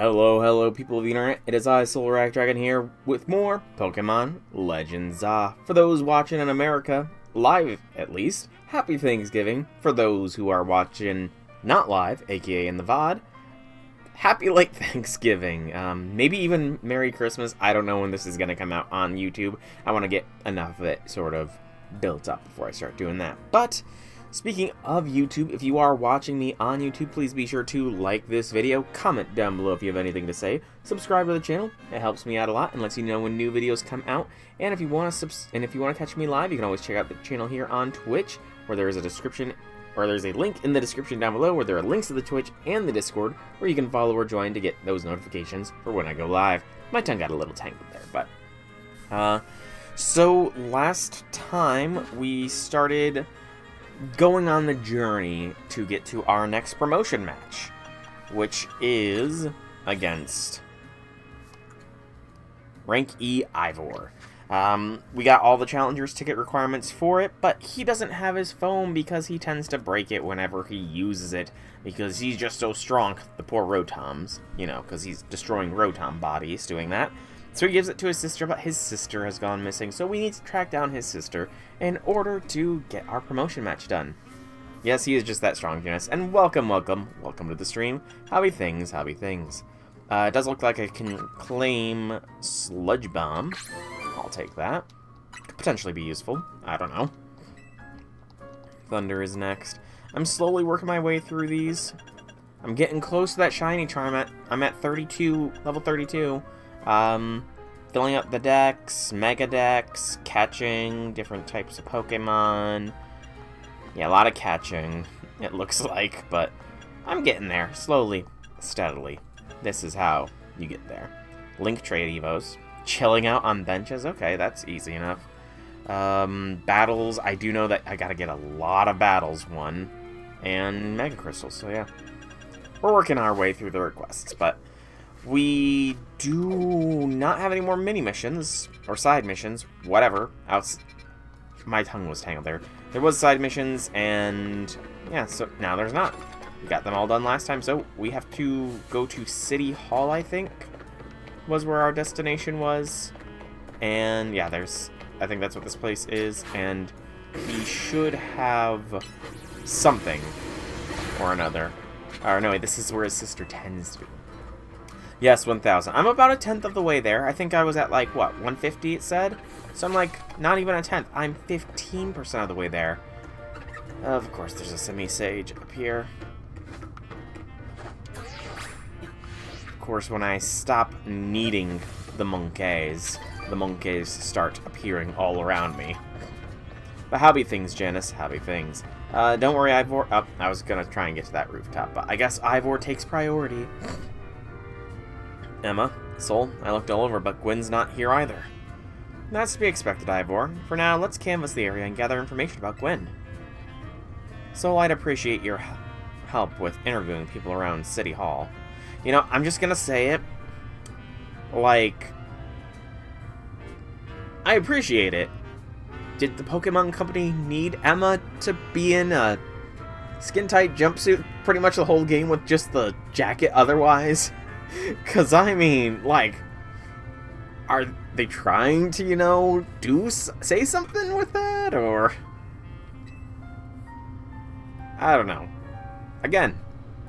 Hello, people of the internet. It is I, Solar Dragon, here with more Pokemon Legends. For those watching in America, live at least, happy Thanksgiving. For those who are watching not live, aka in the VOD, happy late Thanksgiving. Maybe even Merry Christmas. I don't know when this is going to come out on YouTube. I want to get enough of it sort of built up before I start doing that. But speaking of YouTube, if you are watching me on YouTube, please be sure to like this video, comment down below if you have anything to say, subscribe to the channel. It helps me out a lot and lets you know when new videos come out. And if you want to catch me live, you can always check out the channel here on Twitch, where there is a description, or there's a link in the description down below where there are links to the Twitch and the Discord where you can follow or join to get those notifications for when I go live. My tongue got a little tangled there, but so last time we started going on the journey to get to our next promotion match, which is against Rank E Ivor. We got all the challengers ticket requirements for it, but he doesn't have his phone because he tends to break it whenever he uses it because he's just so strong. The poor Rotoms, you know, because he's destroying Rotom bodies doing that. So he gives it to his sister, but his sister has gone missing, so we need to track down his sister in order to get our promotion match done. Yes, he is just that strong, Janice. And welcome to the stream. Howdy things. It does look like I can claim Sludge Bomb. I'll take that. Could potentially be useful. I don't know. Thunder is next. I'm slowly working my way through these. I'm getting close to that shiny charm. I'm at 32, level 32. Filling up the decks, mega decks, catching different types of Pokemon. Yeah, a lot of catching, it looks like, but I'm getting there, slowly, steadily. This is how you get there. Link trade evos. Chilling out on benches, okay, that's easy enough. Battles, I do know that I gotta get a lot of battles won. And Mega Crystals, so yeah. We're working our way through the requests, but we do not have any more mini missions, or side missions, whatever. My tongue was tangled there. There was side missions, and yeah, so now there's not. We got them all done last time, so we have to go to City Hall, I think, was where our destination was. And yeah, I think that's what this place is, and we should have something or another. Or no, wait, this is where his sister tends to be. Yes, 1,000. I'm about a tenth of the way there. I think I was at, like, what, 150 it said? So I'm, like, not even a tenth. I'm 15% of the way there. Of course, there's a semi-sage up here. Of course, when I stop needing the monkeys start appearing all around me. But howdy things, Janice. Howdy things. Don't worry, Ivor. Oh, I was gonna try and get to that rooftop, but I guess Ivor takes priority. Emma, Sol, I looked all over, but Gwen's not here either. That's to be expected, Ivor. For now, let's canvass the area and gather information about Gwen. Sol, I'd appreciate your help with interviewing people around City Hall. You know, I'm just gonna say it. Like, I appreciate it. Did the Pokemon Company need Emma to be in a skin-tight jumpsuit pretty much the whole game with just the jacket otherwise? Because, I mean, like, are they trying to, you know, say something with that, or? I don't know. Again,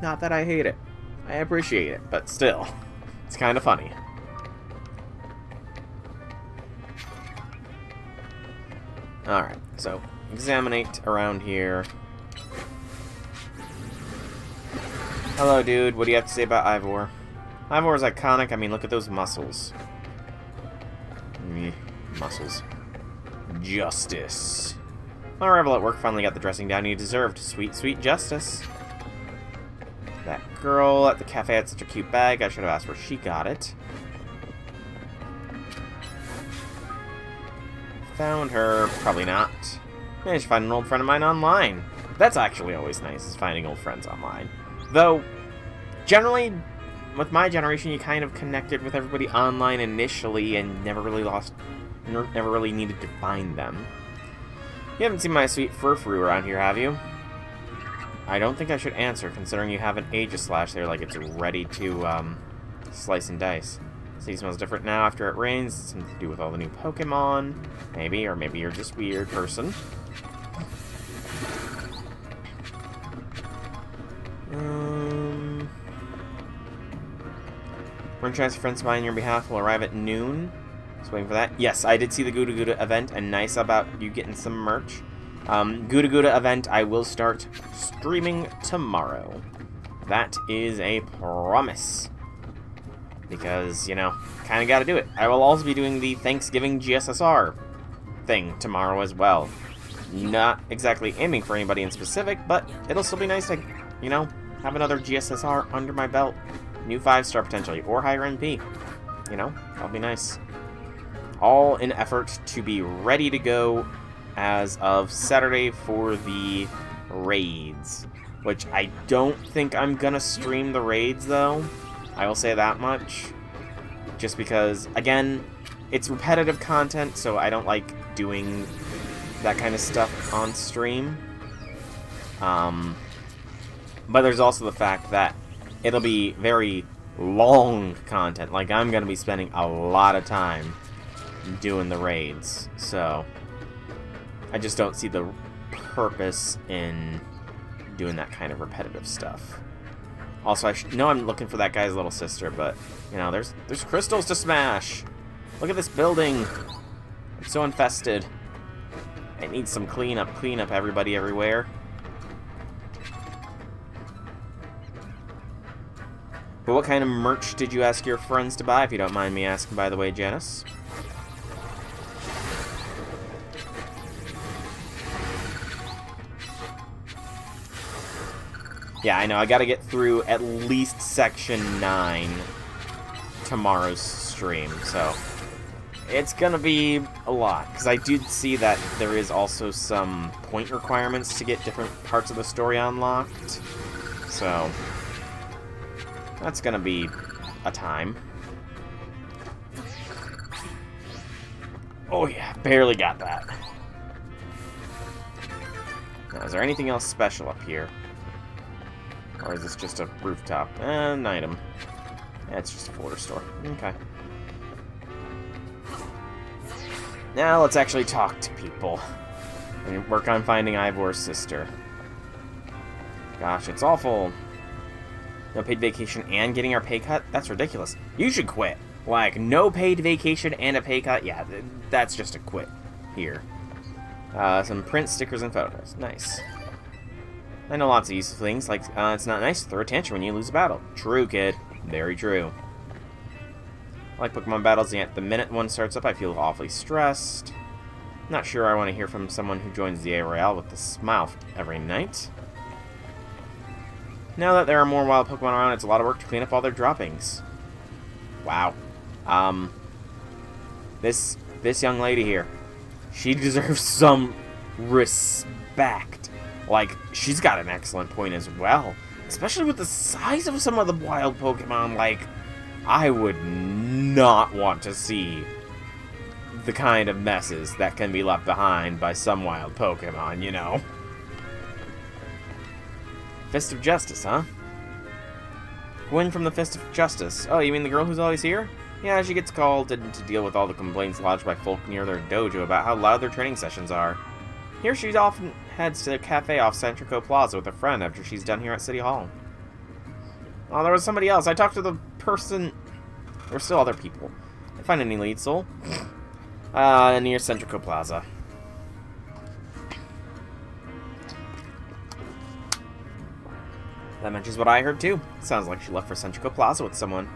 not that I hate it. I appreciate it, but still, it's kind of funny. Alright, so, examinate around here. Hello, dude. What do you have to say about Ivor? Ivor is iconic. I mean, look at those muscles. Muscles. Justice. My rival at work finally got the dressing down he deserved. Sweet, sweet justice. That girl at the cafe had such a cute bag. I should have asked where she got it. Found her. Probably not. Managed to find an old friend of mine online. That's actually always nice, is finding old friends online. Though, generally, with my generation, you kind of connected with everybody online initially and never really needed to find them. You haven't seen my sweet Furfru around here, have you? I don't think I should answer, considering you have an Aegislash there like it's ready to Slice and dice. City smells different now after it rains. It's something to do with all the new Pokemon. Maybe, or maybe you're just a weird person. Run transfer friends by on your behalf will arrive at noon. Just waiting for that. Yes, I did see the Gouda Gouda event, and nice about you getting some merch. Gouda Gouda event, I will start streaming tomorrow. That is a promise. Because, you know, kind of got to do it. I will also be doing the Thanksgiving GSSR thing tomorrow as well. Not exactly aiming for anybody in specific, but it'll still be nice to, you know, have another GSSR under my belt. New 5-star potentially, or higher NP. You know, that'll be nice. All in effort to be ready to go as of Saturday for the raids. Which I don't think I'm gonna stream the raids, though. I will say that much. Just because, again, it's repetitive content, so I don't like doing that kind of stuff on stream. But there's also the fact that it'll be very long content. Like, I'm going to be spending a lot of time doing the raids. So, I just don't see the purpose in doing that kind of repetitive stuff. Also, I know I'm looking for that guy's little sister, but, you know, there's crystals to smash. Look at this building. It's so infested. It needs some cleanup. Clean up, everybody, everywhere. But what kind of merch did you ask your friends to buy, if you don't mind me asking, by the way, Janice? Yeah, I know, I gotta get through at least Section 9 tomorrow's stream, so it's gonna be a lot, because I did see that there is also some point requirements to get different parts of the story unlocked, so that's gonna be a time. Oh yeah, barely got that. Now, is there anything else special up here? Or is this just a rooftop? An item. Yeah, it's just a border store. Okay. Now let's actually talk to people. And work on finding Ivor's sister. Gosh, it's awful. No paid vacation and getting our pay cut? That's ridiculous. You should quit. Like, no paid vacation and a pay cut? Yeah, that's just a quit here. Some print stickers and photos. Nice. I know lots of useful things, like, it's not nice to throw a tantrum when you lose a battle. True, kid. Very true. I like Pokemon battles, yet the minute one starts up, I feel awfully stressed. Not sure I want to hear from someone who joins the A Royale with a smile every night. Now that there are more wild Pokemon around, it's a lot of work to clean up all their droppings. Wow. This young lady here, she deserves some respect. Like, she's got an excellent point as well. Especially with the size of some of the wild Pokemon, like, I would not want to see the kind of messes that can be left behind by some wild Pokemon, you know? Fist of Justice, huh? Gwyn from the Fist of Justice. Oh, you mean the girl who's always here? Yeah, she gets called in to deal with all the complaints lodged by folk near their dojo about how loud their training sessions are. Here she often heads to a cafe off Centrico Plaza with a friend after she's done here at City Hall. Oh, there was somebody else. I talked to the person... There were still other people. I find any lead soul. Near Centrico Plaza. That matches what I heard too. Sounds like she left for Centrico Plaza with someone.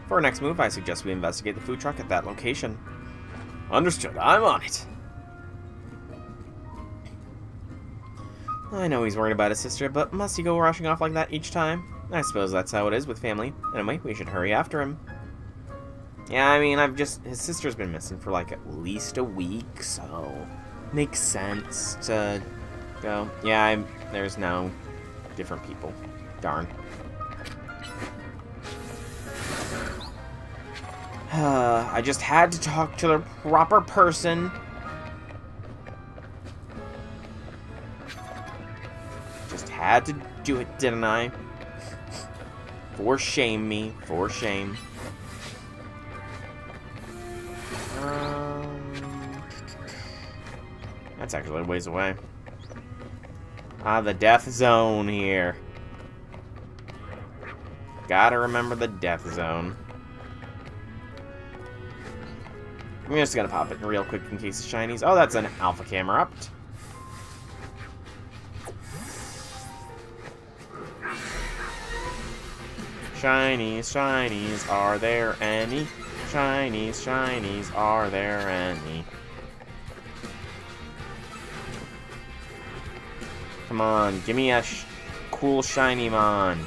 For our next move, I suggest we investigate the food truck at that location. Understood. I'm on it. I know he's worried about his sister, but must he go rushing off like that each time? I suppose that's how it is with family. Anyway, we should hurry after him. Yeah, I mean, his sister's been missing for like at least a week, so makes sense to go. Yeah, there's now different people. Darn. I just had to talk to the proper person. Just had to do it, didn't I? For shame me. For shame. That's actually a ways away. Ah, the death zone here. Gotta remember the death zone. I'm just gonna pop it real quick in case of shinies. Oh, that's an alpha camera up. Shinies, shinies, are there any? Shinies, shinies, are there any? Come on, give me a cool shiny mon.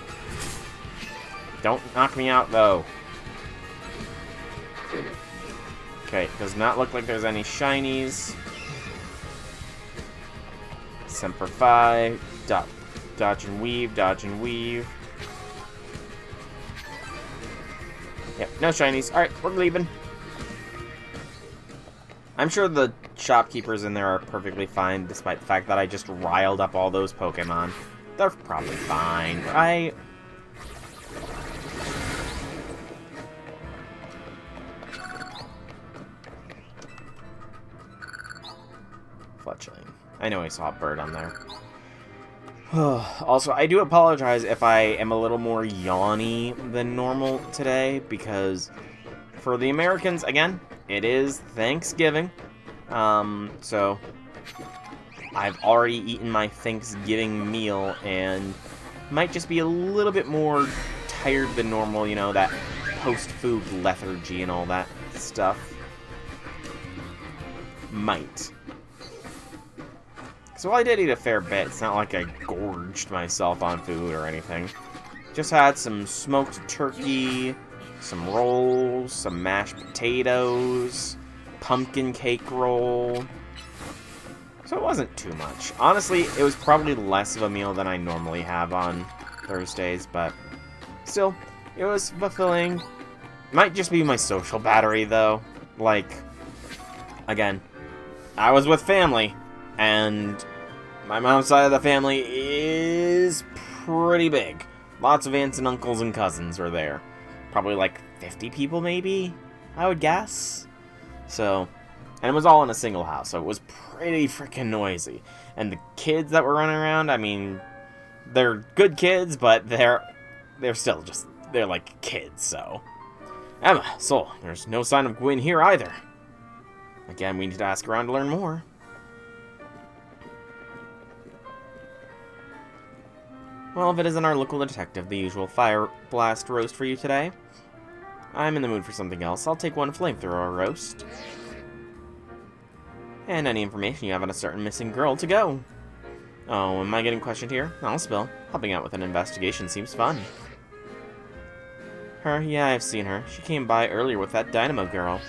Don't knock me out, though. Okay, does not look like there's any shinies. Semper Fi. Dodge and weave, dodge and weave. Yep, no shinies. Alright, we're leaving. I'm sure the shopkeepers in there are perfectly fine, despite the fact that I just riled up all those Pokemon. They're probably fine, right? Fletchling. I know I saw a bird on there. Also, I do apologize if I am a little more yawny than normal today, because for the Americans, again, it is Thanksgiving. So I've already eaten my Thanksgiving meal and might just be a little bit more tired than normal, you know, that post-food lethargy and all that stuff. Might. So while I did eat a fair bit, it's not like I gorged myself on food or anything. Just had some smoked turkey, some rolls, some mashed potatoes, pumpkin cake roll. So it wasn't too much. Honestly, it was probably less of a meal than I normally have on Thursdays, but still, it was fulfilling. Might just be my social battery, though. Like, again, I was with family, and my mom's side of the family is pretty big. Lots of aunts and uncles and cousins were there. Probably like 50 people, maybe, I would guess. So, and it was all in a single house, so it was pretty freaking noisy. And the kids that were running around, I mean, they're good kids, but they're still just, they're like kids, so. Emma, Sol, there's no sign of Gwyn here either. Again, we need to ask around to learn more. Well, if it isn't our local detective, the usual fire blast roast for you today. I'm in the mood for something else. I'll take one flamethrower roast. And any information you have on a certain missing girl to go. Oh, am I getting questioned here? I'll spill. Helping out with an investigation seems fun. Her? Yeah, I've seen her. She came by earlier with that Dynamo girl.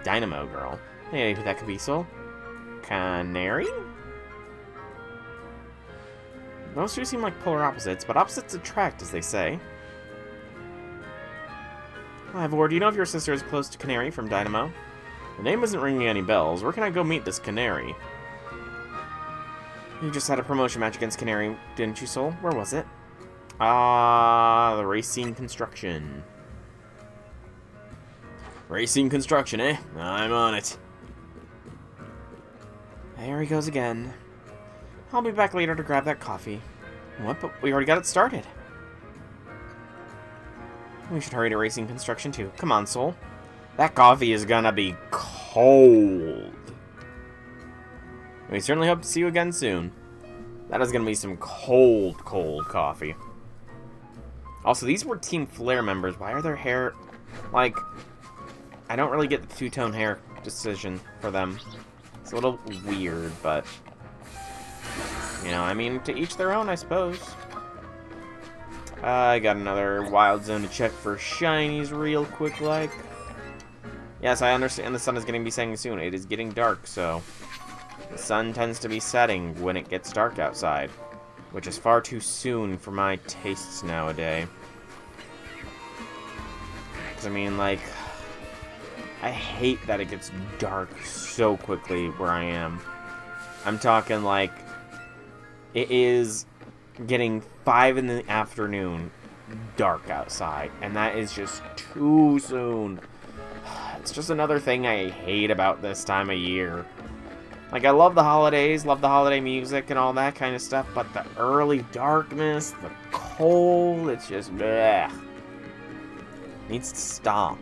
Dynamo girl? Hey, who that could be, Sol? Canary? Those two seem like polar opposites, but opposites attract, as they say. Hi, Vor, do you know if your sister is close to Canary from Dynamo? The name isn't ringing any bells. Where can I go meet this Canary? You just had a promotion match against Canary, didn't you, Sol? Where was it? Ah, the Racing Construction. Racing Construction, eh? I'm on it. There he goes again. I'll be back later to grab that coffee. What? But we already got it started. We should hurry to Racing Construction, too. Come on, Sol. That coffee is gonna be cold. We certainly hope to see you again soon. That is gonna be some cold, cold coffee. Also, these were Team Flare members. Why are their hair... Like, I don't really get the two-tone hair decision for them. It's a little weird, but... You know, I mean, to each their own, I suppose. I got another wild zone to check for shinies real quick, like. Yes, I understand the sun is going to be setting soon. It is getting dark, so... The sun tends to be setting when it gets dark outside. Which is far too soon for my tastes nowadays. Because, I mean, like... I hate that it gets dark so quickly where I am. I'm talking, like... It is getting 5 in the afternoon dark outside, and that is just too soon. It's just another thing I hate about this time of year. Like, I love the holidays, love the holiday music and all that kind of stuff, but the early darkness, the cold, it's just bleh. Needs to stop.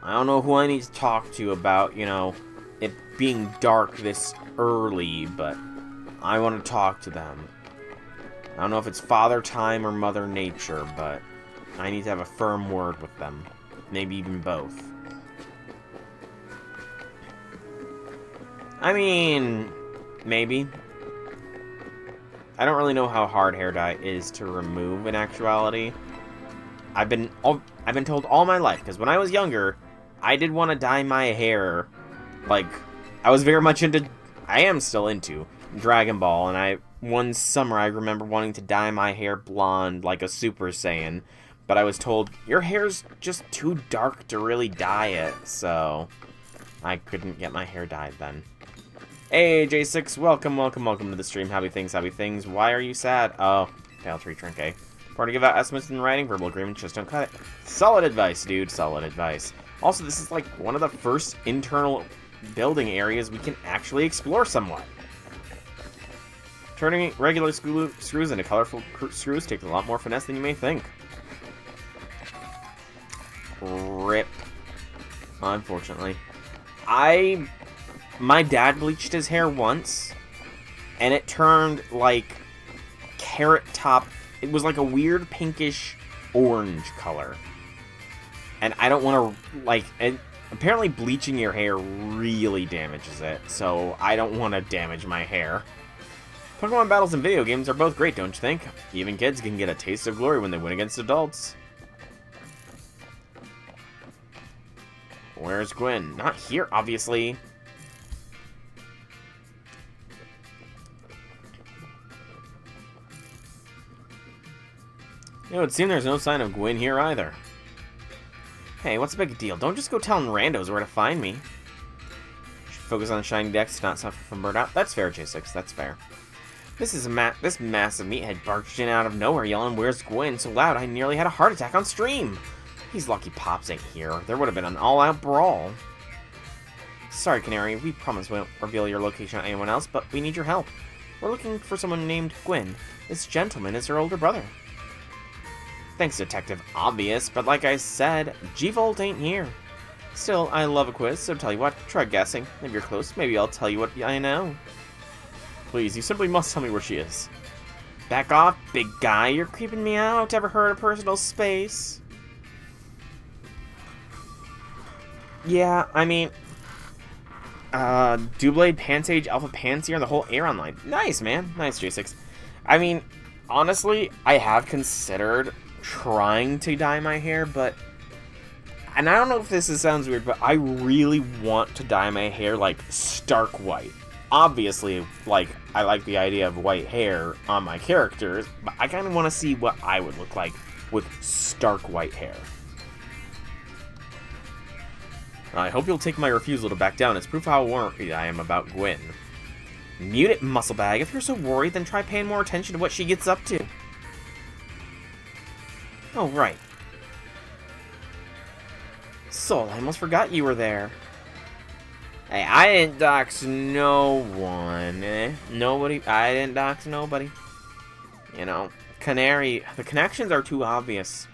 I don't know who I need to talk to about, you know, it being dark this early, but I want to talk to them. I don't know if it's Father Time or Mother Nature, but I need to have a firm word with them. Maybe even both. I mean, maybe. I don't really know how hard hair dye is to remove in actuality. I've been told all my life, because when I was younger, I did want to dye my hair. Like, I was very much into, I am still into Dragon Ball, and one summer I remember wanting to dye my hair blonde like a Super Saiyan, but I was told, your hair's just too dark to really dye it, so I couldn't get my hair dyed then. Hey, J6, welcome to the stream. Happy things. Why are you sad? Oh, Pale Tree Trinket. Or to give out estimates in writing, verbal agreements, just don't cut it. Solid advice, dude, solid advice. Also, this is like one of the first internal building areas we can actually explore somewhat. Turning regular screws into colorful screws takes a lot more finesse than you may think. RIP. Unfortunately. My dad bleached his hair once, and it turned like carrot top. It was like a weird pinkish orange color. And I don't want to, like, apparently bleaching your hair really damages it, so I don't want to damage my hair. Pokemon battles and video games are both great, don't you think? Even kids can get a taste of glory when they win against adults. Where's Gwen? Not here, obviously. It would seem there's no sign of Gwen here either. Hey, what's the big deal? Don't just go telling randos where to find me. Should focus on shiny decks to not suffer from burnout. That's fair, J6. That's fair. This massive meathead barged in out of nowhere yelling, "Where's Gwen?" so loud I nearly had a heart attack on stream. He's lucky Pops ain't here. There would have been an all-out brawl. Sorry, Canary. We promise we won't reveal your location to anyone else, but we need your help. We're looking for someone named Gwen. This gentleman is her older brother. Thanks, Detective Obvious, but like I said, G-Volt ain't here. Still, I love a quiz, so tell you what, try guessing. Maybe you're close, maybe I'll tell you what I know. Please, you simply must tell me where she is. Back off, big guy, you're creeping me out. Ever heard of personal space? Yeah, I mean, Doublade, Pansage, Alpha Panseer, and the whole Aeron line. Nice, man. Nice, J6. I mean, honestly, I have considered trying to dye my hair, but, and I don't know if sounds weird, but I really want to dye my hair like stark white. Obviously, like, I like the idea of white hair on my characters, but I kind of want to see what I would look like with stark white hair. I hope you'll take my refusal to back down as proof how worried I am about Gwen. Mute it, Musclebag. If you're so worried, then try paying more attention to what she gets up to. Oh, right. Soul, I almost forgot you were there. Hey, I didn't dox no one, Nobody, I didn't dox nobody. You know, Canary, the connections are too obvious.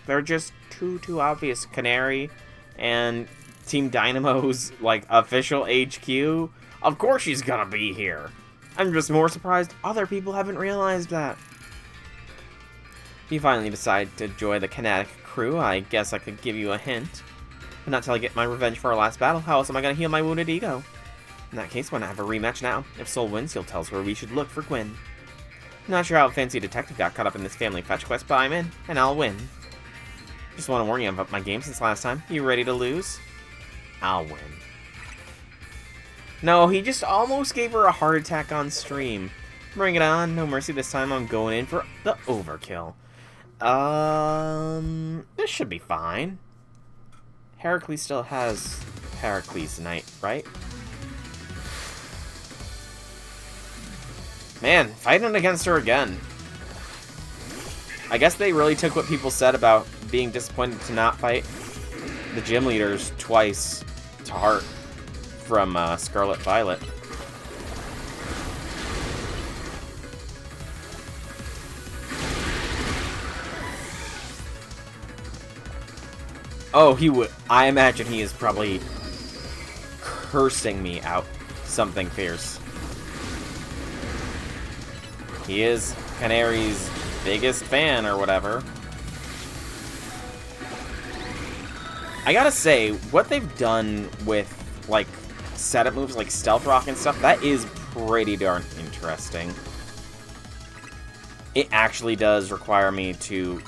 They're just too obvious. Canary and Team Dynamo's, like, official HQ. Of course she's gonna be here. I'm just more surprised other people haven't realized that. If you finally decide to join the Kinetic crew, I guess I could give you a hint. But not till I get my revenge for our last battle. How else am I gonna heal my wounded ego? In that case, why not have a rematch now? If Soul wins, he'll tell us where we should look for Gwen. Not sure how a fancy detective got caught up in this family fetch quest, but I'm in, and I'll win. Just want to warn you, I've upped my game since last time. You ready to lose? I'll win. No, he just almost gave her a heart attack on stream. Bring it on. No mercy this time. I'm going in for the overkill. This should be fine. Heracles still has Heracles Knight, right? Man, fighting against her again. I guess they really took what people said about being disappointed to not fight the gym leaders twice to heart from Scarlet Violet. Oh, he would. I imagine he is probably cursing me out something fierce. He is Canary's biggest fan or whatever. I gotta say, what they've done with, like, setup moves like Stealth Rock and stuff, that is pretty darn interesting. It actually does require me to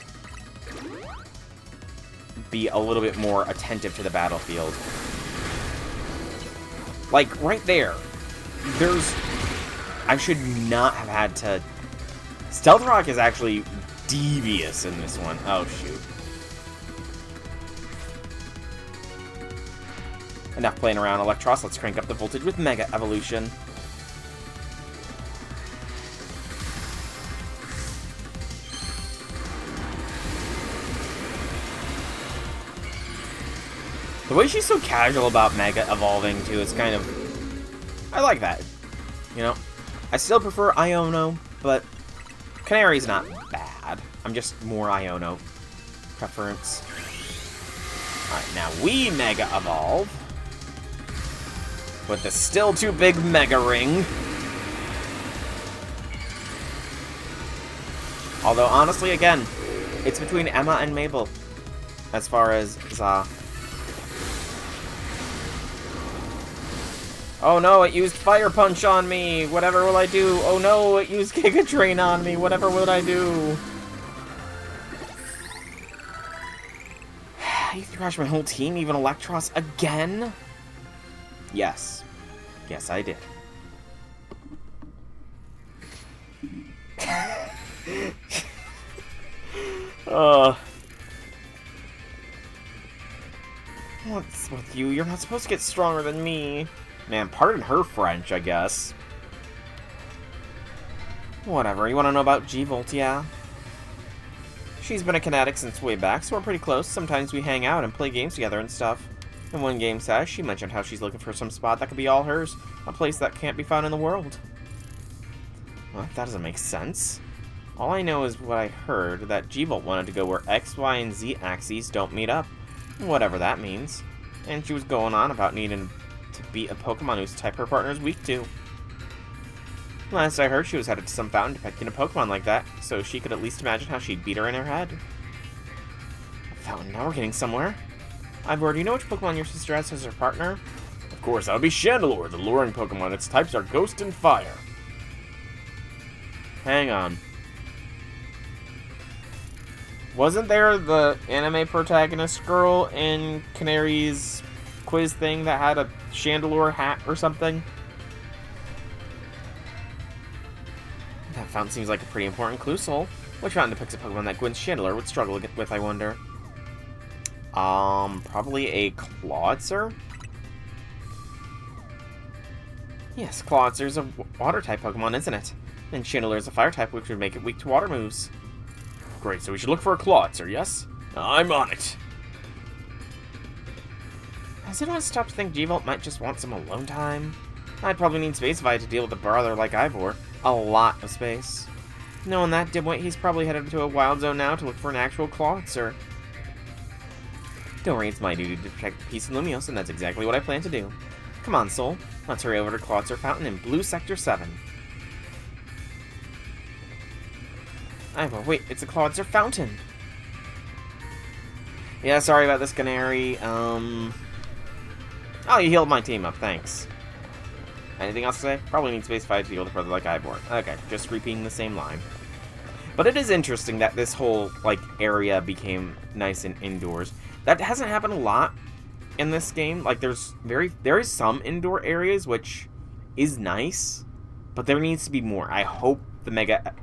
be a little bit more attentive to the battlefield. Like, right there, I should not have had to... Stealth Rock is actually devious in this one. Oh, shoot. Enough playing around, Electros. Let's crank up the voltage with Mega Evolution. The way she's so casual about Mega evolving, too, is kind of... I like that. You know? I still prefer Iono, but Canary's not bad. I'm just more Iono preference. Alright, now we Mega Evolve with the still too big Mega Ring. Although, honestly, again, it's between Emma and Mabel as far as Za. Oh no, it used Fire Punch on me! Whatever will I do? Oh no, it used Giga Drain on me! Whatever will I do? You thrashed my whole team, even Electros, again? Yes. Yes, I did. What's with you? You're not supposed to get stronger than me. Man, pardon her French, I guess. Whatever, you want to know about G-Volt, yeah? She's been a Kinetic since way back, so we're pretty close. Sometimes we hang out and play games together and stuff. In one game session, she mentioned how she's looking for some spot that could be all hers. A place that can't be found in the world. Well, that doesn't make sense. All I know is what I heard, that G-Volt wanted to go where X, Y, and Z axes don't meet up. Whatever that means. And she was going on about needing to beat a Pokemon whose type her partner is weak to. Last I heard, she was headed to some fountain depicting a Pokemon like that, so she could at least imagine how she'd beat her in her head. A fountain, now we're getting somewhere. Ivor, do you know which Pokemon your sister has as her partner? Of course, that would be Chandelure, the luring Pokemon. Its types are Ghost and Fire. Hang on. Wasn't there the anime protagonist girl in Canary's quiz thing that had a Chandelure hat or something? That fountain seems like a pretty important clue, Soul. Which fountain depicts a Pokemon that Gwyn's Chandelure would struggle with, I wonder? Probably a Clawitzer? Yes, Clawitzer a water-type Pokemon, isn't it? And Chandelure is a fire-type, which would make it weak to water moves. Great, so we should look for a Clawitzer, yes? I'm on it! Has anyone stopped to think G-Volt might just want some alone time? I'd probably need space if I had to deal with a brother like Ivor. A lot of space. Knowing that dimwit, he's probably headed to a wild zone now to look for an actual Clawitzer. Don't worry, it's my duty to protect the peace in Lumiose, and that's exactly what I plan to do. Come on, Soul. Let's hurry over to Clawitzer Fountain in Blue Sector 7. Ivor, wait, it's a Clawitzer Fountain! Yeah, sorry about this, Canary. Oh, you healed my team up, thanks. Anything else to say? Probably need space 5 to deal with a brother like Ivor. Okay, just repeating the same line. But it is interesting that this whole, like, area became nice and indoors. That hasn't happened a lot in this game. Like, there is some indoor areas, which is nice, but there needs to be more. I hope the Mega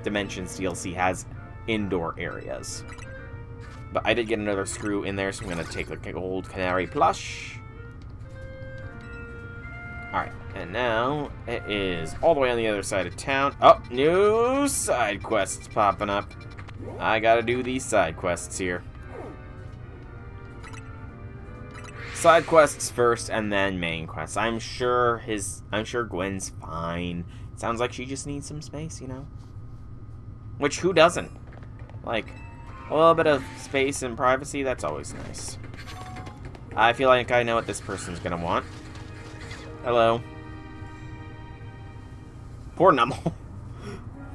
Dimensions DLC has indoor areas. But I did get another screw in there, so I'm going to take the old Canary plush. Alright, and now it is all the way on the other side of town. Oh, new side quests popping up. I gotta do these side quests here. Side quests first, and then main quests. I'm sure Gwen's fine. Sounds like she just needs some space, you know? Which, who doesn't? Like, a little bit of space and privacy, that's always nice. I feel like I know what this person's gonna want. Hello. Poor Numble.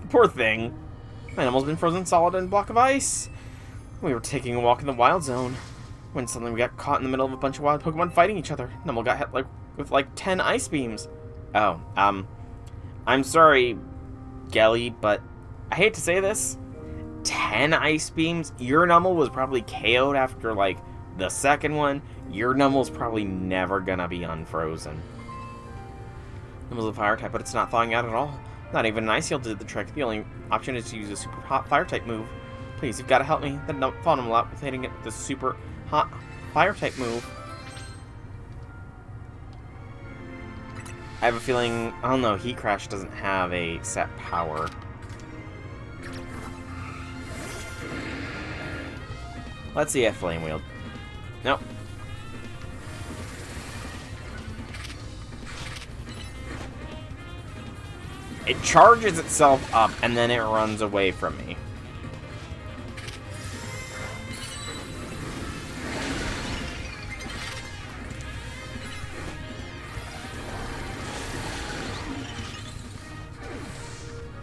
Poor thing. My Numble's been frozen solid in a block of ice. We were taking a walk in the wild zone when suddenly we got caught in the middle of a bunch of wild Pokemon fighting each other. Numble got hit with 10 ice beams. Oh, I'm sorry, Gelly, but I hate to say this. 10 ice beams? Your Numble was probably KO'd after, the second one. Your Numble's probably never gonna be unfrozen. Numble's a fire type, but it's not thawing out at all. Not even an Ice Heal did the trick. The only option is to use a super hot fire type move. Please, you've got to help me. Then don't thaw Numble out with hitting it with the super hot fire type move. I have a feeling, I don't know, Heat Crash doesn't have a set power. Let's see if Flame Wheel. Nope. It charges itself up, and then it runs away from me.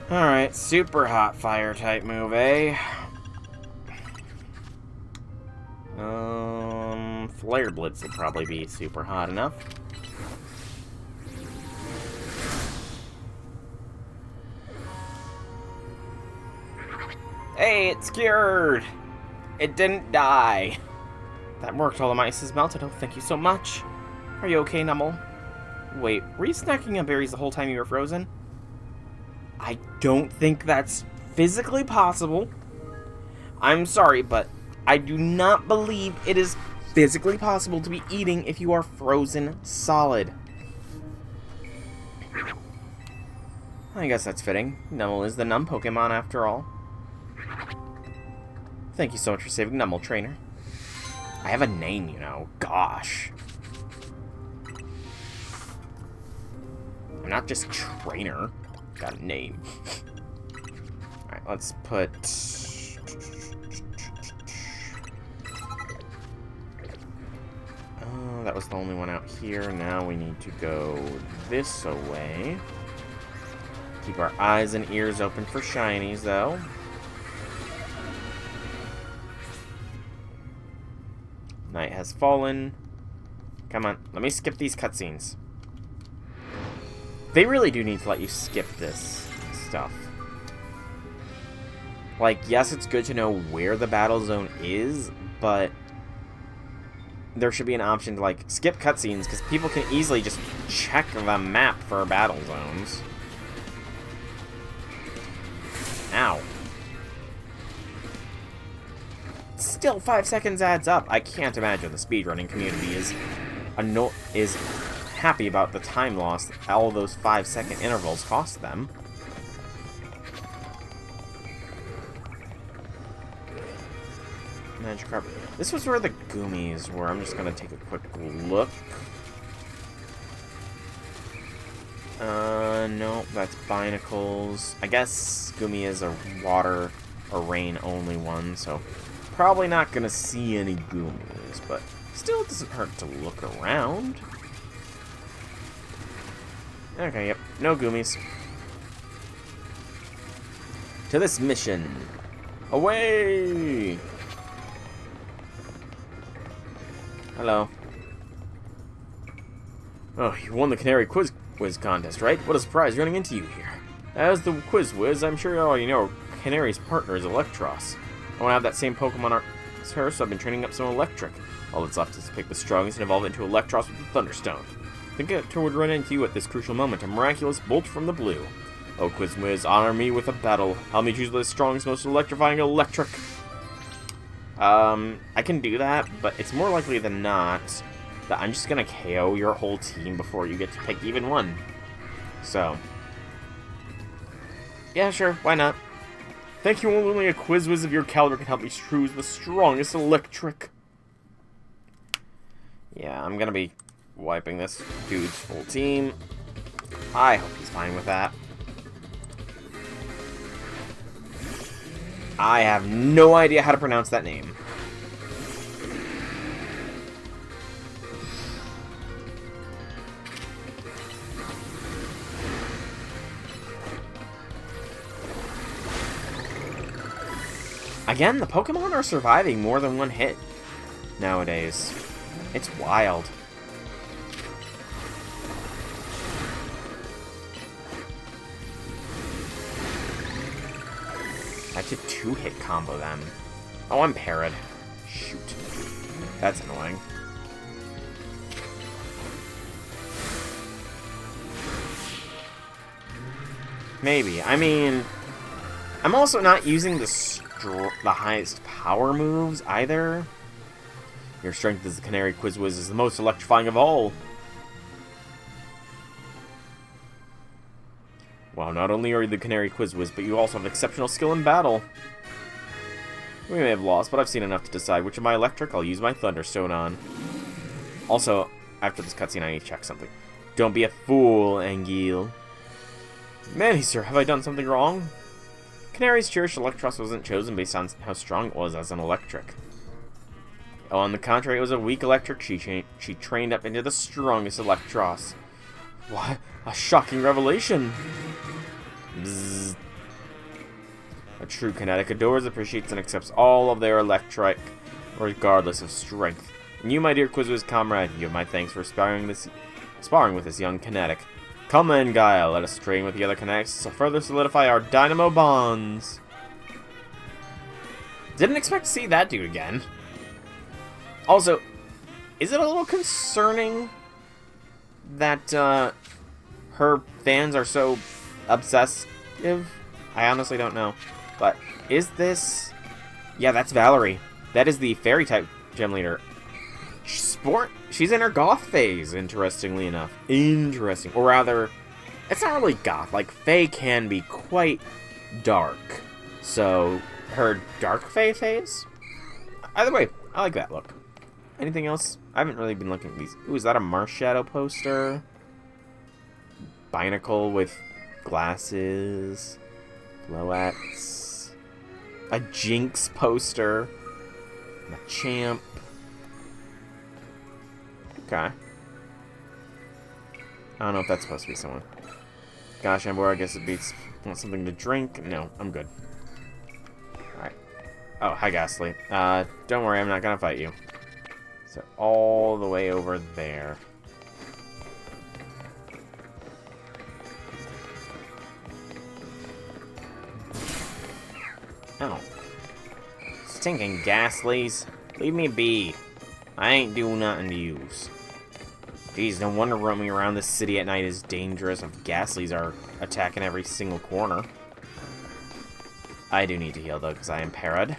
Alright, super hot fire type move, eh? Flare Blitz would probably be super hot enough. Hey, it's cured! It didn't die. That worked, all the ice is melted. Oh, thank you so much. Are you okay, Numble? Wait, were you snacking on berries the whole time you were frozen? I don't think that's physically possible. I'm sorry, but I do not believe it is physically possible to be eating if you are frozen solid. I guess that's fitting. Numble is the numb Pokemon after all. Thank you so much for saving Numble, trainer. I have a name, you know. Gosh. I'm not just trainer. Got a name. Alright, let's put... Oh, that was the only one out here. Now we need to go this way. Keep our eyes and ears open for shinies, though. Night has fallen. Come on, let me skip these cutscenes. They really do need to let you skip this stuff. Like, yes, it's good to know where the battle zone is, but there should be an option to, skip cutscenes, because people can easily just check the map for battle zones. Ow. Still, 5 seconds adds up. I can't imagine the speedrunning community is happy about the time loss that all those 5-second intervals cost them. Magikarp. This was where the Goomies were. I'm just gonna take a quick look. No, that's Binacles. I guess Goomy is a water or rain only one, so probably not gonna see any Goomies, but still it doesn't hurt to look around. Okay, yep, no Goomies. To this mission. Away! Hello. Oh, you won the Canary Quiz contest, right? What a surprise running into you here. As the Quiz Whiz, I'm sure you already know Canary's partner is Electros. I want to have that same Pokemon as her, so I've been training up some Electric. All that's left is to pick the strongest and evolve it into Electros with the Thunderstone. Think it would run into you at this crucial moment, a miraculous bolt from the blue. Oh, Quiz Whiz, honor me with a battle. Help me choose the strongest, most electrifying Electric. I can do that, but it's more likely than not that I'm just gonna KO your whole team before you get to pick even one. So, yeah, sure, why not? Thank you, only a quiz-whiz of your caliber can help me choose the strongest electric. Yeah, I'm gonna be wiping this dude's full team. I hope he's fine with that. I have no idea how to pronounce that name. Again, the Pokemon are surviving more than one hit nowadays. It's wild. I have to two-hit combo them. Oh, I'm parried. Shoot. That's annoying. Maybe. I mean, I'm also not using the highest power moves either. Your strength as the Canary Quizwiz is the most electrifying of all. Wow, not only are you the Canary Quizwiz, but you also have exceptional skill in battle. We may have lost, but I've seen enough to decide which of my electric I'll use my Thunderstone on. Also, after this cutscene, I need to check something. Don't be a fool, Anguille. Manny, sir, have I done something wrong? Canary's cherished Electros wasn't chosen based on how strong it was as an electric. Oh, on the contrary, it was a weak electric she trained up into the strongest Electros. What? A shocking revelation! Bzzz. A true kinetic adores, appreciates, and accepts all of their electric, regardless of strength. And you, my dear Quizwiz comrade, you have my thanks for sparring with this young kinetic. Come then, Guile, let us train with the other kinetics to further solidify our dynamo bonds. Didn't expect to see that dude again. Also, is it a little concerning that her fans are so obsessive? I honestly don't know. But is this... Yeah, that's Valerie. That is the fairy-type gym leader. She's in her goth phase, interestingly enough. Interesting. Or rather, it's not really goth. Like, Fae can be quite dark. So, her dark Fae phase? Either way, I like that look. Anything else? I haven't really been looking at these. Ooh, is that a Marshadow poster? Binacle with glasses. Floettes. A Jinx poster. Machamp. Okay. I don't know if that's supposed to be someone. Gosh, Ambor, I guess it beats... Want something to drink? No, I'm good. Alright. Oh, hi, Ghastly. Don't worry, I'm not gonna fight you. So, all the way over there. Oh. Stinking Ghastlies. Leave me be. I ain't doing nothing to use. Geez, no wonder roaming around this city at night is dangerous if Ghastlies are attacking every single corner. I do need to heal, though, because I am parried.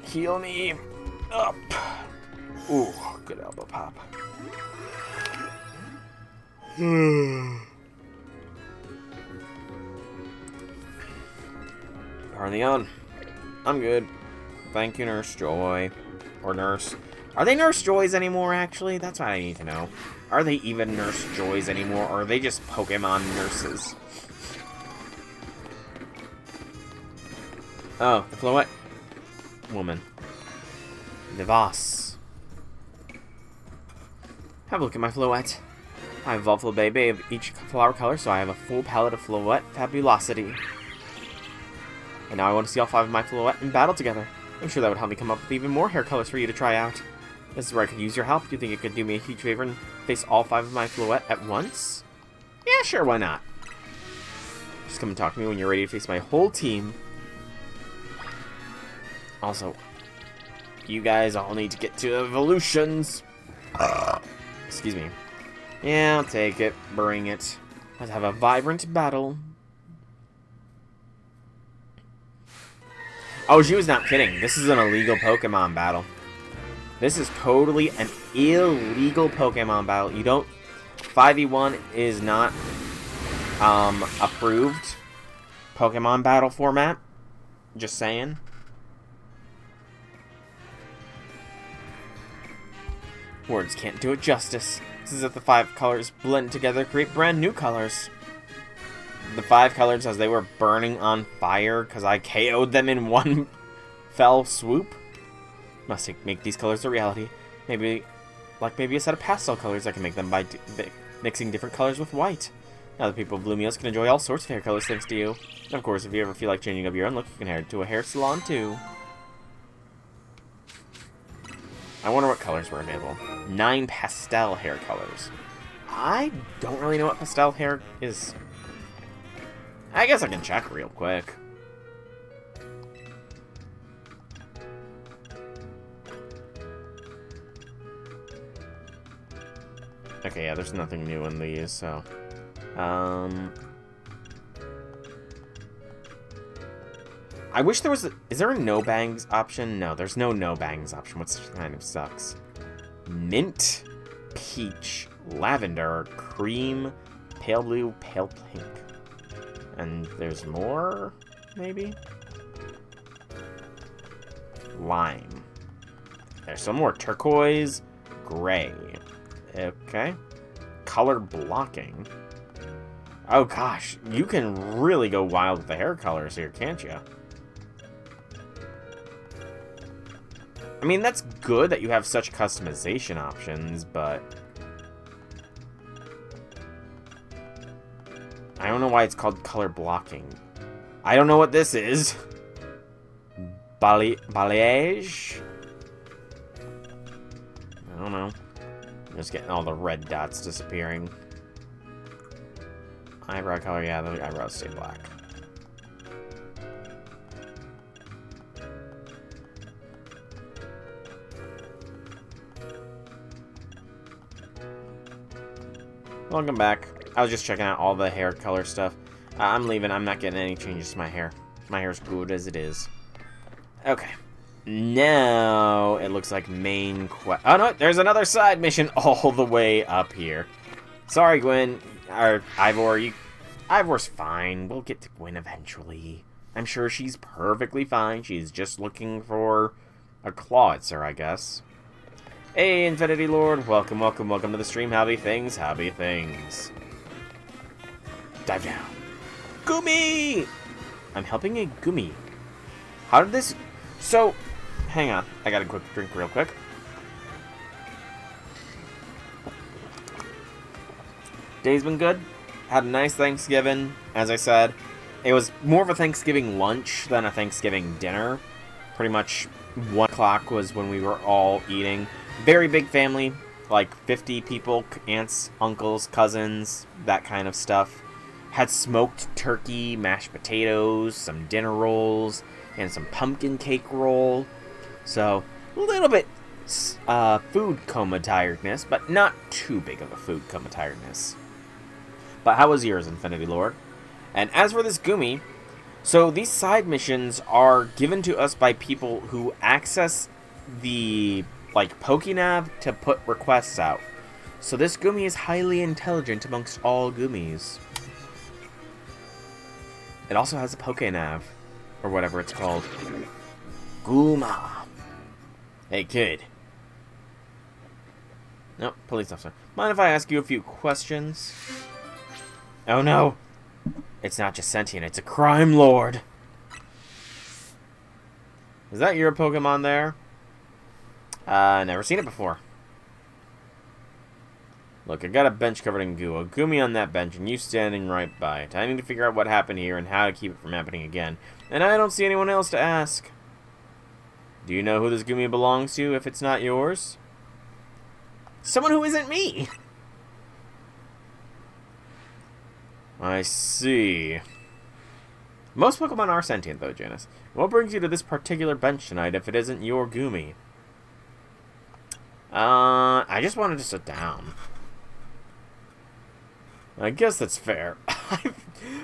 Heal me up. Ooh, good elbow pop. Hardly on. I'm good. Thank you, Nurse Joy. Or Nurse. Are they Nurse Joys anymore, actually? That's what I need to know. Are they even Nurse Joys anymore, or are they just Pokemon nurses? Oh, the Floette woman. Devos. Have a look at my Floette. I have evolved Baby of each flower color, so I have a full palette of Floette Fabulosity. And now I want to see all 5 of my Floette in battle together. I'm sure that would help me come up with even more hair colors for you to try out. This is where I could use your help. Do you think it could do me a huge favor and face all 5 of my Floette at once? Yeah, sure, why not? Just come and talk to me when you're ready to face my whole team. Also, you guys all need to get to evolutions. Excuse me. Yeah, I'll take it. Bring it. Let's have a vibrant battle. Oh, she was not kidding. This is an illegal Pokemon battle. This is totally an illegal Pokemon battle. You don't... 5v1 is not approved Pokemon battle format. Just saying. Words can't do it justice. This is that the 5 colors blend together, create brand new colors. The 5 colors as they were burning on fire because I KO'd them in one fell swoop. Must make these colors a reality. Maybe a set of pastel colors. I can make them by mixing different colors with white. Now the people of Lumiose can enjoy all sorts of hair colors thanks to you. And of course, if you ever feel like changing up your own look, you can head to a hair salon too. I wonder what colors were available. 9 pastel hair colors. I don't really know what pastel hair is. I guess I can check real quick. Okay, yeah, there's nothing new in these, so... I wish there was a... Is there a no bangs option? No, there's no bangs option, which kind of sucks. Mint, peach, lavender, cream, pale blue, pale pink. And there's more, maybe? Lime. There's some more turquoise, gray. Okay. Color blocking. Oh gosh, you can really go wild with the hair colors here, can't you? I mean, that's good that you have such customization options, but... I don't know why it's called color blocking. I don't know what this is. Balayage? I don't know. I'm just getting all the red dots disappearing. Eyebrow color, yeah, the eyebrows stay black. Welcome back. I was just checking out all the hair color stuff. I'm leaving. I'm not getting any changes to my hair. My hair's good as it is. Okay. Now, it looks like main quest. Oh, no, there's another side mission all the way up here. Sorry, Gwen. Or Ivor, Ivor's fine. We'll get to Gwen eventually. I'm sure she's perfectly fine. She's just looking for a Clawitzer, I guess. Hey, Infinity Lord. Welcome, welcome, welcome to the stream. Hobby things, hobby things. Dive down. Gumi! I'm helping a Gumi. How did this... So, hang on. I got a quick drink real quick. Day's been good. Had a nice Thanksgiving, as I said. It was more of a Thanksgiving lunch than a Thanksgiving dinner. Pretty much 1 o'clock was when we were all eating. Very big family, like 50 people, aunts, uncles, cousins, that kind of stuff. Had smoked turkey, mashed potatoes, some dinner rolls, and some pumpkin cake roll. So, a little bit food coma tiredness, but not too big of a food coma tiredness. But how was yours, Infinity Lord? And as for this Gumi, so these side missions are given to us by people who access the, like, Pokénav to put requests out. So this Gumi is highly intelligent amongst all Gumis. It also has a Pokénav, or whatever it's called. Guma. Hey, kid. Nope, police officer. Mind if I ask you a few questions? Oh no! It's not just sentient, it's a crime lord! Is that your Pokemon there? Never seen it before. Look, I got a bench covered in goo. A Gumi on that bench, and you standing right by it. I need to figure out what happened here and how to keep it from happening again. And I don't see anyone else to ask. Do you know who this Gumi belongs to if it's not yours? Someone who isn't me! I see. Most Pokemon are sentient, though, Janice. What brings you to this particular bench tonight if it isn't your Gumi? I just wanted to sit down. I guess that's fair.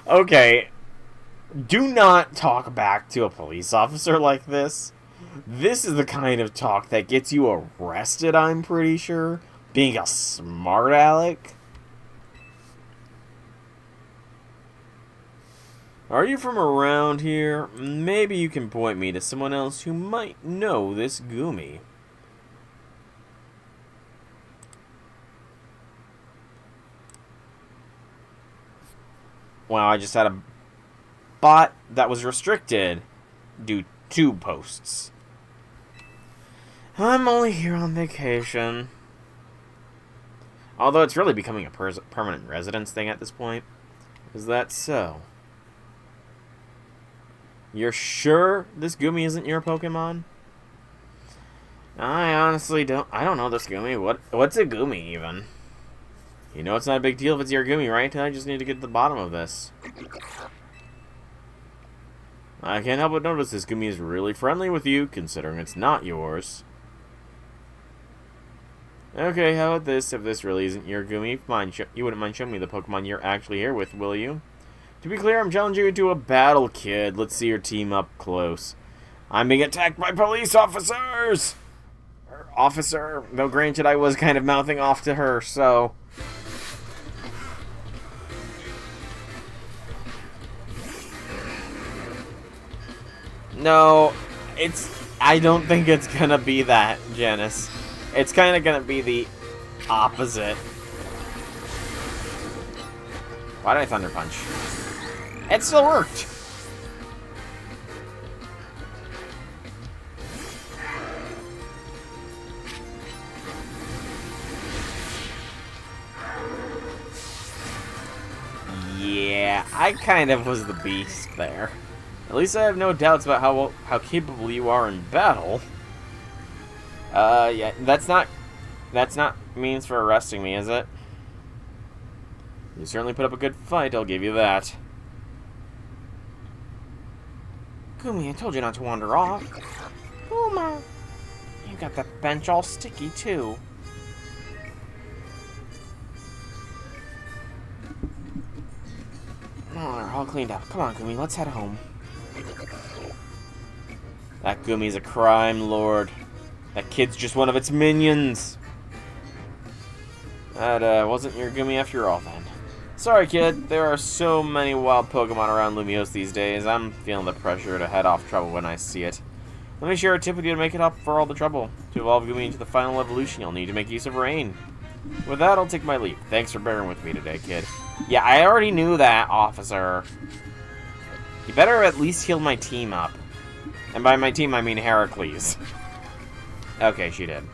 Okay. Do not talk back to a police officer like this. This is the kind of talk that gets you arrested, I'm pretty sure. Being a smart aleck. Are you from around here? Maybe you can point me to someone else who might know this Gumi. Wow, I just had a bot that was restricted due to posts. I'm only here on vacation. Although it's really becoming a permanent residence thing at this point. Is that so? You're sure this Gumi isn't your Pokemon? I honestly don't know this Gumi. What's a Gumi even? You know it's not a big deal if it's your Gumi, right? I just need to get to the bottom of this. I can't help but notice this Gumi is really friendly with you, considering it's not yours. Okay, how about this? If this really isn't your Gumi, you wouldn't mind showing me the Pokemon you're actually here with, will you? To be clear, I'm challenging you to a battle, kid. Let's see your team up close. I'm being attacked by police officers! Officer, though granted I was kind of mouthing off to her, so... No, I don't think it's gonna be that, Janice. It's kind of gonna be the opposite. Why did I Thunder Punch? It still worked! Yeah, I kind of was the beast there. At least I have no doubts about how capable you are in battle. Yeah, that's not means for arresting me, is it? You certainly put up a good fight, I'll give you that. Gumi, I told you not to wander off. Guma, you got that bench all sticky, too. Oh, they're all cleaned up. Come on, Gumi, let's head home. That Gumi's a crime lord. That kid's just one of its minions. That wasn't your Gumi after all, then. Sorry, kid. There are so many wild Pokemon around Lumiose these days. I'm feeling the pressure to head off trouble when I see it. Let me share a tip with you to make it up for all the trouble. To evolve Gumi into the final evolution, you'll need to make use of rain. With that, I'll take my leave. Thanks for bearing with me today, kid. Yeah, I already knew that, officer. You better at least heal my team up. And by my team, I mean Heracles. Okay, she did.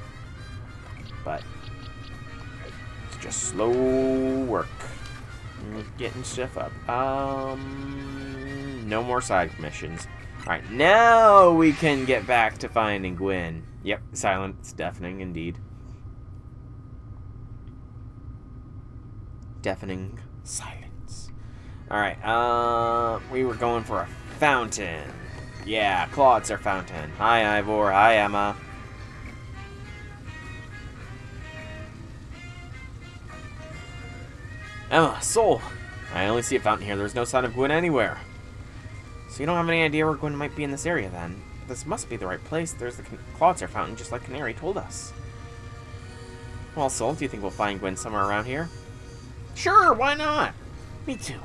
But it's just slow work. Getting stuff up. No more side missions. Alright, now we can get back to finding Gwen. Yep, silence, deafening indeed. Deafening silence. Alright, we were going for a fountain. Yeah, Claude's our fountain. Hi, Ivor. Hi, Emma. Emma, Soul. I only see a fountain here. There's no sign of Gwen anywhere. So you don't have any idea where Gwen might be in this area, then? This must be the right place. There's the Claude's fountain, just like Canary told us. Well, Soul, do you think we'll find Gwen somewhere around here? Sure, why not? Me too.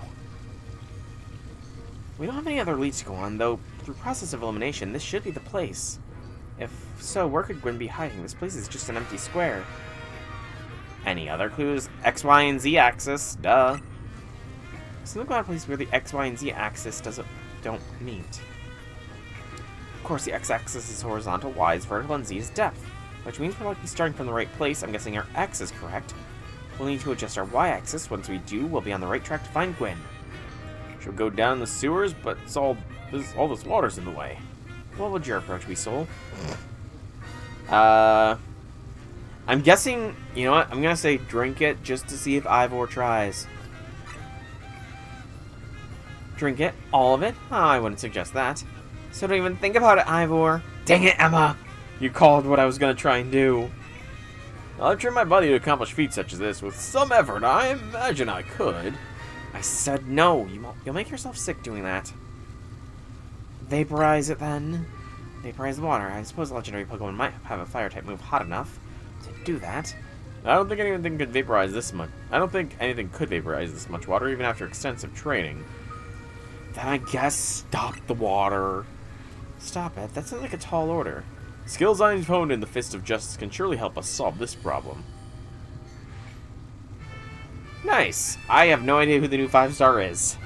We don't have any other leads to go on, though through process of elimination, this should be the place. If so, where could Gwen be hiding? This place is just an empty square. Any other clues? X, Y, and Z axis. Duh. So look at a place where the X, Y, and Z axis don't meet. Of course, the X-axis is horizontal, Y is vertical, and Z is depth. Which means we're likely starting from the right place. I'm guessing our X is correct. We'll need to adjust our Y-axis. Once we do, we'll be on the right track to find Gwen. She'll go down the sewers, but all this water's in the way. What would your approach be, Soul? I'm guessing, you know what? I'm gonna say drink it just to see if Ivor tries. Drink it? All of it? Oh, I wouldn't suggest that. So don't even think about it, Ivor. Dang it, Emma! You called what I was gonna try and do. I've trained my body to accomplish feats such as this. With some effort, I imagine I could. I said no. You'll make yourself sick doing that. Vaporize it then. Vaporize the water. I suppose legendary Pokemon might have a fire-type move hot enough to do that. I don't think anything could vaporize this much. I don't think anything could vaporize this much water, even after extensive training. Then I guess stop the water. Stop it. That sounds like a tall order. Skills I honed in the Fist of Justice can surely help us solve this problem. Nice. I have no idea who the new 5-star is.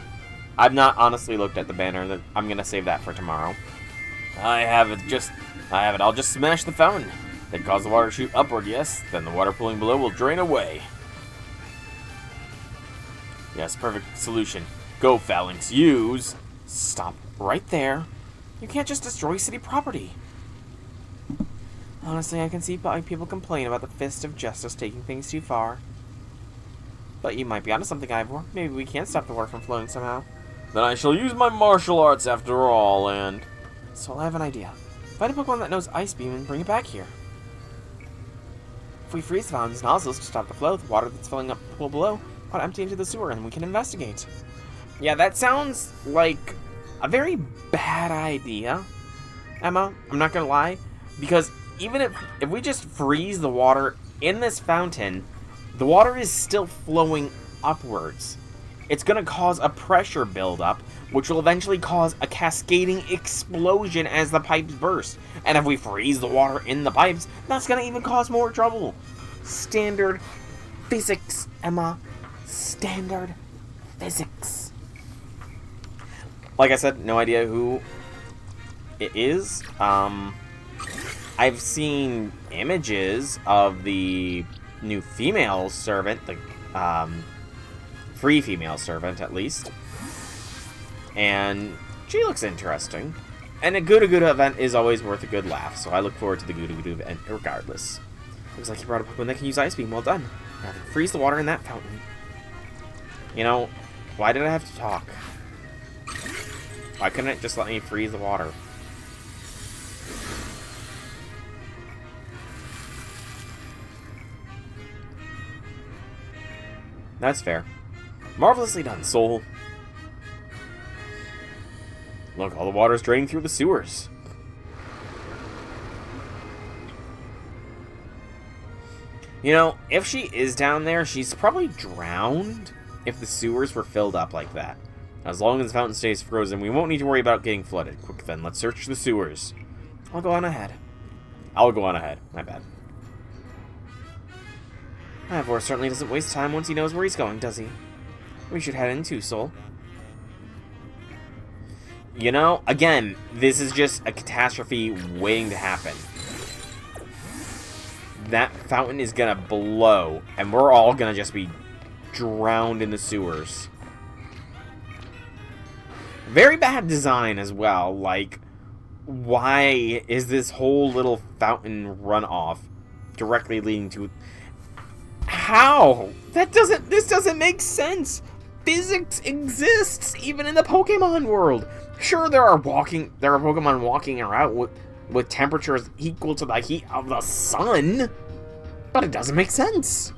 I've not honestly looked at the banner. I'm gonna save that for tomorrow. I have it. I'll just smash the fountain. Then cause the water to shoot upward, yes. Then the water pooling below will drain away. Yes, perfect solution. Go, Phalanx. Use. Stop right there. You can't just destroy city property. Honestly, I can see why people complain about the Fist of Justice taking things too far. But you might be onto something, Ivor. Maybe we can stop the water from flowing somehow. Then I shall use my martial arts after all, and... So I have an idea. Find a Pokemon that knows Ice Beam and bring it back here. If we freeze the fountain's nozzles to stop the flow, the water that's filling up the pool below will empty into the sewer, and we can investigate. Yeah, that sounds like a very bad idea, Emma. I'm not gonna lie. Because even if we just freeze the water in this fountain, the water is still flowing upwards. It's going to cause a pressure buildup, which will eventually cause a cascading explosion as the pipes burst. And if we freeze the water in the pipes, that's going to even cause more trouble. Standard physics, Emma. Standard physics. Like I said, no idea who it is. I've seen images of the new female servant, the free female servant at least, and she looks interesting. And a Goo-to-Goo event is always worth a good laugh, so I look forward to the Goo-to-Goo event regardless. Looks like you brought a Pokemon that can use Ice Beam. Well done. Now then, freeze the water in that fountain. You know, why did I have to talk? Why couldn't it just let me freeze the water? That's fair. Marvelously done, Soul. Look, all the water's draining through the sewers. You know, if she is down there, she's probably drowned if the sewers were filled up like that. As long as the fountain stays frozen, we won't need to worry about getting flooded. Quick then, let's search the sewers. I'll go on ahead. My bad. Ivor certainly doesn't waste time once he knows where he's going, does he? We should head in too, Soul. You know, again, this is just a catastrophe waiting to happen. That fountain is gonna blow, and we're all gonna just be drowned in the sewers. Very bad design as well. Like, why is this whole little fountain runoff directly leading to... How? This doesn't make sense. Physics exists even in the Pokemon world. Sure, there are Pokemon walking around with temperatures equal to the heat of the sun, but it doesn't make sense.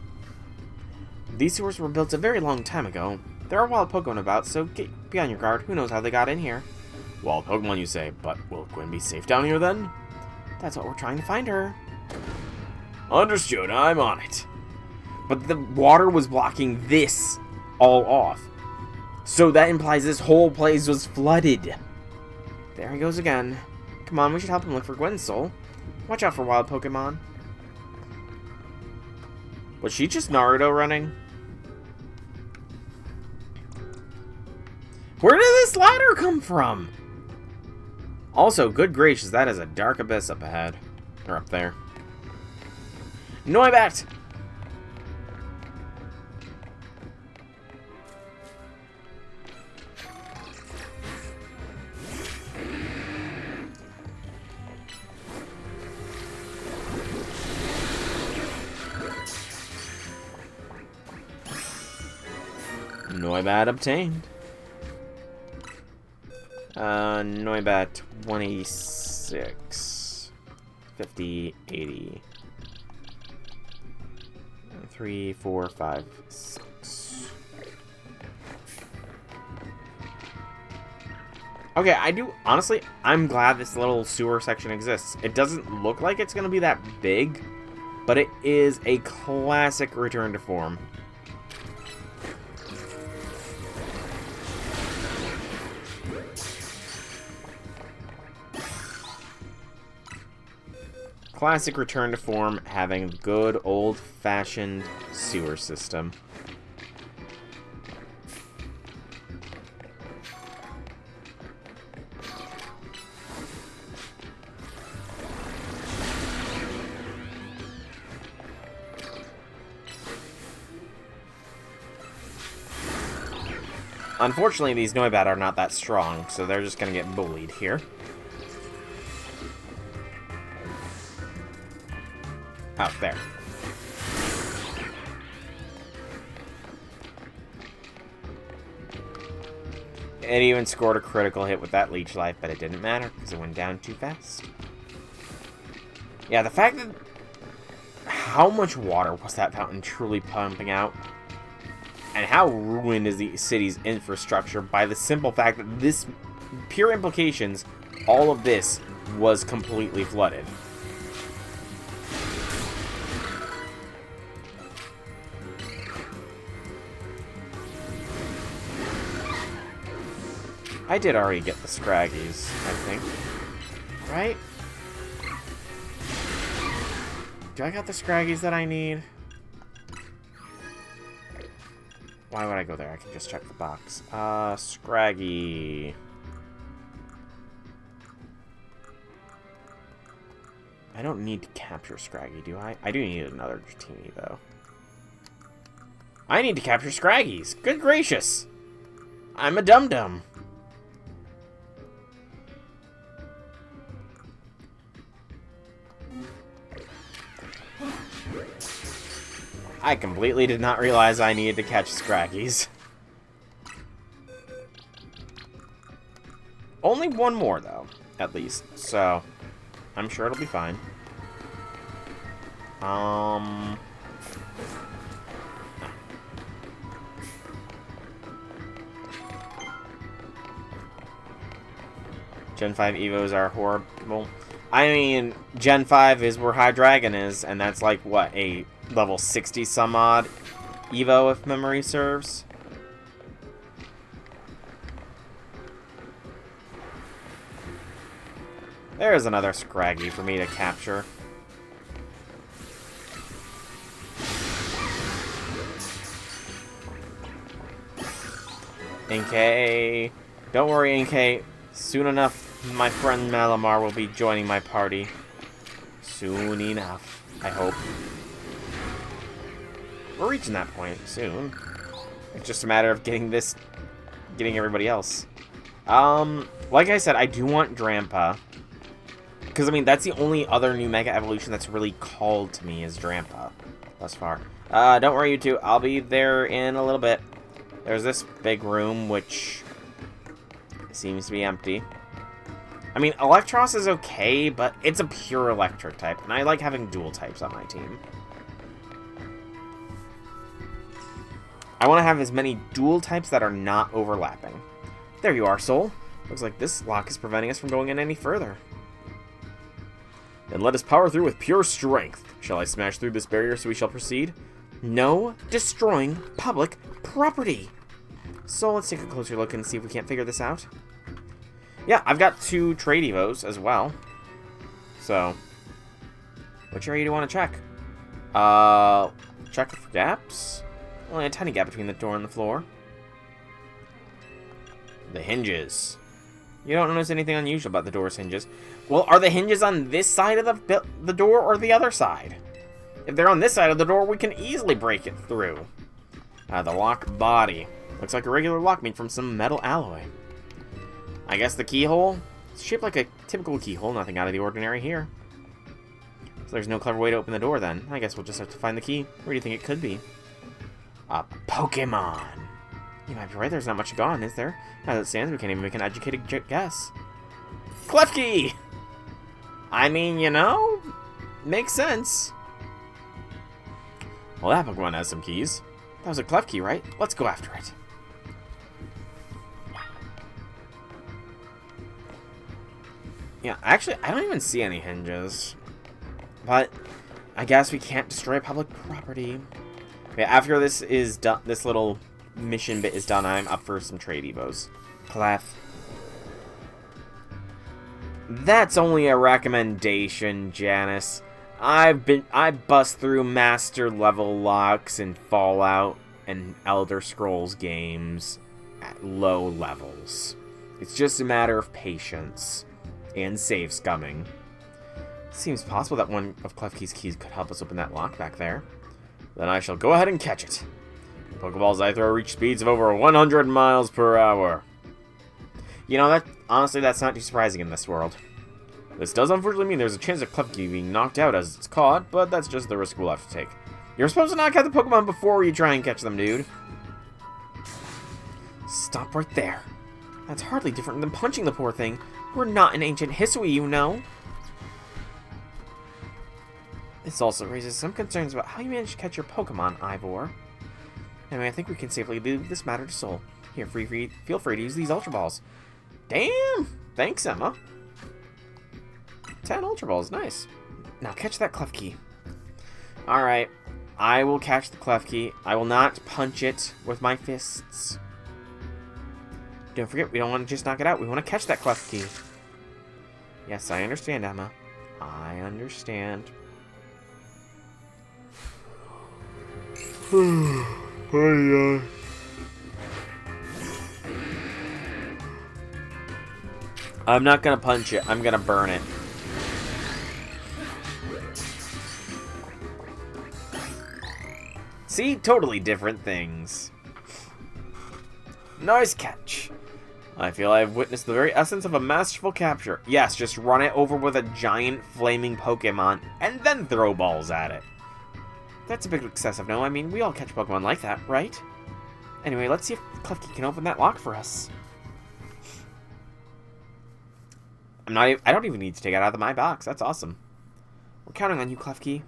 These sewers were built a very long time ago. There are wild Pokemon about, so be on your guard. Who knows how they got in here? Wild Pokemon, you say, but will Gwen be safe down here then? That's what we're trying to find her. Understood, I'm on it. But the water was blocking this all off. So that implies this whole place was flooded. There he goes again. Come on, we should help him look for Gwen's soul. Watch out for wild Pokemon. Was she just Naruto running? Where did this ladder come from? Also, good gracious, that is a dark abyss up ahead. Or up there. Noibat! Noibat obtained. Noibat 186. 50, 80. 3, 4, 5, 6. Okay, honestly, I'm glad this little sewer section exists. It doesn't look like it's going to be that big, but it is a classic return to form. Classic return to form, having good old-fashioned sewer system. Unfortunately, these Noibat are not that strong, so they're just gonna get bullied here. Oh, there. It even scored a critical hit with that leech life, but it didn't matter because it went down too fast. Yeah, the fact that... How much water was that fountain truly pumping out? And how ruined is the city's infrastructure by the simple fact that this... Pure implications, all of this was completely flooded. I did already get the Scraggies, I think. Right? Do I got the Scraggies that I need? Why would I go there? I can just check the box. Scraggy. I don't need to capture Scraggy, do I? I do need another Dratini, though. I need to capture Scraggies! Good gracious! I'm a dum-dum. I completely did not realize I needed to catch Scraggies. Only one more, though, at least. So, I'm sure it'll be fine. Gen 5 Evos are horrible. I mean, Gen 5 is where High Dragon is, and that's like, what, a level 60 some odd Evo, if memory serves? There's another Scraggy for me to capture. NK. Don't worry, NK. Soon enough, my friend Malamar will be joining my party. Soon enough, I hope. We're reaching that point soon. It's just a matter of getting everybody else. Like I said, I do want Drampa. Because, I mean, that's the only other new Mega Evolution that's really called to me is Drampa thus far. Don't worry, you two. I'll be there in a little bit. There's this big room, which seems to be empty. I mean, Electros is okay, but it's a pure electric type, and I like having dual types on my team. I want to have as many dual types that are not overlapping. There you are, Soul. Looks like this lock is preventing us from going in any further. Then let us power through with pure strength. Shall I smash through this barrier so we shall proceed? No destroying public property. So let's take a closer look and see if we can't figure this out. Yeah, I've got 2 trade evos as well. So, which area do you want to check? Check for gaps. Only a tiny gap between the door and the floor. The hinges. You don't notice anything unusual about the door's hinges. Well, are the hinges on this side of the door or the other side? If they're on this side of the door, we can easily break it through. The lock body. Looks like a regular lock made from some metal alloy. I guess the keyhole? It's shaped like a typical keyhole, nothing out of the ordinary here. So there's no clever way to open the door then. I guess we'll just have to find the key. Where do you think it could be? A Pokemon! You might be right, there's not much gone, is there? As it stands, we can't even make an educated guess. Klefki! I mean, you know, makes sense. Well, that Pokemon has some keys. That was a Klefki, right? Let's go after it. Yeah, actually, I don't even see any hinges. But I guess we can't destroy public property. Okay, after this is done, this little mission bit is done, I'm up for some trade evos. Clef. That's only a recommendation, Janice. I bust through master level locks in Fallout and Elder Scrolls games at low levels. It's just a matter of patience and save scumming. Seems possible that one of Klefki's keys could help us open that lock back there. Then I shall go ahead and catch it. The Pokeballs I throw reach speeds of over 100 miles per hour. You know, honestly, that's not too surprising in this world. This does unfortunately mean there's a chance of Klefki being knocked out as it's caught, but that's just the risk we'll have to take. You're supposed to knock out the Pokemon before you try and catch them, dude. Stop right there. That's hardly different than punching the poor thing. We're not in ancient Hisui, you know. This also raises some concerns about how you managed to catch your Pokemon, Ivor. Anyway, I think we can safely leave this matter to Sol. Here, feel free to use these Ultra Balls. Damn! Thanks, Emma. 10 Ultra Balls, nice. Now catch that Klefki. Alright, I will catch the Klefki. I will not punch it with my fists. Don't forget, we don't want to just knock it out. We want to catch that Klefki. Yes, I understand, Emma. I understand. I'm not gonna punch it. I'm gonna burn it. See? Totally different things. Nice catch. I feel I have witnessed the very essence of a masterful capture. Yes, just run it over with a giant flaming Pokemon and then throw balls at it. That's a bit excessive, no? I mean, we all catch Pokemon like that, right? Anyway, let's see if Klefki can open that lock for us. I don't even need to take it out of my box. That's awesome. We're counting on you, Klefki.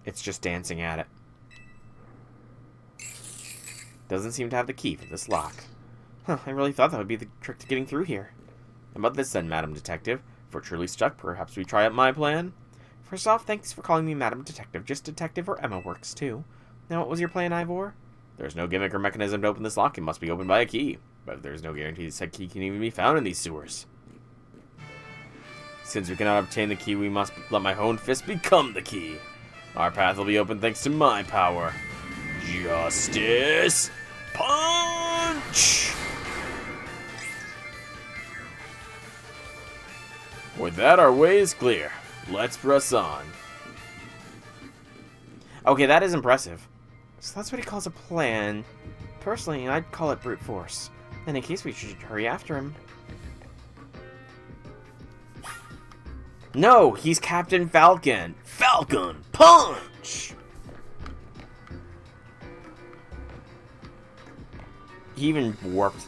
It's just dancing at it. Doesn't seem to have the key for this lock. Huh, I really thought that would be the trick to getting through here. How about this then, Madam Detective? If we're truly stuck, perhaps we try out my plan? First off, thanks for calling me Madam Detective. Just Detective or Emma works, too. Now, what was your plan, Ivor? There's no gimmick or mechanism to open this lock. It must be opened by a key. But there's no guarantee said key can even be found in these sewers. Since we cannot obtain the key, we must let my own fist become the key. Our path will be open thanks to my power. Justice Punch! With that, our way is clear. Let's press on. Okay, that is impressive. So that's what he calls a plan. Personally, I'd call it brute force. In any case, we should hurry after him. No, he's Captain Falcon. Falcon Punch! He even warped.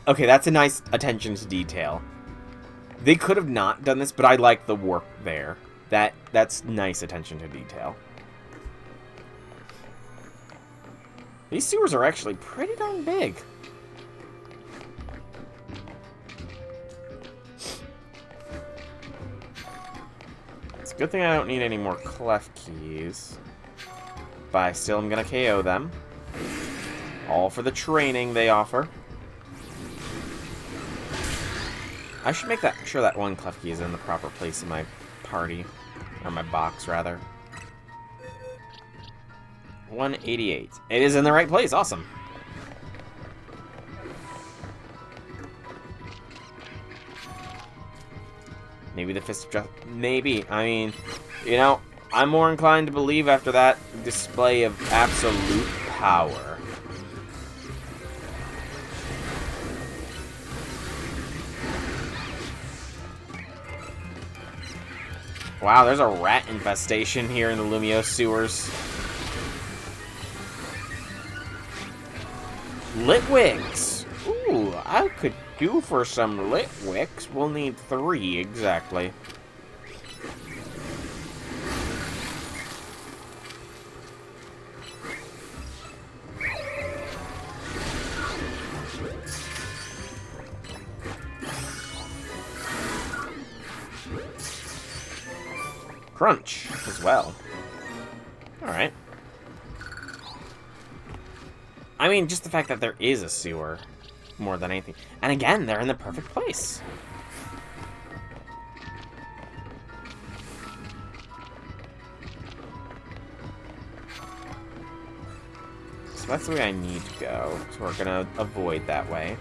Okay, that's a nice attention to detail. They could have not done this, but I like the warp there. That's nice attention to detail. These sewers are actually pretty darn big. It's a good thing I don't need any more clef keys. But I still am going to KO them. All for the training they offer. I should make sure that one clef key is in the proper place in my party. Or my box, rather. 188. It is in the right place. Awesome. Maybe the fist of justice. Maybe. I mean, you know, I'm more inclined to believe after that display of absolute power. Wow, there's a rat infestation here in the Lumiose sewers. Litwicks! Ooh, I could do for some Litwicks. We'll need 3 exactly. crunch as well. Alright. I mean, just the fact that there is a sewer, more than anything. And again, they're in the perfect place. So that's the way I need to go. So we're gonna avoid that way.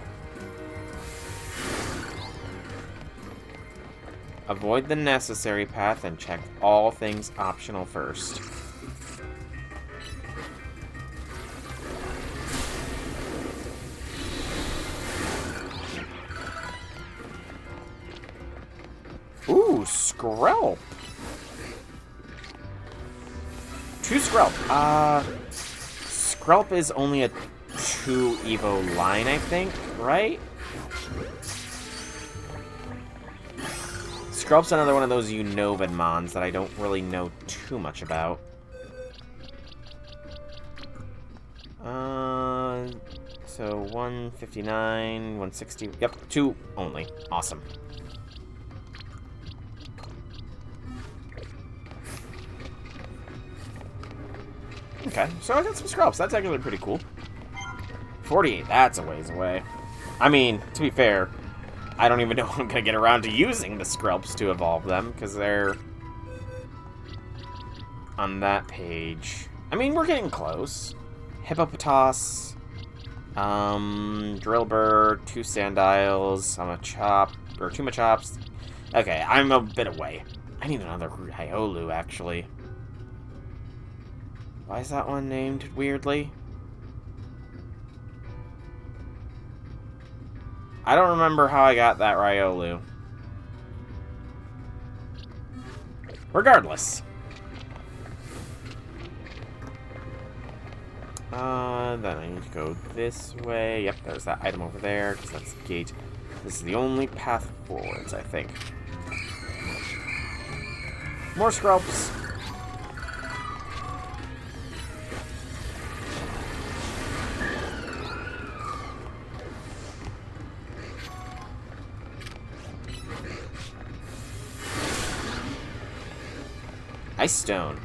Avoid the necessary path and check all things optional first. Ooh, Skrelp. 2 Skrelp. Skrelp is only a 2 Evo line, I think, right? Skrelp's another one of those Unova mons that I don't really know too much about. So 159, 160. Yep, 2 only. Awesome. Okay, so I got some Skrelps. That's actually pretty cool. 48, that's a ways away. I mean, to be fair, I don't even know if I'm going to get around to using the Skrelps to evolve them, because they're on that page. I mean, we're getting close. Hippopotas, Drillbur, 2 Sandiles, I'm a Chop, or 2 Machops. Okay, I'm a bit away. I need another Hyolu, actually. Why is that one named weirdly? I don't remember how I got that Riolu. Regardless. Then I need to go this way. Yep, there's that item over there, because that's the gate. This is the only path forwards, I think. More Skrelps. Ice Stone.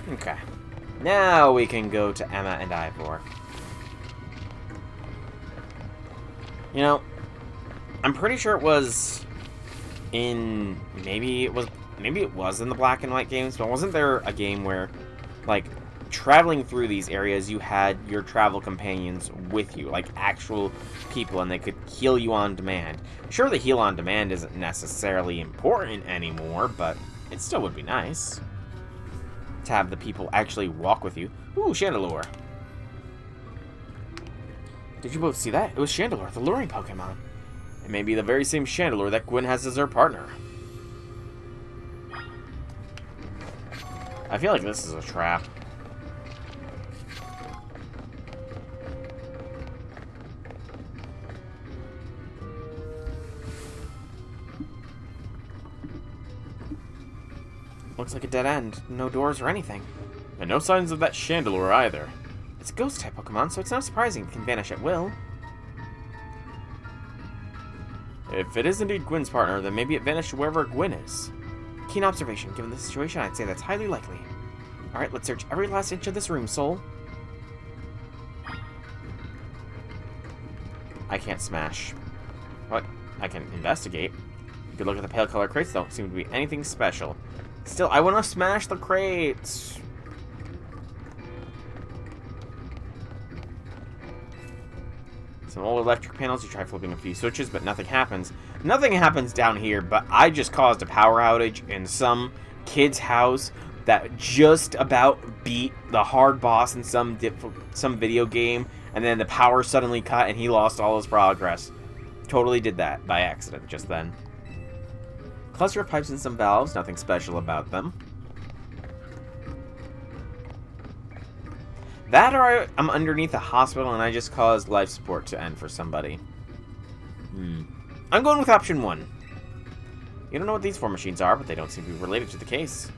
Okay. Now we can go to Emma and Ivor. You know, I'm pretty sure it was in maybe it was in the Black and White games, but wasn't there a game where, like, traveling through these areas, you had your travel companions with you, like actual people, and they could heal you on demand. Sure, the heal on demand isn't necessarily important anymore, but it still would be nice to have the people actually walk with you. Ooh, Chandelure. Did you both see that? It was Chandelure, the luring Pokemon. It may be the very same Chandelure that Gwen has as her partner. I feel like this is a trap. Looks like a dead end. No doors or anything. And no signs of that Chandelure either. It's a ghost-type Pokemon, so it's not surprising it can vanish at will. If it is indeed Gwen's partner, then maybe it vanished wherever Gwen is. Keen observation. Given the situation, I'd say that's highly likely. Alright, let's search every last inch of this room, Soul. I can't smash. What? I can investigate. You could look at the pale color crates, don't seem to be anything special. Still, I want to smash the crates. Some old electric panels. You try flipping a few switches, but nothing happens. Nothing happens down here, but I just caused a power outage in some kid's house that just about beat the hard boss in some video game, and then the power suddenly cut and he lost all his progress. Totally did that by accident just then. Cluster of pipes and some valves, nothing special about them. That or I'm underneath a hospital and I just caused life support to end for somebody. I'm going with option 1. You don't know what these 4 machines are, but they don't seem to be related to the case.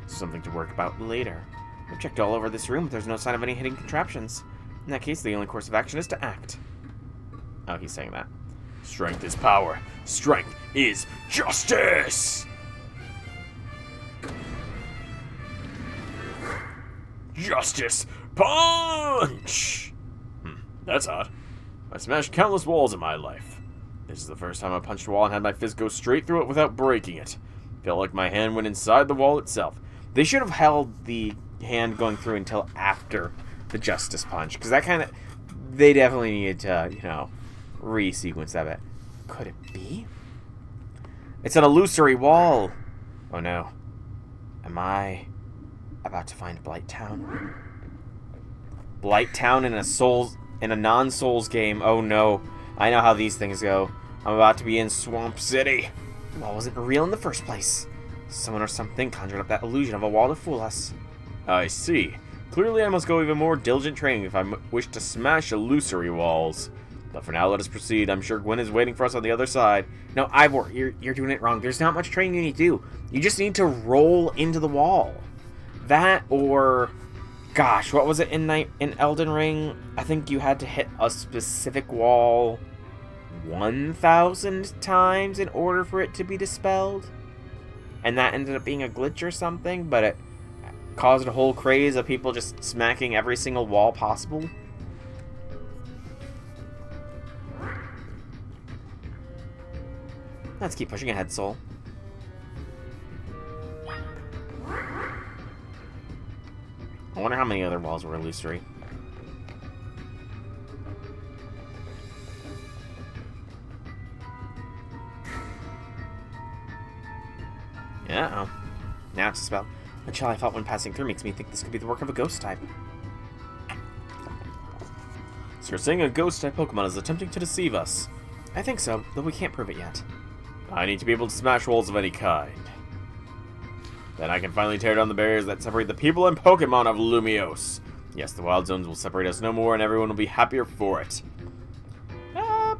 Something to work about later. I've checked all over this room, but there's no sign of any hidden contraptions. In that case, the only course of action is to act. Oh, he's saying that. Strength is power. Strength is justice! Justice punch! That's odd. I smashed countless walls in my life. This is the first time I punched a wall and had my fist go straight through it without breaking it. Felt like my hand went inside the wall itself. They should have held the hand going through until after the justice punch, because that kind of... They definitely needed to, you know, re-sequence that bit. Could it be? It's an illusory wall. Oh no. Am I about to find Blight Town? Blight Town in a non-Souls game. Oh no. I know how these things go. I'm about to be in Swamp City. The wall wasn't real in the first place. Someone or something conjured up that illusion of a wall to fool us. I see. Clearly I must go even more diligent training if I wish to smash illusory walls. But for now, let us proceed. I'm sure Gwen is waiting for us on the other side. No, Ivor, you're doing it wrong. There's not much training you need to do. You just need to roll into the wall. That or... Gosh, what was it in Elden Ring? I think you had to hit a specific wall 1,000 times in order for it to be dispelled. And that ended up being a glitch or something, but it caused a whole craze of people just smacking every single wall possible. Let's keep pushing ahead, Soul. I wonder how many other walls were illusory. Uh-oh. Now it's a spell. The chill I felt when passing through makes me think this could be the work of a ghost type. So you're saying a ghost type Pokemon is attempting to deceive us? I think so, though we can't prove it yet. I need to be able to smash walls of any kind. Then I can finally tear down the barriers that separate the people and Pokemon of Lumiose. Yes, the wild zones will separate us no more, and everyone will be happier for it.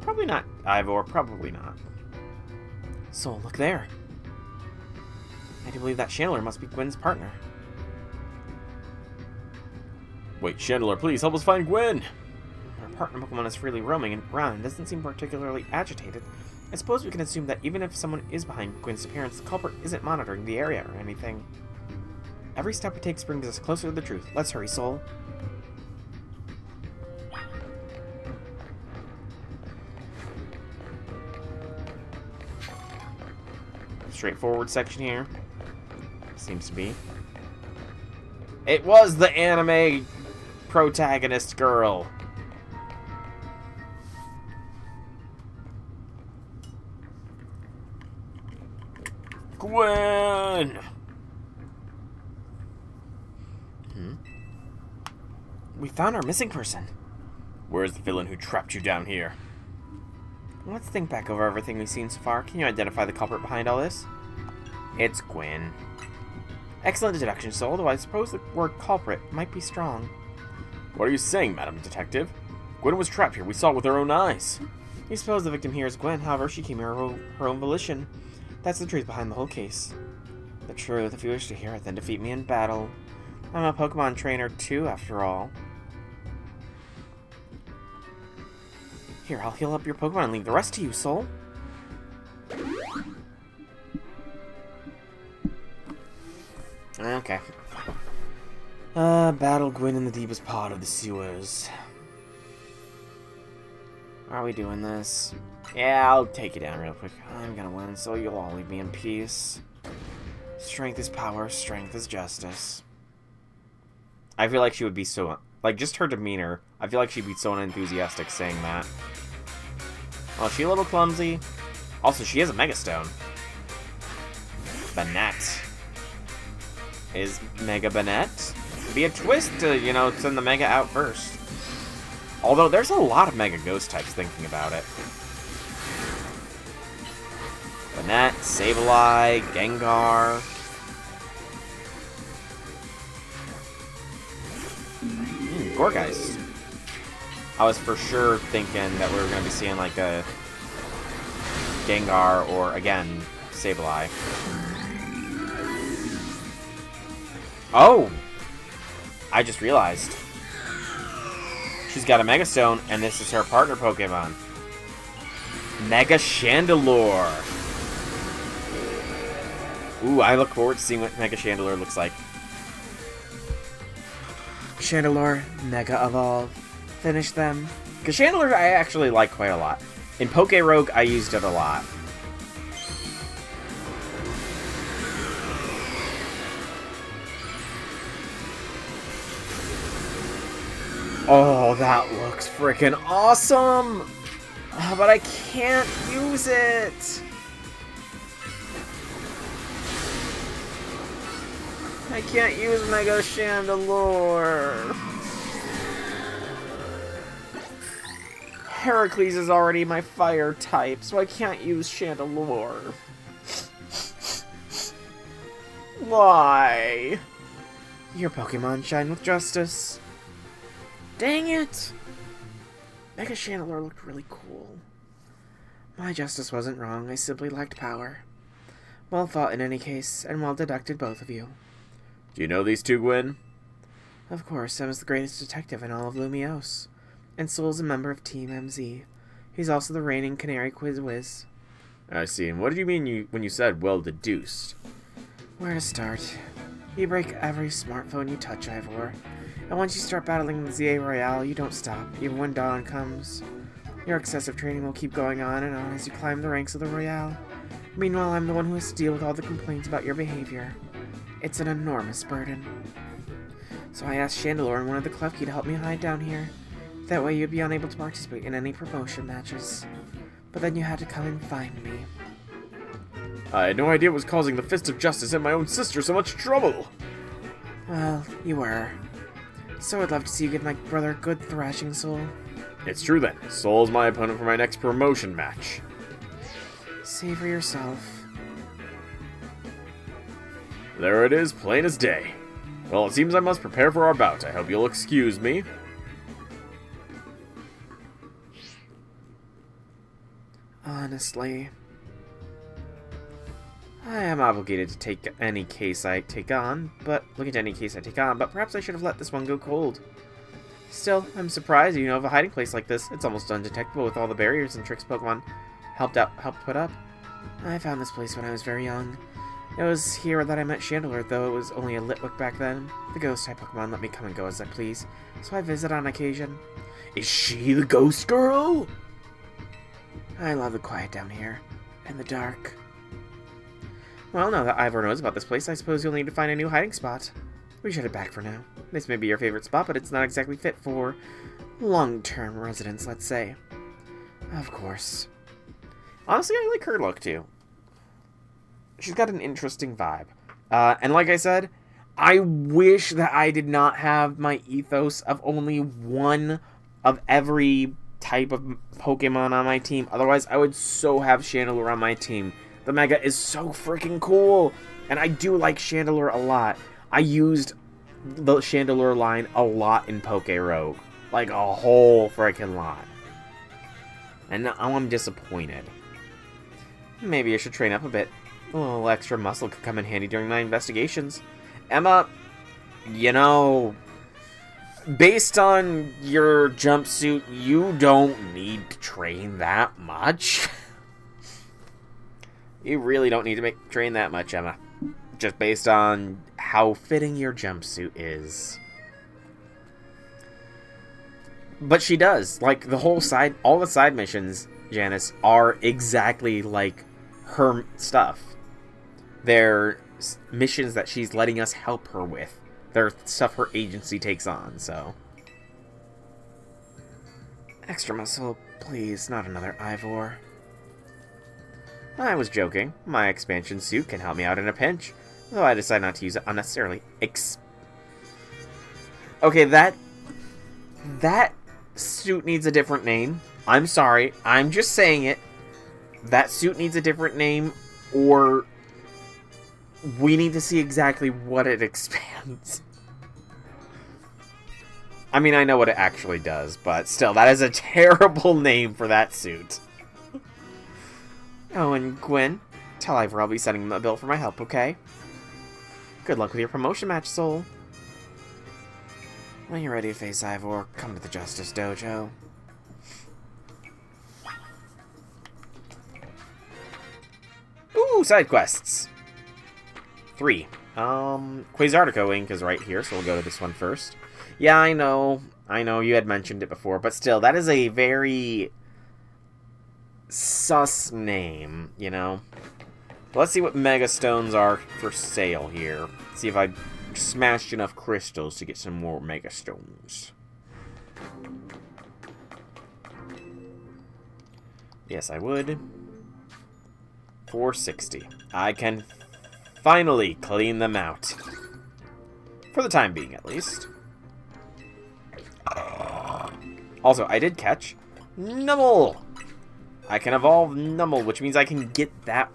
Probably not, Ivor. Probably not. Soul, look there. I do believe that Chandler must be Gwen's partner. Wait, Chandler, please help us find Gwen! Our partner Pokemon is freely roaming around and doesn't seem particularly agitated. I suppose we can assume that even if someone is behind Gwen's appearance, the culprit isn't monitoring the area or anything. Every step we take brings us closer to the truth. Let's hurry, Soul. Straightforward section here. Seems to be. It was the anime protagonist girl. Gwen! We found our missing person. Where's the villain who trapped you down here? Let's think back over everything we've seen so far. Can you identify the culprit behind all this? It's Gwen. Excellent deduction, Soul, though I suppose the word culprit might be strong. What are you saying, Madam Detective? Gwen was trapped here. We saw it with our own eyes. You suppose the victim here is Gwen, however, she came here her own volition. That's the truth behind the whole case. The truth, if you wish to hear it, then defeat me in battle. I'm a Pokemon trainer too, after all. Here, I'll heal up your Pokemon and leave the rest to you, Soul. Okay. Battle Gwen in the deepest part of the sewers. Are we doing this? Yeah, I'll take you down real quick. I'm gonna win, so you'll all leave me in peace. Strength is power, strength is justice. I feel like she would be so... Like, just her demeanor, I feel like she'd be so unenthusiastic saying that. Well, is she a little clumsy? Also, she has a Mega Stone. Banette. Is Mega Banette? Be a twist to, you know, send the Mega out first. Although, there's a lot of Mega Ghost types thinking about it. Banette, Sableye, Gengar. Gorgeist. I was for sure thinking that we were going to be seeing like a Gengar or, again, Sableye. Oh! I just realized. She's got a Mega Stone, and this is her partner Pokemon. Mega Chandelure. Ooh, I look forward to seeing what Mega Chandelure looks like. Chandelure, Mega Evolve. Finish them. Because Chandelure I actually like quite a lot. In Poke Rogue, I used it a lot. Oh, that looks freaking awesome! Oh, but I can't use it! I can't use Mega Chandelure! Heracles is already my fire type, so I can't use Chandelure. Why? Your Pokemon shine with justice. Dang it! Mega Chandelure looked really cool. My justice wasn't wrong, I simply lacked power. Well fought in any case, and well deducted both of you. Do you know these two, Gwen? Of course, Emma's the greatest detective in all of Lumiose. And Soul's a member of Team MZ. He's also the reigning Canary Quiz Whiz. I see, and what did you mean when you said well deduced? Where to start? You break every smartphone you touch, Ivor. And once you start battling the ZA Royale, you don't stop, even when dawn comes. Your excessive training will keep going on and on as you climb the ranks of the Royale. Meanwhile, I'm the one who has to deal with all the complaints about your behavior. It's an enormous burden. So I asked Chandelure and one of the Klefki to help me hide down here. That way you'd be unable to participate in any promotion matches. But then you had to come and find me. I had no idea it was causing the Fist of Justice and my own sister so much trouble! Well, you were. So I'd love to see you give my brother a good thrashing, Soul. It's true then. Soul's my opponent for my next promotion match. See for yourself. There it is, plain as day. Well, it seems I must prepare for our bout. I hope you'll excuse me. Honestly, I am obligated to take any case I take on, but perhaps I should have let this one go cold. Still, I'm surprised you know of a hiding place like this. It's almost undetectable with all the barriers and tricks Pokemon helped put up. I found this place when I was very young. It was here that I met Chandelure, though it was only a Litwick back then. The ghost-type Pokemon let me come and go as I please, so I visit on occasion. Is she the ghost girl? I love the quiet down here, and the dark. Well, now that Ivor knows about this place, I suppose you'll need to find a new hiding spot. We should head back for now. This may be your favorite spot, but it's not exactly fit for long-term residents, let's say. Of course. Honestly, I like her look, too. She's got an interesting vibe. And like I said, I wish that I did not have my ethos of only one of every type of Pokemon on my team. Otherwise, I would so have Chandelure on my team. The Mega is so freaking cool. And I do like Chandelure a lot. I used the Chandelure line a lot in Poke Rogue. Like a whole freaking lot. And now I'm disappointed. Maybe I should train up a bit. A little extra muscle could come in handy during my investigations. Emma, you know, based on your jumpsuit, you don't need to train that much. You really don't need to train that much, Emma. Just based on how fitting your jumpsuit is. But she does. Like, all the side missions, Janice, are exactly like her stuff. They're missions that she's letting us help her with. They're stuff her agency takes on, so. Extra muscle, please, not another Ivor. I was joking. My expansion suit can help me out in a pinch, though I decide not to use it unnecessarily. Okay, that suit needs a different name. I'm sorry. I'm just saying it. That suit needs a different name, or we need to see exactly what it expands. I mean, I know what it actually does, but still, that is a terrible name for that suit. Oh, and Gwen, tell Ivor I'll be sending him a bill for my help, okay? Good luck with your promotion match, Soul. When you're ready to face Ivor, come to the Justice Dojo. Ooh, side quests. 3. Quasartico Ink is right here, so we'll go to this one first. Yeah, I know you had mentioned it before, but still, that is a very sus name, you know? Let's see what Mega Stones are for sale here. See if I smashed enough crystals to get some more Mega Stones. Yes, I would. 460. I can finally clean them out. For the time being, at least. Also, I did catch Numble! I can evolve Numble, which means I can get that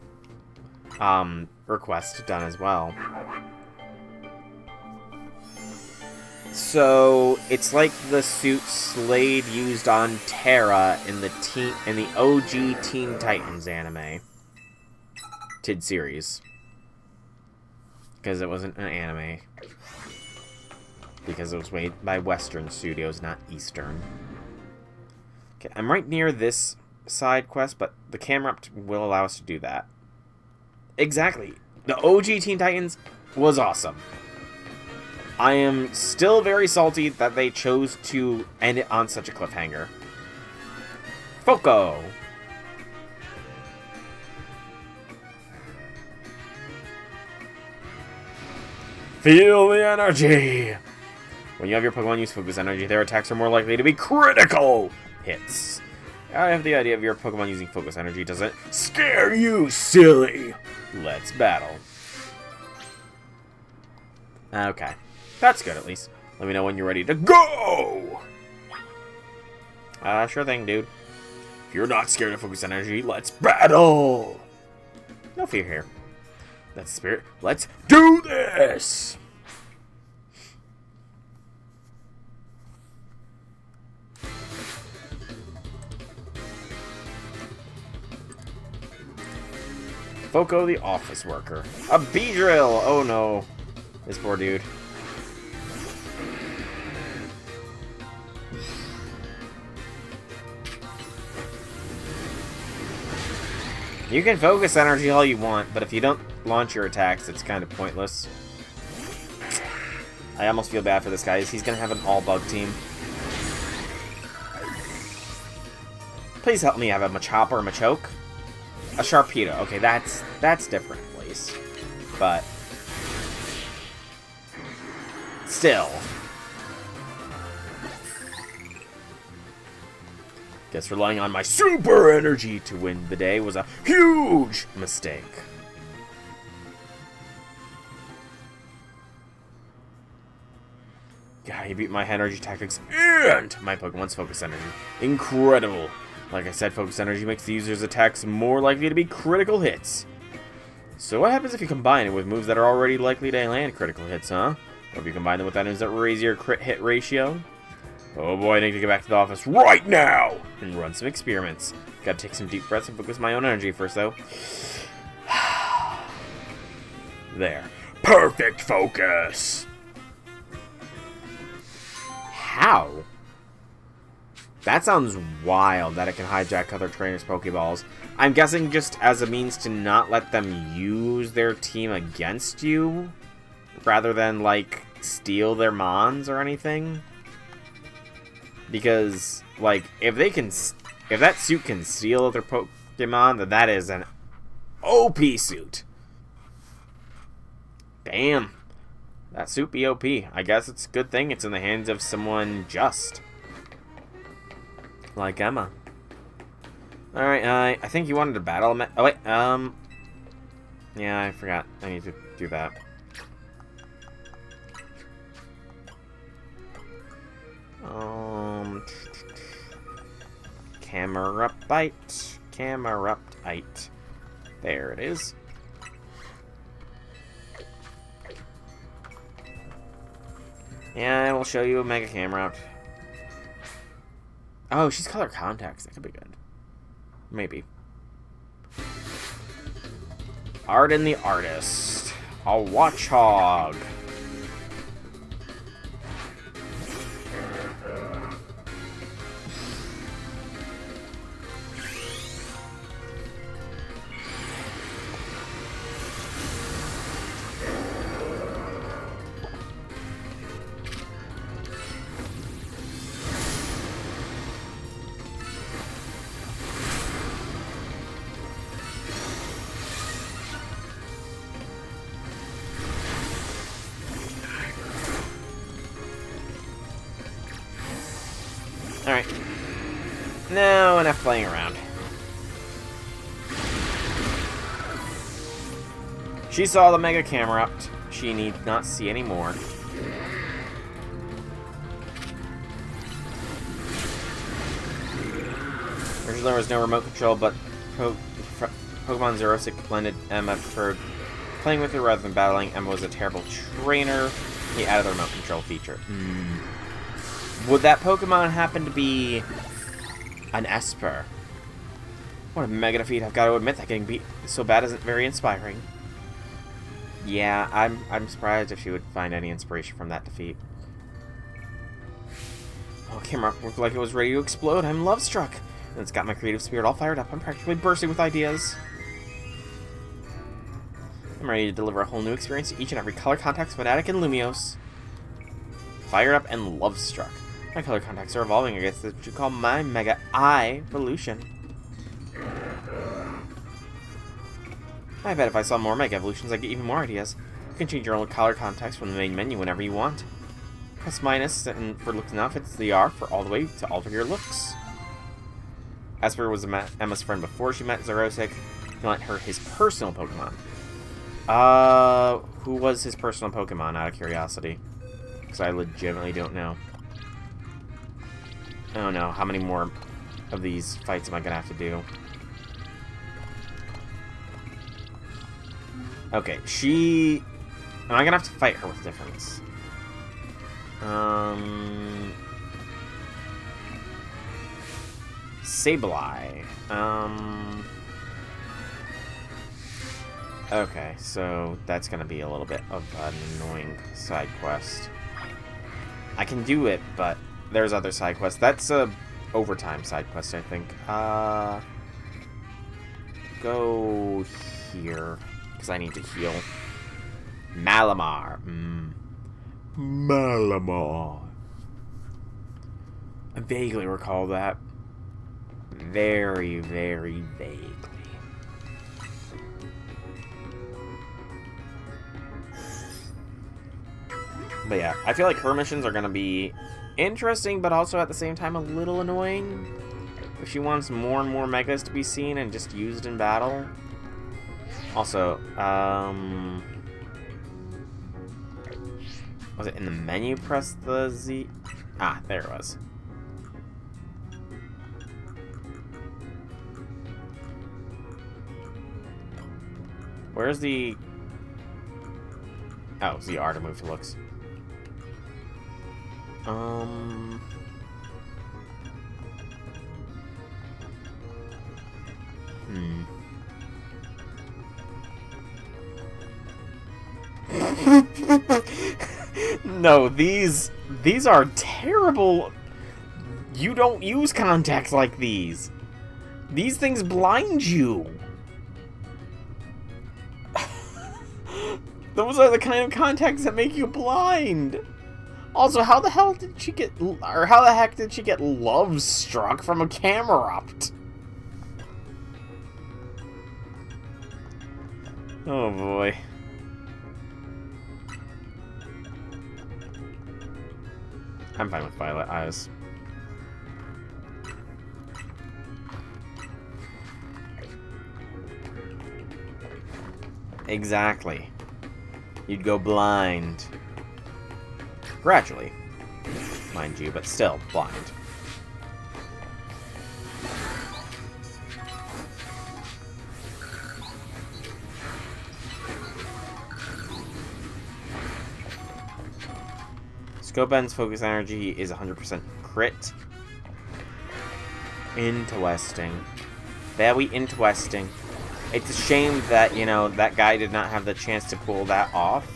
request done as well. So it's like the suit Slade used on Terra in the OG Teen Titans anime. TID series. Because it wasn't an anime. Because it was made by Western Studios, not Eastern. Okay, I'm right near this side quest, but the camera up will allow us to do that. Exactly. The OG Teen Titans was awesome. I am still very salty that they chose to end it on such a cliffhanger. Foco! Feel the energy! When you have your Pokemon use Focus Energy, their attacks are more likely to be critical hits. I have the idea of your Pokemon using Focus Energy doesn't scare you, silly! Let's battle. Okay. That's good, at least. Let me know when you're ready to go! Sure thing, dude. If you're not scared of Focus Energy, let's battle! No fear here. That's the spirit. Let's do this! Foco the office worker. A Beedrill! Oh no. This poor dude. You can focus energy all you want, but if you don't launch your attacks, it's kind of pointless. I almost feel bad for this guy. He's going to have an all-bug team. Please help me have a Machop or a Machoke. A Sharpedo. Okay, that's different, at least. But still. Guess relying on my super energy to win the day was a huge mistake. Yeah, he beat my energy tactics and my Pokemon's focus energy. Incredible. Like I said, focus energy makes the user's attacks more likely to be critical hits. So what happens if you combine it with moves that are already likely to land critical hits, huh? Or if you combine them with items that raise your crit hit ratio? Oh boy, I need to get back to the office right now and run some experiments. Gotta take some deep breaths and focus my own energy first, though. There. Perfect focus! How? That sounds wild that it can hijack other trainers' Pokeballs. I'm guessing just as a means to not let them use their team against you? Rather than, like, steal their Mons or anything? Because, like, if that suit can steal other Pokemon, then that is an OP suit. Damn. That suit be OP. I guess it's a good thing it's in the hands of someone just. Like Emma. Alright, I think you wanted to battle. Oh, wait, yeah, I forgot. I need to do that. Cameruptite. There it is. Yeah, I will show you a Mega Camerupt. Oh, she's color contacts. That could be good. Maybe. Arden the Artist. A Watchhog. Alright. Now enough playing around. She saw the mega camera up. She need not see any more. Originally there was no remote control, but Pokemon Xerosic blended Emma preferred playing with her rather than battling. Emma was a terrible trainer. He added the remote control feature. Would that Pokemon happen to be an Esper? What a mega defeat. I've got to admit that getting beat so bad isn't very inspiring. Yeah, I'm surprised if she would find any inspiration from that defeat. Oh, camera looked like it was ready to explode. I'm love struck. And it's got my creative spirit all fired up. I'm practically bursting with ideas. I'm ready to deliver a whole new experience to each and every color contacts fanatic in Lumiose. Fired up and love struck. My color contacts are evolving. I guess that's what you call my mega evolution. I bet if I saw more mega evolutions, I'd get even more ideas. You can change your own color contacts from the main menu whenever you want. Plus minus and for looks and outfits, the R for all the way to alter your looks. Esper was Emma's friend before she met Xerosic. He lent her his personal Pokemon. Who was his personal Pokemon, out of curiosity? Because I legitimately don't know. Oh no, how many more of these fights am I gonna have to do? Okay, am I gonna have to fight her with difference? Sableye. Okay, so that's gonna be a little bit of an annoying side quest. I can do it, but there's other side quests. That's a overtime side quest, I think. Go here, because I need to heal. Malamar. Malamar. I vaguely recall that. Very, very vaguely. But yeah, I feel like her missions are going to be interesting, but also at the same time a little annoying. If she wants more and more megas to be seen and just used in battle. Also, was it in the menu? Press the Z. Ah, there it was. Where's the... Oh, it's the R to move to looks. No, these are terrible. You don't use contacts like these. These things blind you. Those are the kind of contacts that make you blind. Also, how the heck did she get love struck from a Camerupt? Oh boy. I'm fine with Violet Eyes. Exactly. You'd go blind. Gradually, mind you, but still blind. Scopen's focus energy is 100% crit. Interesting. Very interesting. It's a shame that, you know, that guy did not have the chance to pull that off.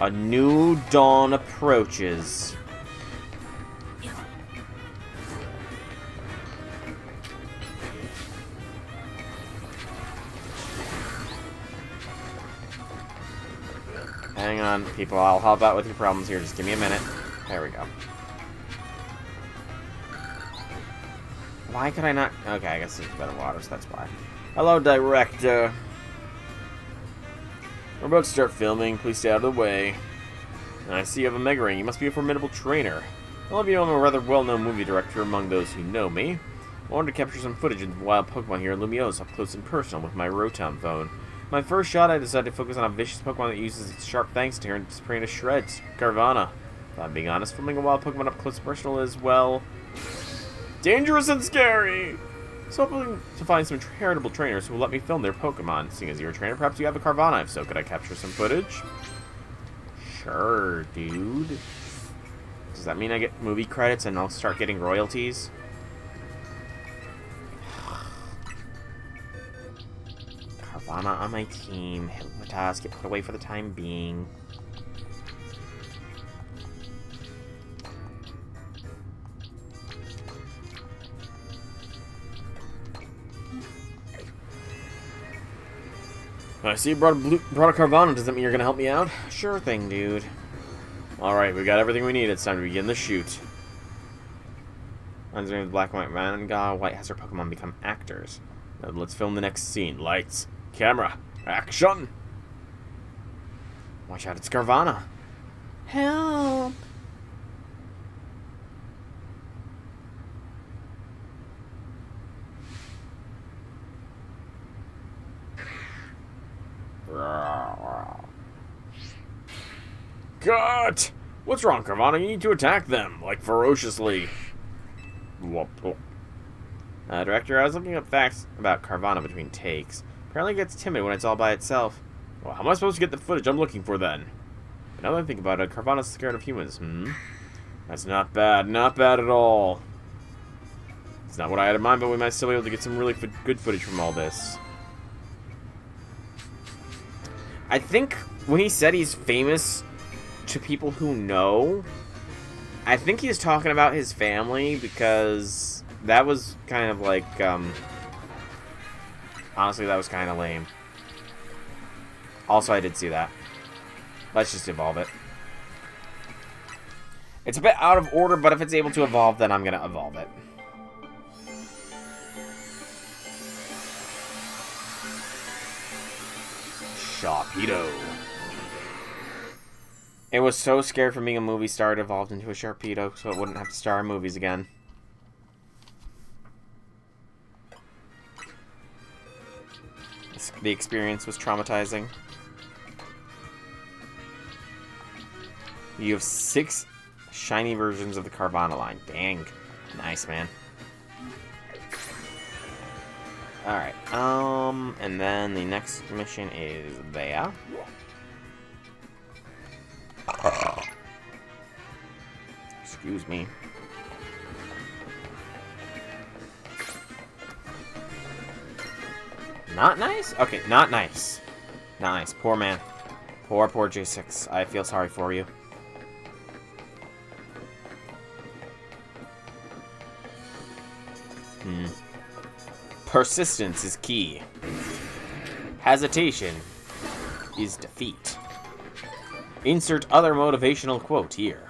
A new dawn approaches. Hang on, people. I'll help out with your problems here. Just give me a minute. There we go. Why could I not... Okay, I guess there's better water, so that's why. Hello, Director. We're about to start filming. Please stay out of the way. And I see you have a Mega Ring. You must be a formidable trainer. All of you know I'm a rather well-known movie director among those who know me. I wanted to capture some footage of the wild Pokemon here in Lumiose up close and personal with my Rotom phone. My first shot, I decided to focus on a vicious Pokemon that uses its sharp fangs to tear its prey to shreds. Carvana. If I'm being honest, filming a wild Pokemon up close and personal is, well, dangerous and scary! So I'm hoping to find some charitable trainers who will let me film their Pokemon. Seeing as you're a trainer, perhaps you have a Carvana. If so, could I capture some footage? Sure, dude. Does that mean I get movie credits and I'll start getting royalties? Carvana on my team. Hilmatas get put away for the time being. I see you brought a Carvana. Does that mean you're going to help me out? Sure thing, dude. Alright, we got everything we need. It's time to begin the shoot. Mine's name is Black and White Manga. White has her Pokemon become actors. Now let's film the next scene. Lights, camera, action! Watch out, it's Carvana. Help! Cut! What's wrong, Carvana? You need to attack them, like, ferociously. Director, I was looking up facts about Carvana between takes. Apparently it gets timid when it's all by itself. Well, how am I supposed to get the footage I'm looking for, then? But now that I think about it, Carvana's scared of humans, That's not bad. Not bad at all. It's not what I had in mind, but we might still be able to get some really good footage from all this. I think when he said he's famous to people who know, I think he's talking about his family, because that was kind of like, honestly, that was kind of lame. Also, I did see that. Let's just evolve it. It's a bit out of order, but if it's able to evolve, then I'm going to evolve it. Sharpedo. It was so scared from being a movie star, it evolved into a Sharpedo, so it wouldn't have to star in movies again. The experience was traumatizing. You have 6 shiny versions of the Carvana line. Dang. Nice, man. Alright, and then the next mission is there. Excuse me. Not nice? Okay, not nice. Not nice. Poor man. Poor J6. I feel sorry for you. Persistence is key. Hesitation is defeat. Insert other motivational quote here.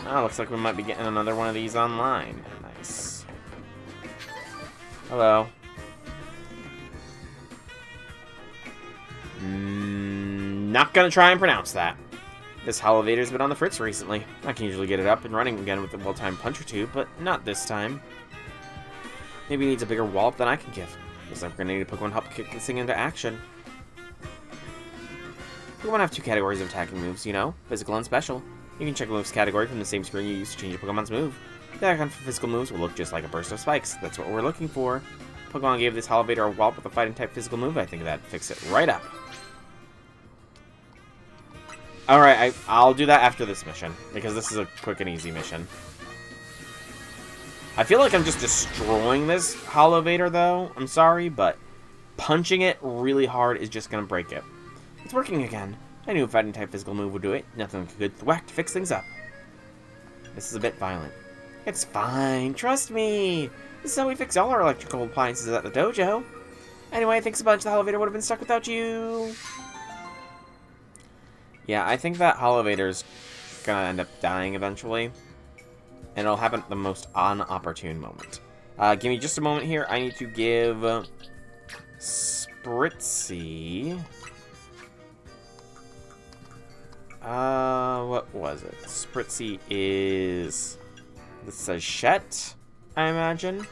Oh, looks like we might be getting another one of these online. Nice. Hello. Not gonna try and pronounce that. This Holovator's been on the fritz recently. I can usually get it up and running again with a well-timed punch or two, but not this time. Maybe it needs a bigger wallop than I can give. Looks like we're gonna need a Pokemon help kick this thing into action. Pokemon have 2 categories of attacking moves, you know? Physical and special. You can check a move's category from the same screen you use to change your Pokemon's move. The icon for physical moves will look just like a burst of spikes. That's what we're looking for. Pokemon gave this Holovator a wallop with a fighting-type physical move. I think that fixed it right up. Alright, I'll do that after this mission, because this is a quick and easy mission. I feel like I'm just destroying this Holovator, though. I'm sorry, but punching it really hard is just going to break it. It's working again. I knew a fighting-type physical move would do it. Nothing like a good thwack to fix things up. This is a bit violent. It's fine. Trust me. This is how we fix all our electrical appliances at the dojo. Anyway, thanks a bunch. The Holovator would have been stuck without you. Yeah, I think that Holovator's gonna end up dying eventually. And it'll happen at the most inopportune moment. Give me just a moment here. I need to give Spritzy. What was it? Spritzy is the sachet, I imagine.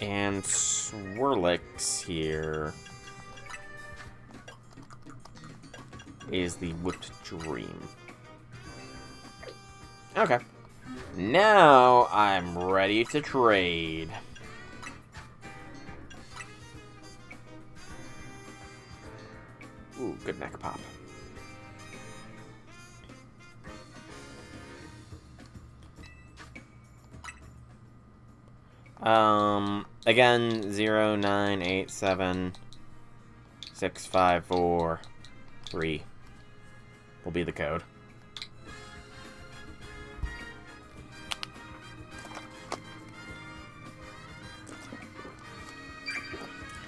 And Swirlix here is the Whipped Dream. Okay. Now I'm ready to trade. Ooh, good neck pop. Again, 0987654 will be the code.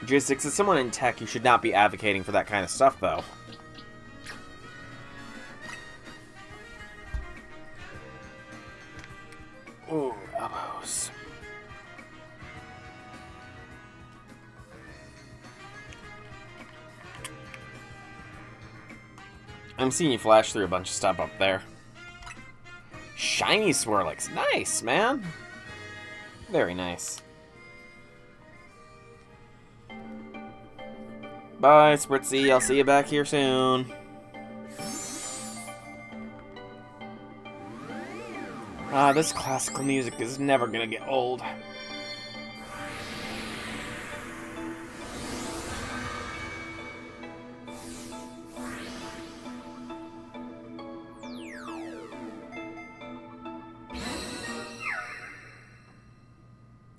J6, as someone in tech, you should not be advocating for that kind of stuff, though. Ooh, elbows. I'm seeing you flash through a bunch of stuff up there. Shiny Swirlix. Nice, man. Very nice. Bye, Spritzy. I'll see you back here soon. This classical music is never gonna get old.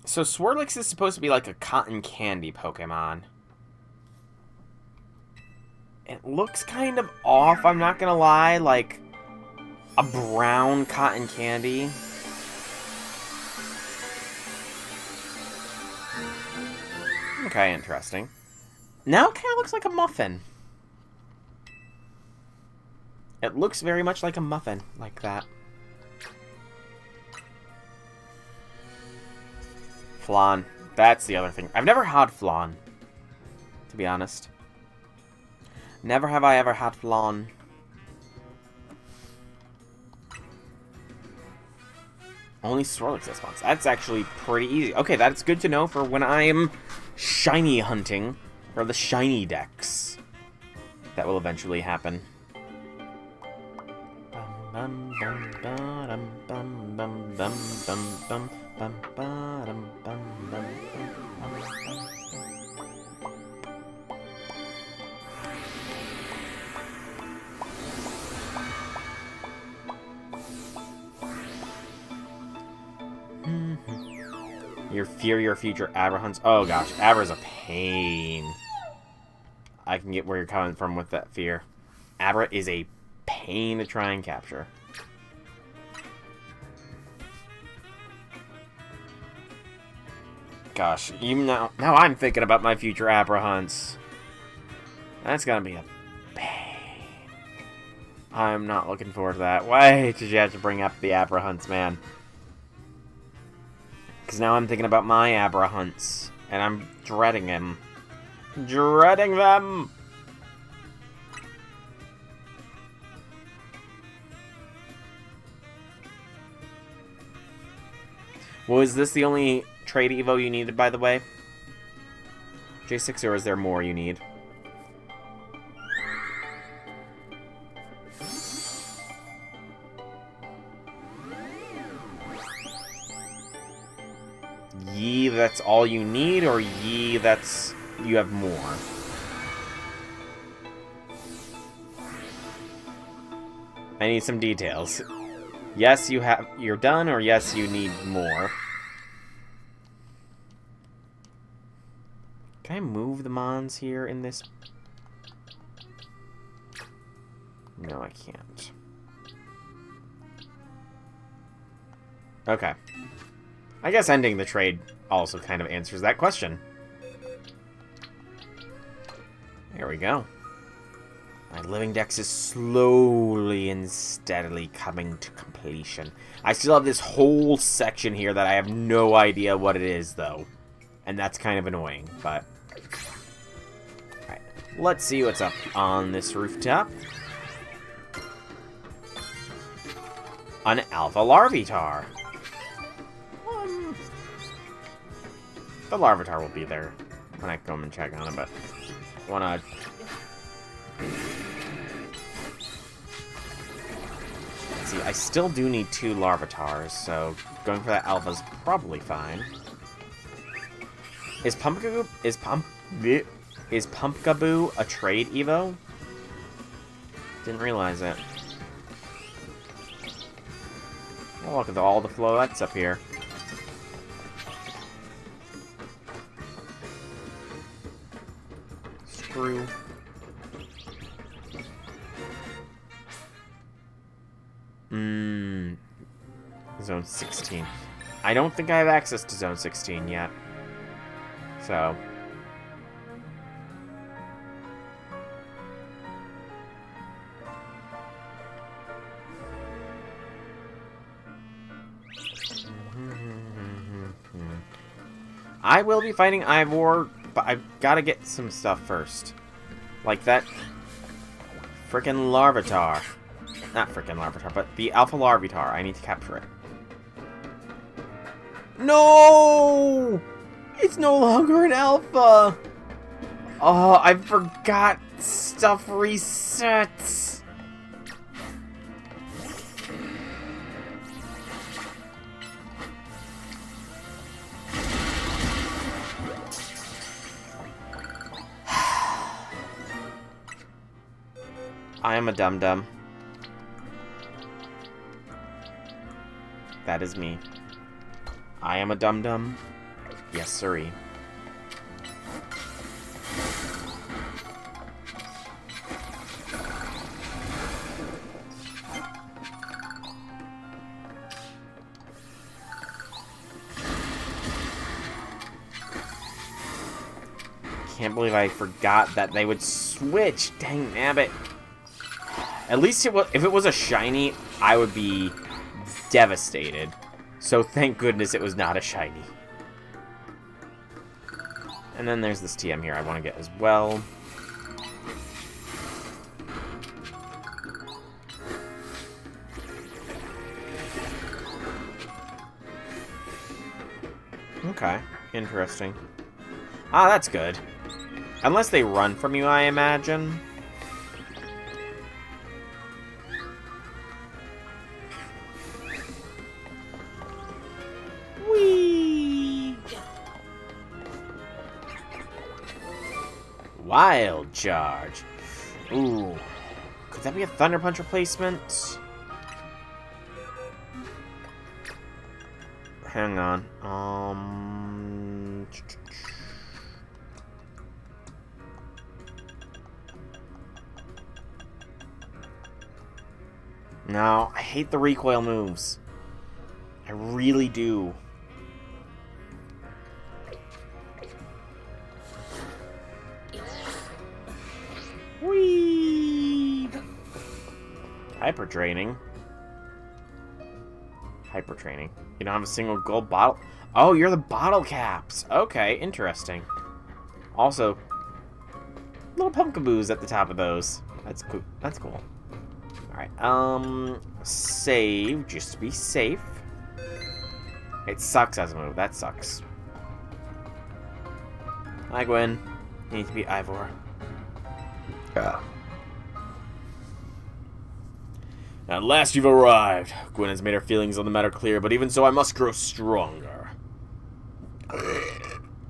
So Swirlix is supposed to be like a cotton candy Pokemon. It looks kind of off, I'm not gonna lie, like a brown cotton candy. Okay, interesting. Now it kind of looks like a muffin. It looks very much like a muffin, like that. Flan. That's the other thing. I've never had flan, to be honest. Never have I ever had flan. Only Swirlix response. That's actually pretty easy. Okay, that's good to know for when I am shiny hunting for the shiny decks. That will eventually happen. You fear your future Abra hunts. Oh gosh, Abra's a pain. I can get where you're coming from with that fear. Abra is a pain to try and capture. Gosh, now I'm thinking about my future Abra hunts. That's gonna be a pain. I'm not looking forward to that. Why did you have to bring up the Abra hunts, man? Because now I'm thinking about my Abra hunts, and I'm dreading them. Dreading them! Well, is this the only trade Evo you needed, by the way? J6, or is there more you need? Yee, that's all you need, or yee, that's... you have more? I need some details. Yes, you're done, or yes, you need more. Can I move the mons here in this? No, I can't. Okay. I guess ending the trade also kind of answers that question. There we go. My living dex is slowly and steadily coming to completion. I still have this whole section here that I have no idea what it is, though. And that's kind of annoying, but... Alright, let's see what's up on this rooftop. An Alpha Larvitar. The Larvitar will be there when I come and check on it, but I wanna... Let's see, I still do need 2 Larvitars, so going for that Alpha's probably fine. Is Pumpkaboo a trade Evo? Didn't realize it. Oh, look at all the floats up here. Screw. Zone 16. I don't think I have access to Zone 16 yet. So... I will be fighting Ivor, but I've got to get some stuff first. Like that frickin' Larvitar. Not frickin' Larvitar, but the Alpha Larvitar. I need to capture it. No! It's no longer an Alpha! Oh, I forgot stuff resets. I am a dum-dum. That is me. I am a dum-dum. Yes, sirree. Can't believe I forgot that they would switch. Dang nabbit. At least if it was a shiny, I would be devastated. So thank goodness it was not a shiny. And then there's this TM here I want to get as well. Okay, interesting. Ah, that's good. Unless they run from you, I imagine. Wild Charge. Ooh. Could that be a Thunder Punch replacement? Hang on. No, I hate the recoil moves. I really do. Whee! Hyper training. Hyper training. You don't have a single gold bottle. Oh, you're the bottle caps. Okay, interesting. Also, little pumpkaboos at the top of those. That's cool. That's cool. All right. Save just to be safe. It sucks as a move. That sucks. Hi, Gwen. You need to be Ivor. At last you've arrived. Gwen has made her feelings on the matter clear, but even so I must grow stronger.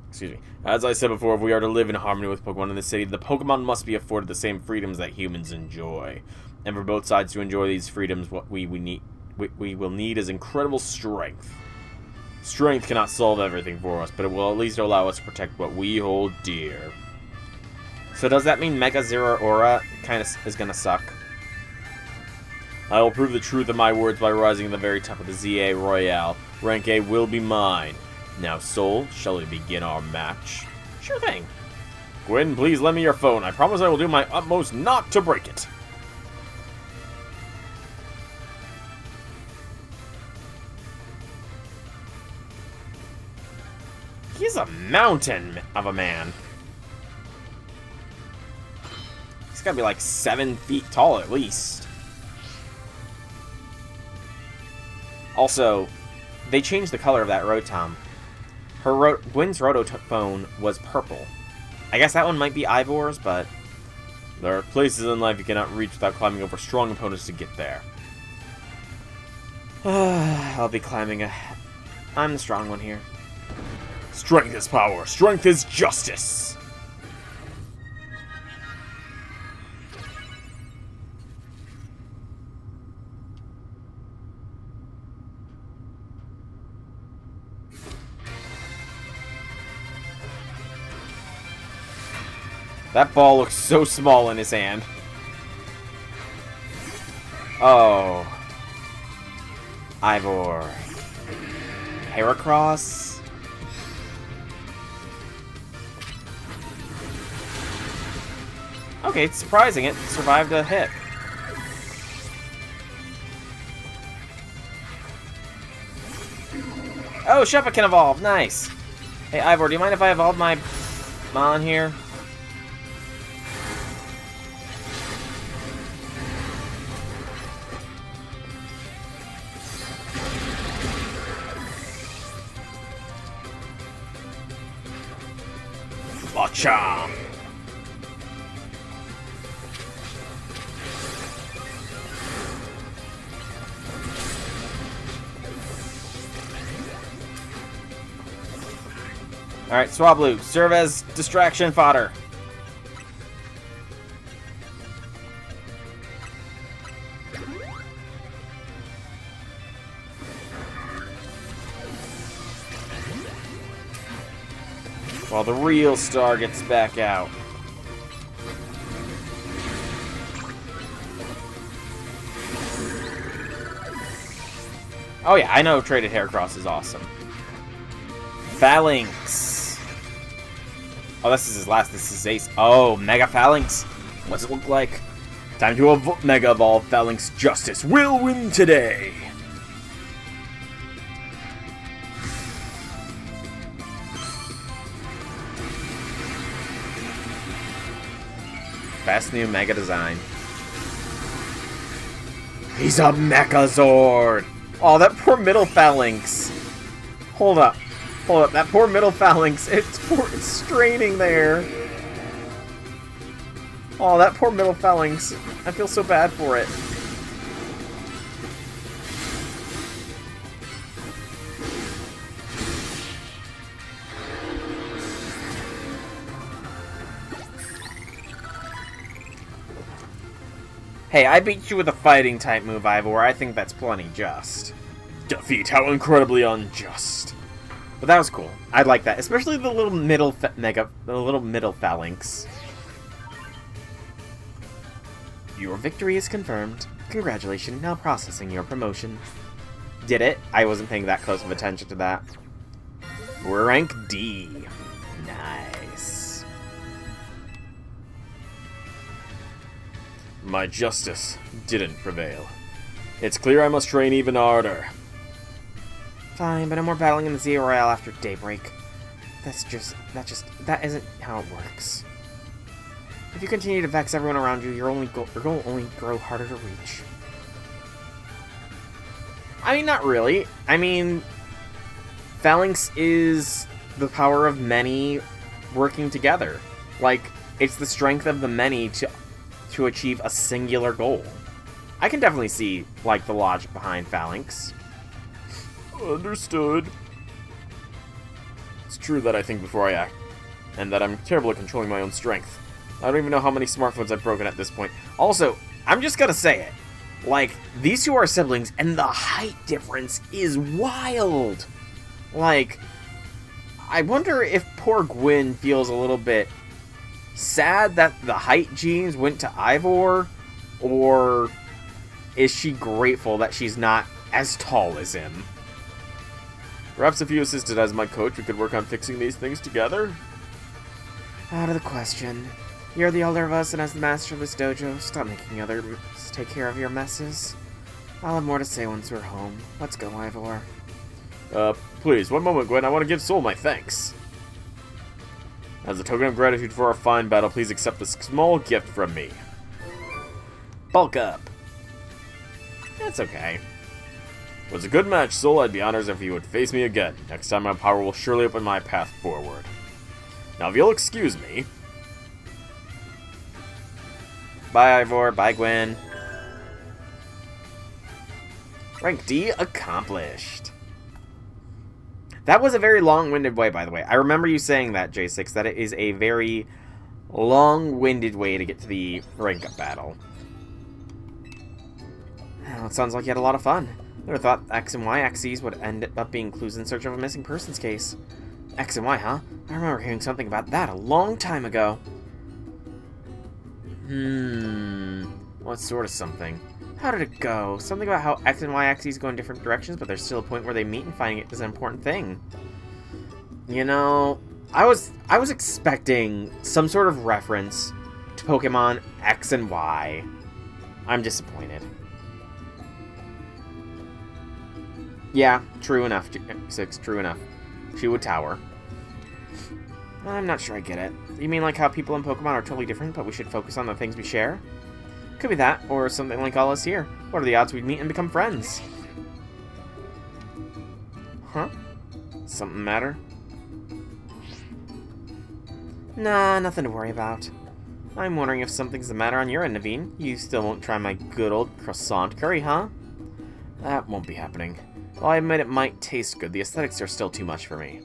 Excuse me. As I said before, if we are to live in harmony with Pokemon in the city, the Pokemon must be afforded the same freedoms that humans enjoy. And for both sides to enjoy these freedoms, what we will need is incredible strength. Strength cannot solve everything for us, but it will at least allow us to protect what we hold dear. So does that mean Mega Zeraora kind of is gonna suck? I will prove the truth of my words by rising to the very top of the ZA Royale. Rank A will be mine. Now, Soul, shall we begin our match? Sure thing. Gwyn, please lend me your phone. I promise I will do my utmost not to break it. He's a mountain of a man. He's gotta be like 7 feet tall at least. Also, they changed the color of that Rotom. Gwen's Rotophone was purple. I guess that one might be Ivor's, but... There are places in life you cannot reach without climbing over strong opponents to get there. I'll be climbing I'm the strong one here. Strength is power. Strength is justice. That ball looks so small in his hand. Oh. Ivor. Heracross. Okay, it's surprising it survived a hit. Oh, Sheppa can evolve. Nice. Hey, Ivor, do you mind if I evolve my Mon here? Gotcha! Alright, Swablu, serve as distraction fodder. While the real star gets back out. Oh yeah, I know Traded Heracross is awesome. Phalanx. Oh, this is his last. This is Ace. Oh, Mega Phalanx. What's it look like? Time to Mega Evolve. Phalanx Justice will win today. Best new Mega design. He's a Mechazord. Oh, that poor middle Phalanx. Hold up. Hold up. That poor middle Phalanx. It's straining there. Oh, that poor middle Phalanx. I feel so bad for it. Hey, I beat you with a fighting type move, Ivor. I think that's plenty just. Defeat, how incredibly unjust. But that was cool. I like that, especially the little middle Phalanx. Your victory is confirmed. Congratulations, now processing your promotion. Did it? I wasn't paying that close of attention to that. We're rank D. Nice. My justice didn't prevail. It's clear I must train even harder. Fine, but no more battling in the Zero Royale after daybreak. That isn't how it works. If you continue to vex everyone around you, your goal will only grow harder to reach. I mean, not really. I mean, Phalanx is the power of many working together. Like, it's the strength of the many to achieve a singular goal. I can definitely see, like, the logic behind Phalanx. Understood. It's true that I think before I act, and that I'm terrible at controlling my own strength. I don't even know how many smartphones I've broken at this point. Also, I'm just gonna say it. Like, these two are siblings, and the height difference is wild. Like, I wonder if poor Gwyn feels a little bit sad that the height genes went to Ivor, or is she grateful that she's not as tall as him? Perhaps if you assisted as my coach, we could work on fixing these things together? Out of the question. You're the elder of us, and as the master of this dojo, stop making others take care of your messes. I'll have more to say once we're home. Let's go, Ivor. Please, one moment, Gwen. I want to give Soul my thanks. As a token of gratitude for our fine battle, please accept this small gift from me. Bulk up. That's okay. It was a good match, Soul. I'd be honored if you would face me again. Next time my power will surely open my path forward. Now, if you'll excuse me... Bye, Ivor. Bye, Gwen. Rank D accomplished. That was a very long-winded way, by the way. I remember you saying that, J6, that it is a very long-winded way to get to the rank-up battle. Well, it sounds like you had a lot of fun. I would have thought X and Y axes would end up being clues in search of a missing persons case. X and Y, huh? I remember hearing something about that a long time ago. What sort of something? How did it go? Something about how X and Y axes go in different directions, but there's still a point where they meet and finding it is an important thing. You know, I was expecting some sort of reference to Pokemon X and Y. I'm disappointed. Yeah, true enough, 6, true enough. Shiwa Tower. I'm not sure I get it. You mean like how people in Pokemon are totally different, but we should focus on the things we share? Could be that, or something like all us here. What are the odds we'd meet and become friends? Huh? Something matter? Nah, nothing to worry about. I'm wondering if something's the matter on your end, Naveen. You still won't try my good old croissant curry, huh? That won't be happening. While I admit it might taste good, the aesthetics are still too much for me.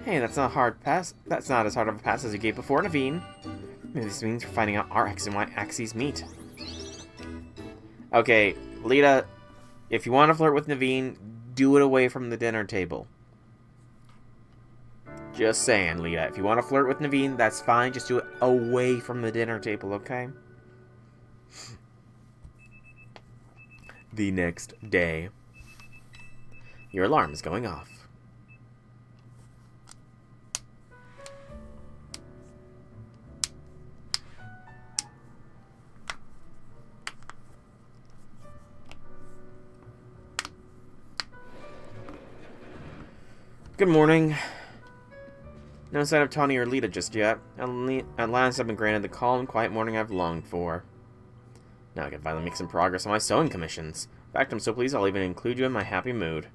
Hey, that's not a hard pass. That's not as hard of a pass as you gave before, Naveen. Maybe this means we're finding out our X and Y axes meet. Okay, Lita, if you want to flirt with Naveen, do it away from the dinner table. Just saying, Lita. If you want to flirt with Naveen, that's fine. Just do it away from the dinner table, okay? The next day. Your alarm is going off. Good morning. No sign of Tawny or Lita just yet. At last I've been granted the calm, quiet morning I've longed for. Now I can finally make some progress on my sewing commissions. In fact, I'm so pleased I'll even include you in my happy mood.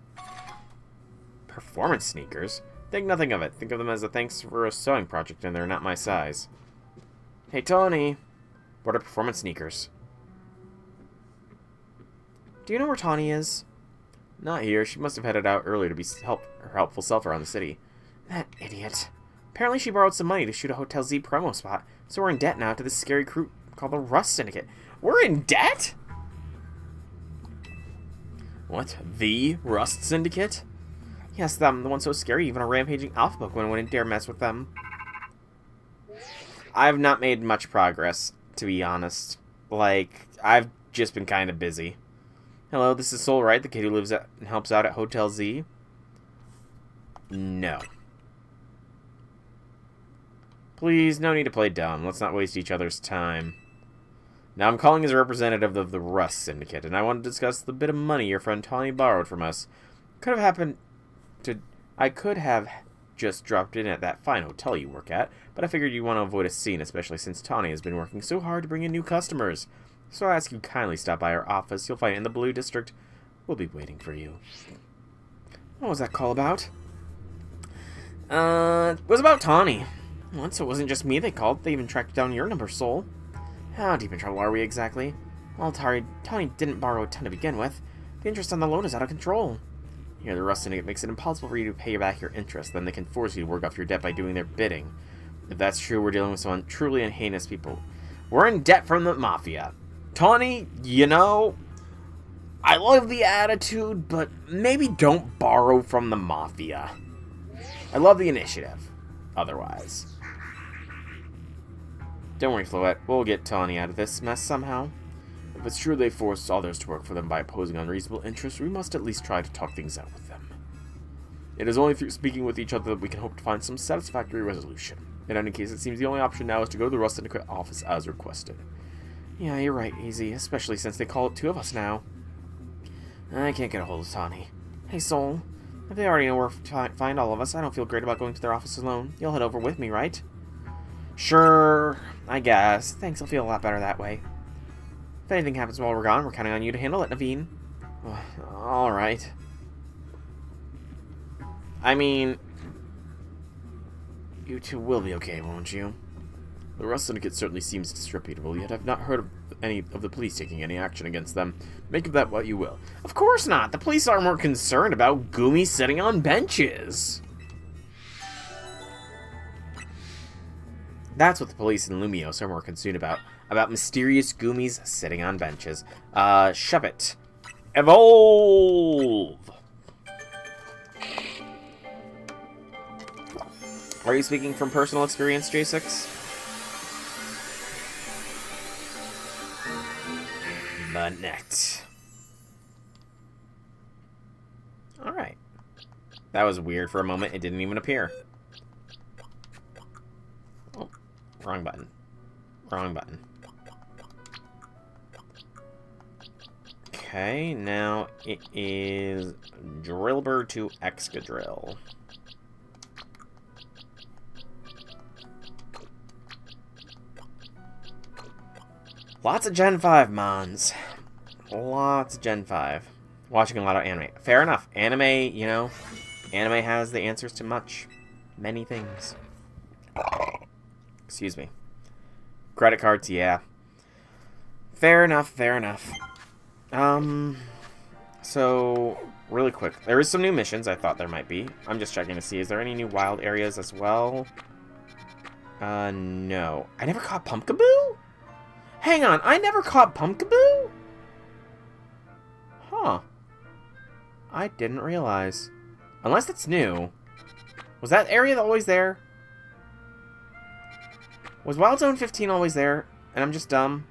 Performance sneakers? Think nothing of it. Think of them as a thanks for a sewing project, and they're not my size. Hey, Tawny. What are performance sneakers? Do you know where Tawny is? Not here. She must have headed out earlier to be her helpful self around the city. That idiot. Apparently she borrowed some money to shoot a Hotel Z promo spot, so we're in debt now to this scary crew called the Rust Syndicate. We're in debt? What? The Rust Syndicate? Yes, them. The one so scary even a rampaging alpha Pokemon wouldn't dare mess with them. I've not made much progress, to be honest. Like, I've just been kind of busy. Hello, this is Soul, right? The kid who lives and helps out at Hotel Z? No. Please, no need to play dumb. Let's not waste each other's time. Now, I'm calling as a representative of the Rust Syndicate, and I want to discuss the bit of money your friend Tawny borrowed from us. I could have just dropped in at that fine hotel you work at, but I figured you'd want to avoid a scene, especially since Tawny has been working so hard to bring in new customers. So I ask you kindly stop by our office. You'll find it in the Blue District. We'll be waiting for you. What was that call about? It was about Tawny. Once it wasn't just me they called. They even tracked down your number, Soul. How deep in trouble are we exactly? Well, Tawny didn't borrow a ton to begin with. The interest on the loan is out of control. Here, the Rust Syndicate makes it impossible for you to pay back your interest. Then they can force you to work off your debt by doing their bidding. If that's true, we're dealing with some truly heinous people. We're in debt from the Mafia. Tawny, you know, I love the attitude, but maybe don't borrow from the Mafia. I love the initiative. Otherwise. Don't worry, Floette. We'll get Tawny out of this mess somehow. If it's true they forced others to work for them by opposing unreasonable interests, we must at least try to talk things out with them. It is only through speaking with each other that we can hope to find some satisfactory resolution. In any case, it seems the only option now is to go to the Rust Syndicate office as requested. Yeah, you're right, Easy, especially since they call it 2 of us now. I can't get a hold of Tani. Hey, Soul. If they already know where to find all of us, I don't feel great about going to their office alone. You'll head over with me, right? Sure, I guess. Thanks, I'll feel a lot better that way. If anything happens while we're gone, we're counting on you to handle it, Naveen. Alright. I mean, you two will be okay, won't you? The Rust Syndicate certainly seems disreputable, yet I've not heard of any of the police taking any action against them. Make of that what you will. Of course not! The police are more concerned about Goomies sitting on benches! That's what the police in Lumiose are more concerned about. About mysterious Goomies sitting on benches. Shove it. Evolve! Are you speaking from personal experience, J6? But next. Alright. That was weird for a moment. It didn't even appear. Oh, wrong button. Wrong button. Okay, now it is Drillbur to Excadrill. Lots of Gen 5 mons. Lots of Gen 5. Watching a lot of anime. Fair enough. Anime, you know, anime has the answers to many things. Excuse me. Credit cards, yeah. Fair enough, fair enough. So, really quick. There is some new missions I thought there might be. I'm just checking to see, is there any new wild areas as well? No. I never caught Pumpkaboo? Hang on, I never caught Pumpkaboo? Huh. I didn't realize. Unless it's new. Was that area always there? Was Wild Zone 15 always there? And I'm just dumb?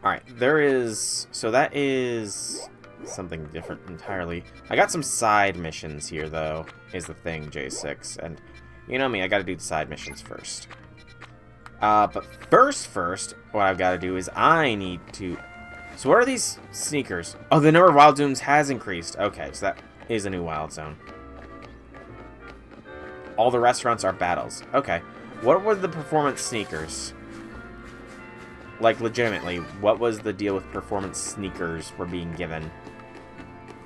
Alright, there is... So that is... something different entirely. I got some side missions here, though, is the thing, J6. And you know me, I gotta do the side missions first. But first, what I've got to do is I need to... So what are these sneakers? Oh, the number of wild zones has increased. Okay, so that is a new wild zone. All the restaurants are battles. Okay. What were the performance sneakers? Like, legitimately, what was the deal with performance sneakers were being given?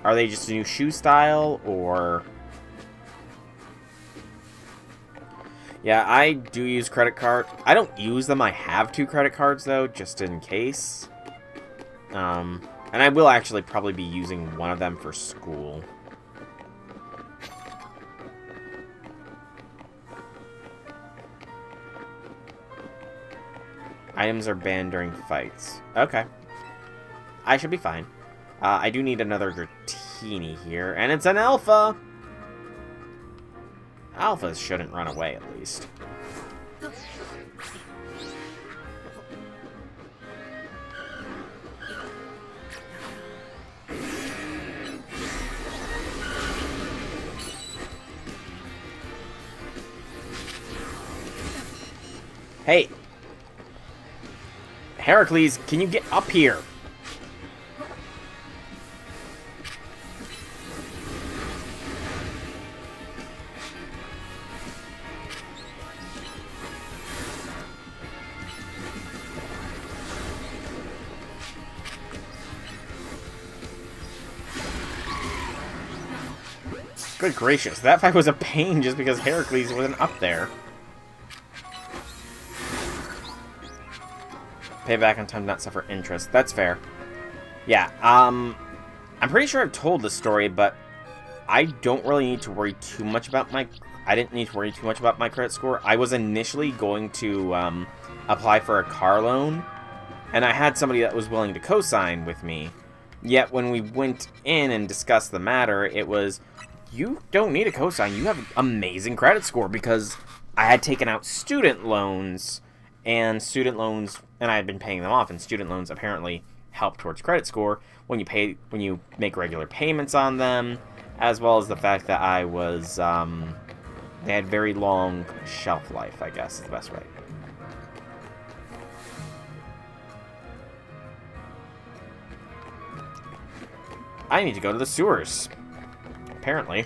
Are they just a new shoe style, or... Yeah, I do use credit card. I don't use them. I have 2 credit cards, though, just in case. And I will actually probably be using one of them for school. Items are banned during fights. Okay. I should be fine. I do need another Dratini here, and it's an Alpha! Alphas shouldn't run away, at least. Hey! Heracles, can you get up here? Good gracious, that fight was a pain just because Heracles wasn't up there. Pay back on time to not suffer interest. That's fair. Yeah, I'm pretty sure I've told this story, but I don't really need to worry too much about my... I didn't need to worry too much about my credit score. I was initially going to apply for a car loan, and I had somebody that was willing to co-sign with me. Yet when we went in and discussed the matter, it was, you don't need a co-sign. You have an amazing credit score, because I had taken out student loans, and I had been paying them off, and student loans apparently help towards credit score when you make regular payments on them. as well as the fact that I was, they had very long shelf life, I guess is the best way. I need to go to the sewers. Apparently.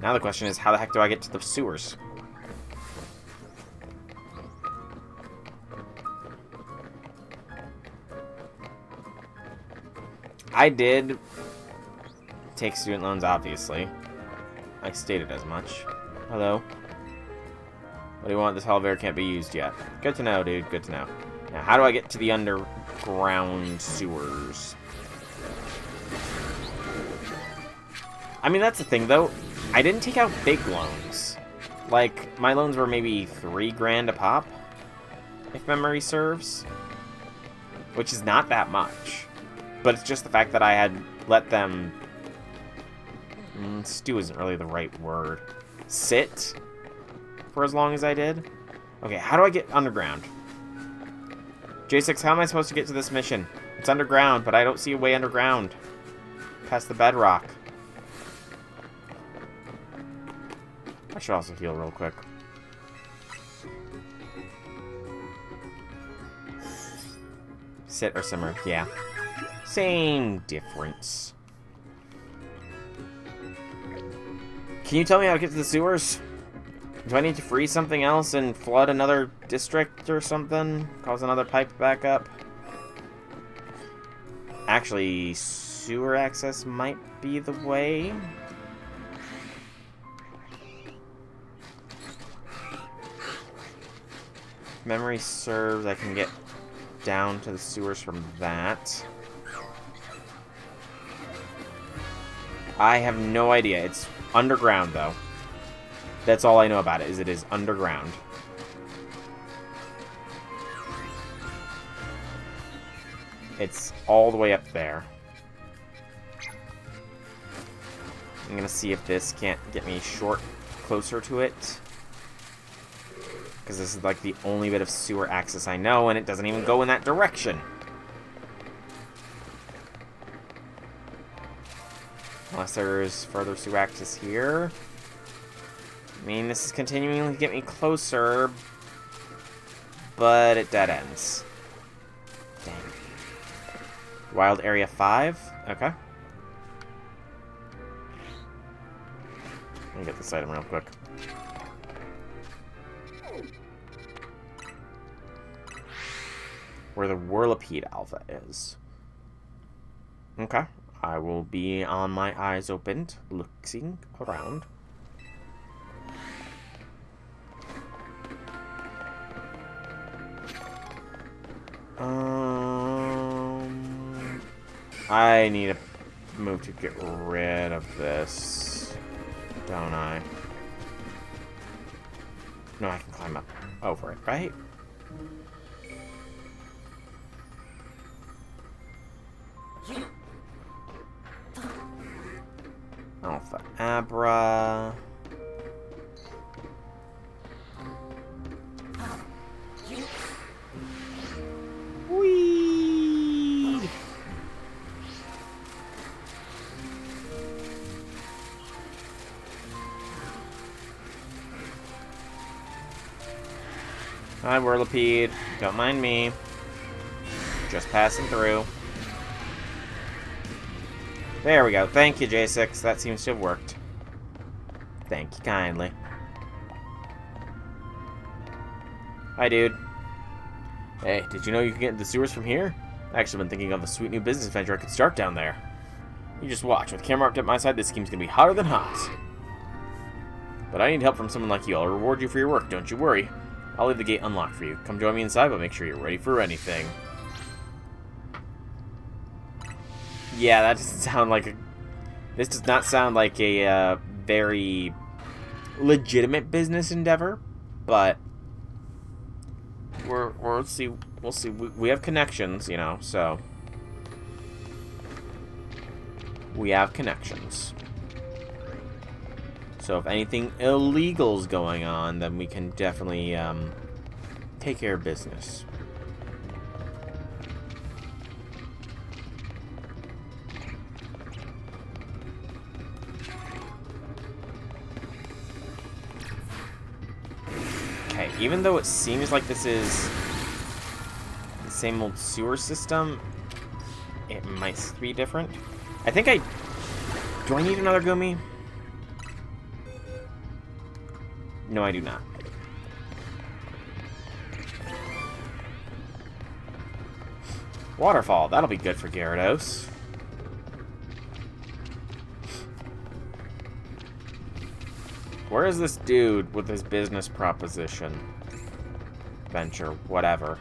Now the question is, how the heck do I get to the sewers? I did take student loans, obviously. I stated as much. Hello? What do you want? This elevator can't be used yet. Good to know, dude. Good to know. Now, how do I get to the underground sewers? I mean, that's the thing, though. I didn't take out big loans. Like, my loans were maybe $3 grand a pop, if memory serves. Which is not that much. But it's just the fact that I had let them... stew isn't really the right word. Sit for as long as I did. Okay, how do I get underground? J6, how am I supposed to get to this mission? It's underground, but I don't see a way underground. Past the bedrock. I should also heal real quick. Sit or simmer, yeah. Same difference. Can you tell me how to get to the sewers? Do I need to freeze something else and flood another district or something? Cause another pipe back up? Actually, sewer access might be the way. If memory serves, I can get down to the sewers from that. I have no idea. It's underground, though. That's all I know about it, is it is underground. It's all the way up there. I'm gonna see if this can't get me closer to it. Because this is like the only bit of sewer access I know, and it doesn't even go in that direction. Unless there's further sewer access here. I mean, this is continuing to get me closer, but it dead ends. Dang. Wild Area 5? Okay. Let me get this item real quick. Where the Whirlipede Alpha is. Okay. I will be on my eyes opened, looking around. I need a move to get rid of this, don't I? No, I can climb up over it, right? Alpha Abra. Whee! Hi, Whirlipede. Don't mind me. Just passing through. There we go. Thank you, J6. That seems to have worked. Thank you kindly. Hi, dude. Hey, did you know you could get into the sewers from here? I've actually been thinking of a sweet new business venture I could start down there. You just watch. With camera up at my side, this scheme's gonna be hotter than hot. But I need help from someone like you. I'll reward you for your work, don't you worry. I'll leave the gate unlocked for you. Come join me inside, but make sure you're ready for anything. Yeah, that doesn't sound like a... This does not sound like a very legitimate business endeavor, but we'll see. We'll see. We have connections, you know, so we have connections. So if anything illegal's going on, then we can definitely take care of business. even though it seems like this is the same old sewer system, it might be different. I think do I need another Gumi? No, I do not. Waterfall, that'll be good for Gyarados. Where is this dude with his business proposition? Venture, whatever.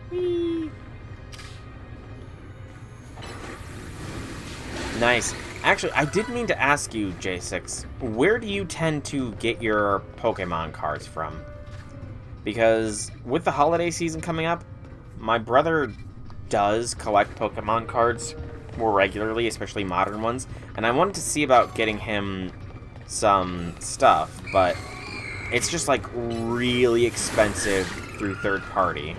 Whee! Nice. Actually, I did mean to ask you, J6, where do you tend to get your Pokemon cards from? Because with the holiday season coming up, my brother does collect Pokemon cards more regularly, especially modern ones, and I wanted to see about getting him some stuff, but it's just like really expensive through third party.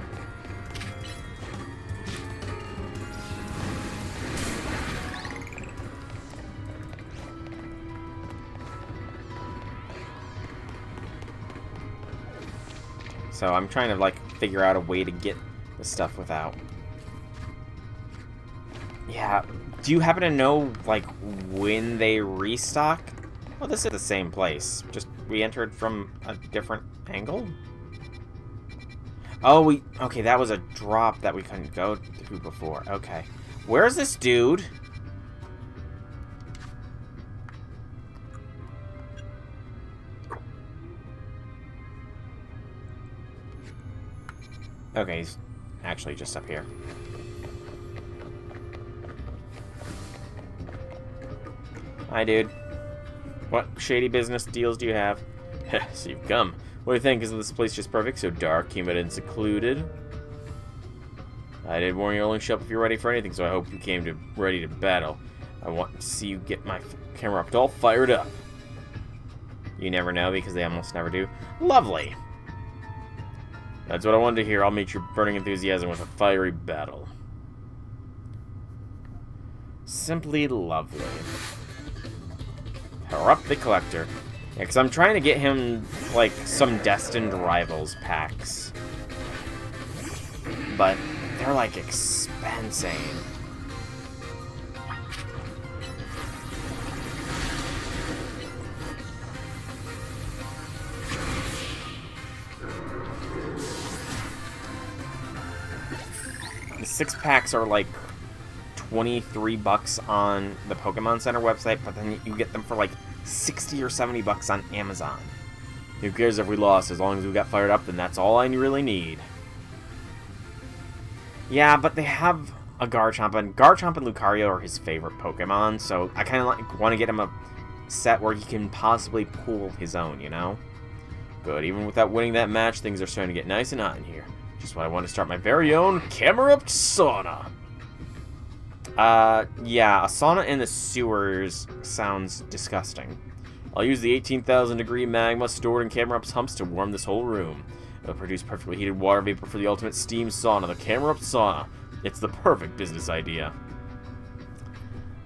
So I'm trying to like figure out a way to get the stuff without. Yeah, do you happen to know, like, when they restock? Well, this is the same place, just we entered from a different angle? Oh, okay, that was a drop that we couldn't go through before. Okay. Where's this dude? Okay, he's actually just up here. Hi, dude. What shady business deals do you have? So you've come. What do you think? Isn't this place just perfect? So dark, humid, and secluded? I did warn you only show up if you're ready for anything, so I hope you came ready to battle. I want to see you get my camera up all fired up. You never know, because they almost never do. Lovely! That's what I wanted to hear. I'll meet your burning enthusiasm with a fiery battle. Simply lovely. Power up the collector. Yeah, because I'm trying to get him, like, some Destined Rivals packs. But they're, like, expensive. The 6-packs are, like, $23 on the Pokemon Center website, but then you get them for like 60 or 70 bucks on Amazon. Who cares if we lost? As long as we got fired up, then that's all I really need. Yeah, but they have a Garchomp, and Lucario are his favorite Pokemon, so I kind of like want to get him a set where he can possibly pull his own, you know? Good, even without winning that match, things are starting to get nice and hot in here. Just when I want to start my very own camera-up sauna. Yeah, a sauna in the sewers sounds disgusting. I'll use the 18,000 degree magma stored in Camera-Up's humps to warm this whole room. It'll produce perfectly heated water vapor for the ultimate steam sauna, the Camera-Up sauna. It's the perfect business idea.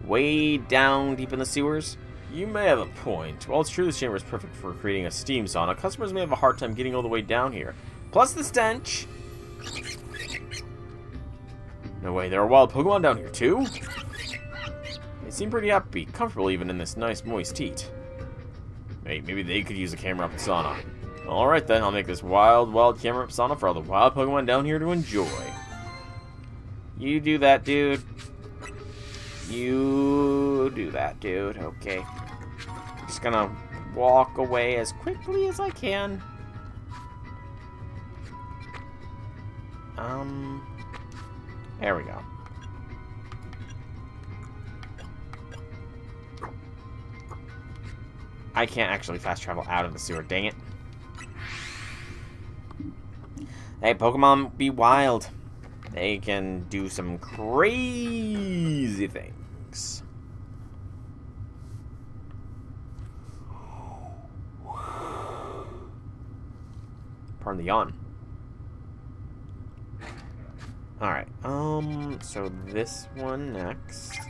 Way down deep in the sewers? You may have a point. While it's true this chamber is perfect for creating a steam sauna, customers may have a hard time getting all the way down here. Plus the stench. No way, there are wild Pokemon down here too? They seem pretty upbeat, comfortable even in this nice moist heat. Hey, maybe they could use a camera-up sauna. Alright then, I'll make this wild camera-up sauna for all the wild Pokemon down here to enjoy. You do that, dude. You do that, dude. Okay. I'm just gonna walk away as quickly as I can. There we go. I can't actually fast travel out of the sewer, dang it. Hey, Pokemon be wild. They can do some crazy things. Pardon the yawn. Alright, so this one next.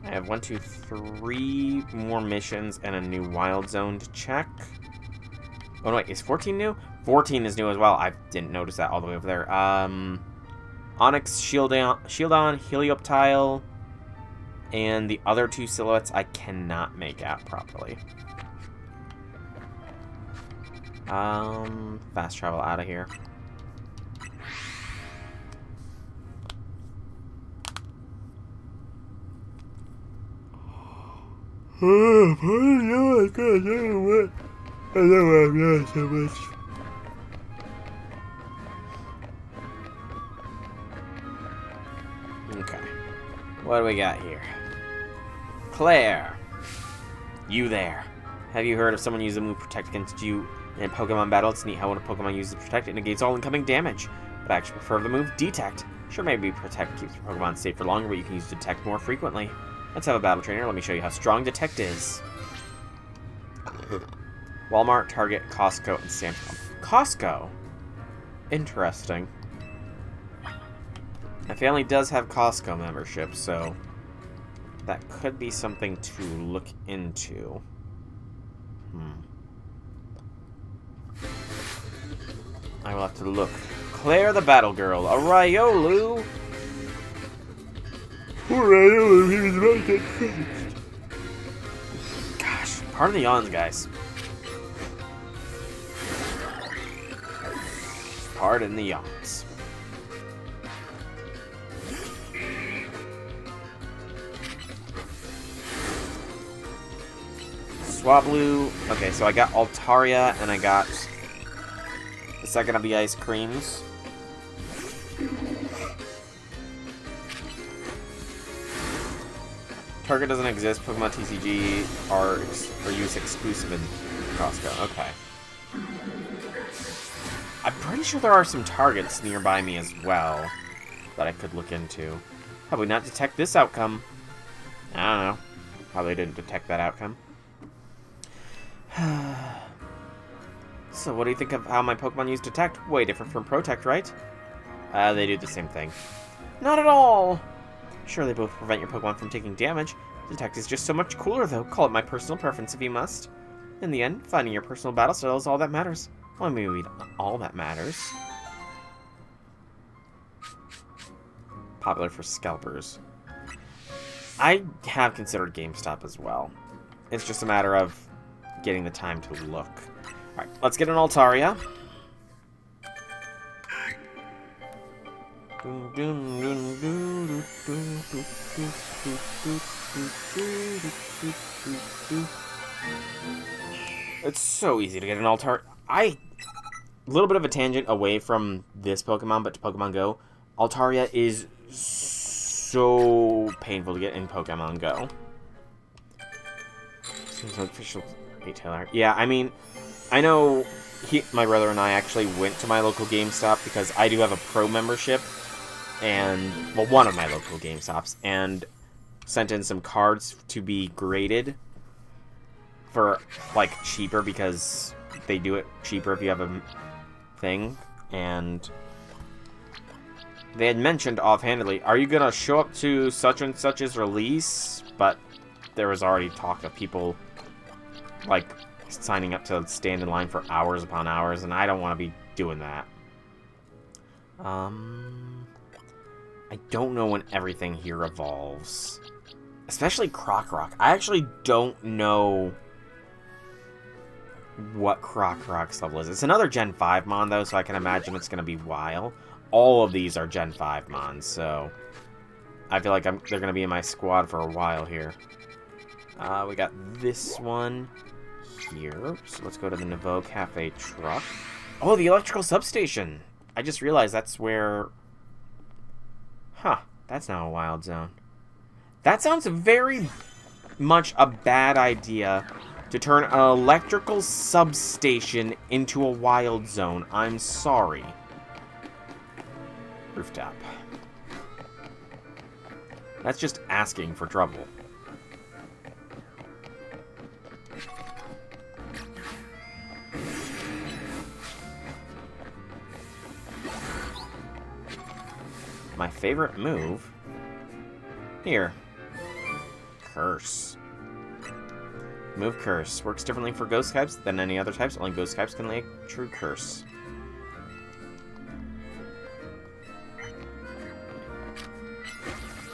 I have 1, 2, 3 more missions and a new wild zone to check. Oh, no, wait, is 14 new? 14 is new as well. I didn't notice that all the way over there. Onyx, Shieldon, Helioptile, and the other 2 silhouettes I cannot make out properly. Fast travel out of here. Oh, I don't know so much. Okay. What do we got here? Claire. You there. Have you heard of someone using the move Protect against you in a Pokemon battle? It's neat how when a Pokemon uses Protect, it negates all incoming damage. But I actually prefer the move Detect. Sure, maybe Protect keeps your Pokemon safe for longer, but you can use Detect more frequently. Let's have a battle trainer. Let me show you how strong Detect is. Walmart, Target, Costco, and Samsung. Costco? Interesting. My family does have Costco membership, so that could be something to look into. I will have to look. Claire the Battle Girl, a Riolu! Poor Riolu, he was about to get crushed. Gosh, pardon the yawns, guys. Pardon the yawns. Swablu. Okay, so I got Altaria, and I got the second of the ice creams. Target doesn't exist. Pokemon TCG are use exclusive in Costco. Okay. I'm pretty sure there are some targets nearby me as well that I could look into. Probably not detect this outcome. I don't know. Probably didn't detect that outcome. So, what do you think of how my Pokemon use Detect? Way different from Protect, right? They do the same thing. Not at all! Sure, they both prevent your Pokemon from taking damage. Detect is just so much cooler, though. Call it my personal preference if you must. In the end, finding your personal battle style is all that matters. Well, maybe not all that matters. Popular for scalpers. I have considered GameStop as well. It's just a matter of getting the time to look. Alright, let's get an Altaria. It's so easy to get an Altaria. A little bit of a tangent away from this Pokemon, but to Pokemon Go. Altaria is so painful to get in Pokemon Go. Seems like official retailer. Yeah, I mean, I know my brother and I actually went to my local GameStop because I do have a pro membership, and, well, one of my local GameStops, and sent in some cards to be graded for, like, cheaper because they do it cheaper if you have a thing, and they had mentioned offhandedly, are you gonna show up to such and such's release? But there was already talk of people, like, signing up to stand in line for hours upon hours, and I don't want to be doing that. I don't know when everything here evolves. Especially Croc-Rock. I actually don't know what Croc-Rock's level is. It's another Gen 5 Mon, though, so I can imagine it's going to be Wild. All of these are Gen 5 Mons, so I feel like they're going to be in my squad for a while here. We got this one here. So let's go to the Nouveau Cafe truck. Oh, the electrical substation! I just realized that's where... Huh, that's now a wild zone. That sounds very much a bad idea to turn an electrical substation into a wild zone. I'm sorry. Rooftop. That's just asking for trouble. My favorite move. Here. Curse. Remove curse. Works differently for ghost types than any other types. Only ghost types can lay a true curse.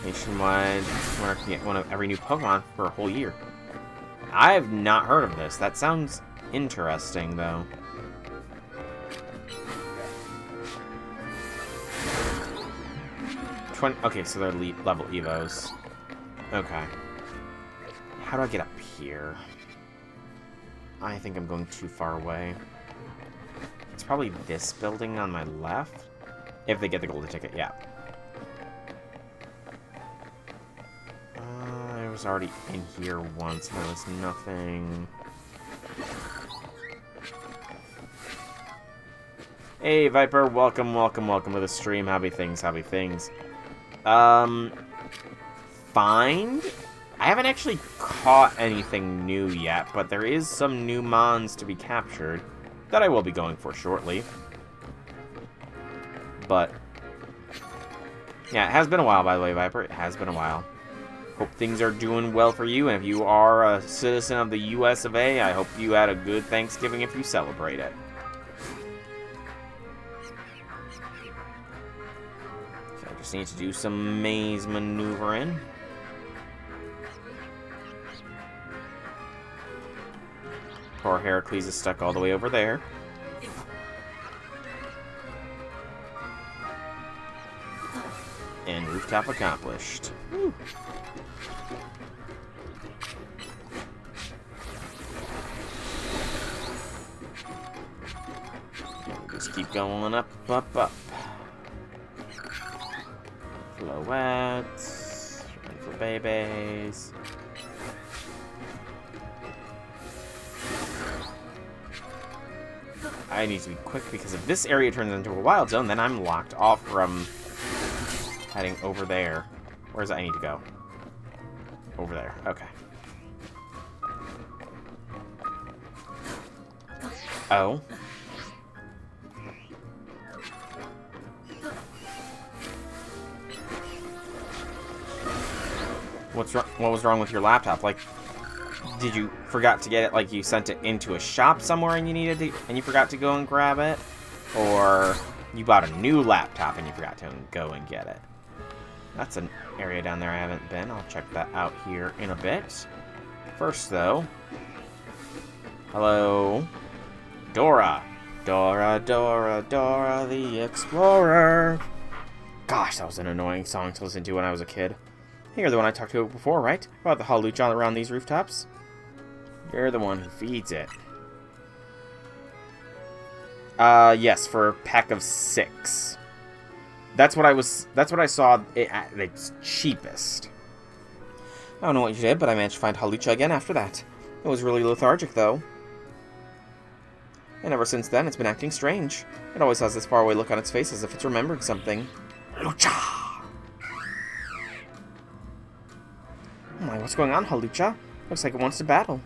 Nationwide, where I can get one of every new Pokemon for a whole year. I have not heard of this. That sounds interesting, though. Okay, so they're level Evos. Okay. How do I get up here? I think I'm going too far away. It's probably this building on my left. If they get the golden ticket, yeah. I was already in here once. There was nothing. Hey, Viper. Welcome, welcome, welcome to the stream. Happy things, happy things. Find? I haven't actually caught anything new yet, but there is some new mons to be captured that I will be going for shortly. But, yeah, it has been a while, by the way, Viper. It has been a while. Hope things are doing well for you, and if you are a citizen of the US of A, I hope you had a good Thanksgiving if you celebrate it. So I just need to do some maze maneuvering. Poor Heracles is stuck all the way over there. And rooftop accomplished. Woo. Just keep going up, up, up. Floettes. Run for babies. I need to be quick because if this area turns into a wild zone, then I'm locked off from heading over there. Where's I need to go? Over there. Okay. Oh. What was wrong with your laptop? Like, did you forgot to get it? Like, you sent it into a shop somewhere and you needed to, and you forgot to go and grab it, or you bought a new laptop and you forgot to go and get it? That's an area down there I haven't been. I'll check that out here in a bit. First, though, hello, Dora. Dora, Dora, Dora the Explorer. Gosh, that was an annoying song to listen to when I was a kid. Hey, you're the one I talked to before, right? About the halucha around these rooftops? You're the one who feeds it. Yes, for a pack of 6. That's what I saw it at its cheapest. I don't know what you did, but I managed to find halucha again after that. It was really lethargic, though. And ever since then, it's been acting strange. It always has this faraway look on its face as if it's remembering something. Halucha! Oh my, what's going on, Halucha? Looks like it wants to battle.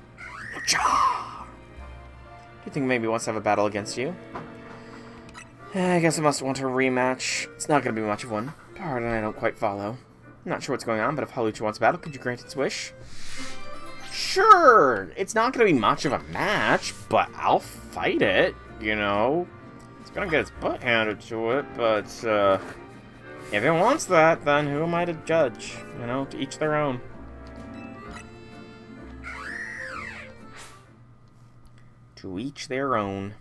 Halucha! Do you think maybe it wants to have a battle against you? I guess it must want a rematch. It's not going to be much of one. Pardon, I don't quite follow. I'm not sure what's going on, but if Halucha wants a battle, could you grant its wish? Sure! It's not going to be much of a match, but I'll fight it, you know? It's going to get its butt handed to it, but, if it wants that, then who am I to judge? You know, to each their own. To each their own.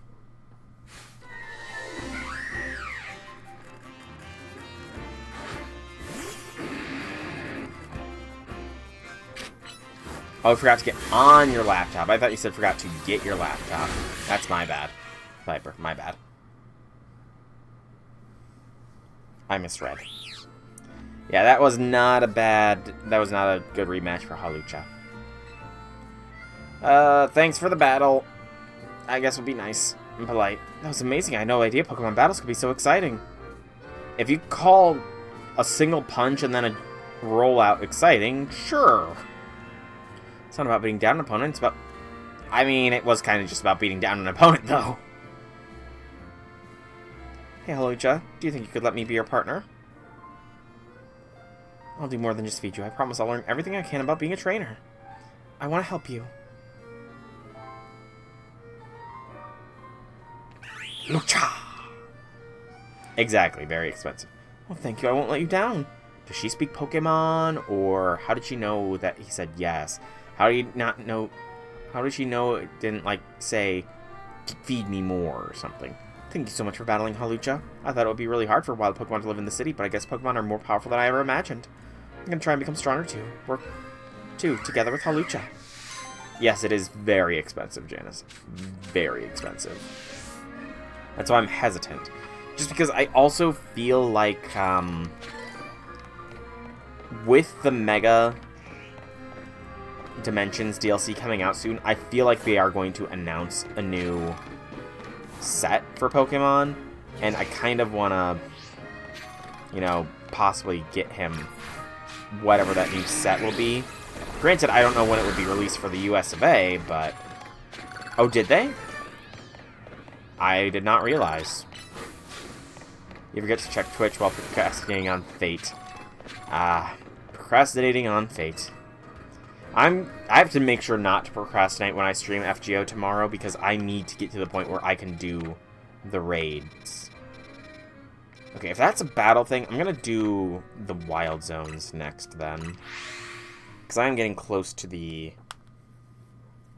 Oh, I forgot to get on your laptop. I thought you said forgot to get your laptop. That's my bad. Viper, my bad. I misread. Yeah, that was not a good rematch for Halucha. Thanks for the battle. I guess would be nice and polite. That was amazing. I had no idea Pokemon battles could be so exciting. If you call a single punch and then a rollout exciting, sure. It's not about beating down an opponent, it's about... I mean, it was kind of just about beating down an opponent, though. Hey, Halucha, do you think you could let me be your partner? I'll do more than just feed you. I promise I'll learn everything I can about being a trainer. I want to help you. Lucha! Exactly, very expensive. Well, thank you, I won't let you down. Does she speak Pokemon, or how did she know that he said yes? How do you not know? How did she know it didn't, like, say, feed me more or something? Thank you so much for battling Hawlucha. I thought it would be really hard for wild Pokemon to live in the city, but I guess Pokemon are more powerful than I ever imagined. I'm gonna try and become stronger too. Work, too, together with Hawlucha. Yes, it is very expensive, Janice. Very expensive. That's why I'm hesitant. Just because I also feel like, with the Mega Dimensions DLC coming out soon, I feel like they are going to announce a new set for Pokemon, and I kind of want to, you know, possibly get him whatever that new set will be. Granted, I don't know when it would be released for the US of A, but... Oh, did they? I did not realize. You forget to check Twitch while procrastinating on Fate. Procrastinating on Fate. I have to make sure not to procrastinate when I stream FGO tomorrow, because I need to get to the point where I can do the raids. Okay, if that's a battle thing, I'm gonna do the Wild Zones next then. Because I'm getting close to the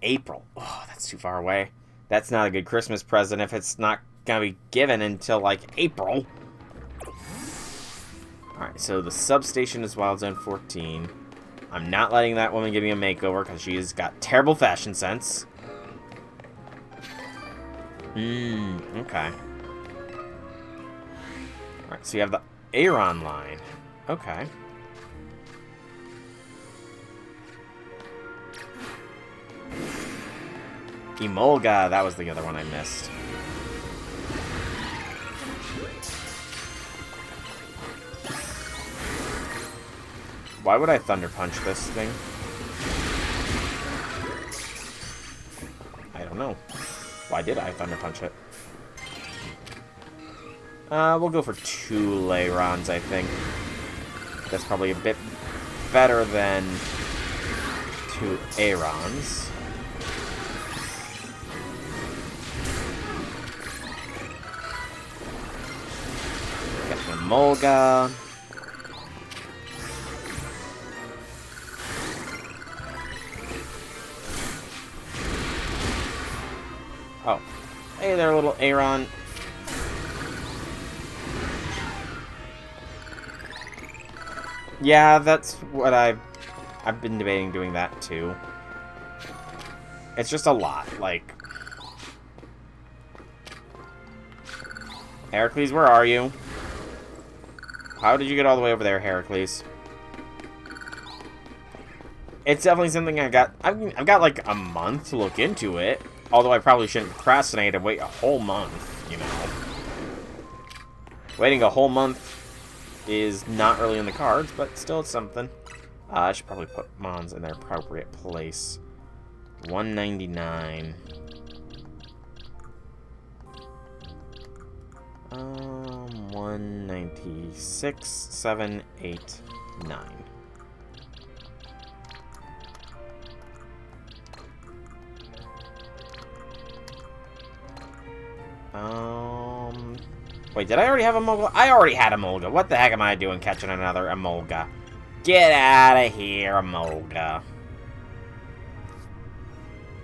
April. Oh, that's too far away. That's not a good Christmas present if it's not gonna be given until, like, April. Alright, so the substation is Wild Zone 14. I'm not letting that woman give me a makeover because she's got terrible fashion sense. Okay. Alright, so you have the Aeron line. Okay. Emolga, that was the other one I missed. Why would I Thunder Punch this thing? I don't know. Why did I Thunder Punch it? We'll go for 2 Layrons, I think. That's probably a bit better than 2 Aerons. Get the Molga. Oh. Hey there, little Aeron. Yeah, that's what I've been debating doing that too. It's just a lot, like... Heracles, where are you? How did you get all the way over there, Heracles? It's definitely something I've got like a month to look into it. Although I probably shouldn't procrastinate and wait a whole month, you know. Waiting a whole month is not really in the cards, but still it's something. I should probably put Mons in their appropriate place. 199. 196, 7, 8, 9. Wait, did I already have a Emolga? I already had a Emolga. What the heck am I doing catching another Emolga? Get out of here, Emolga.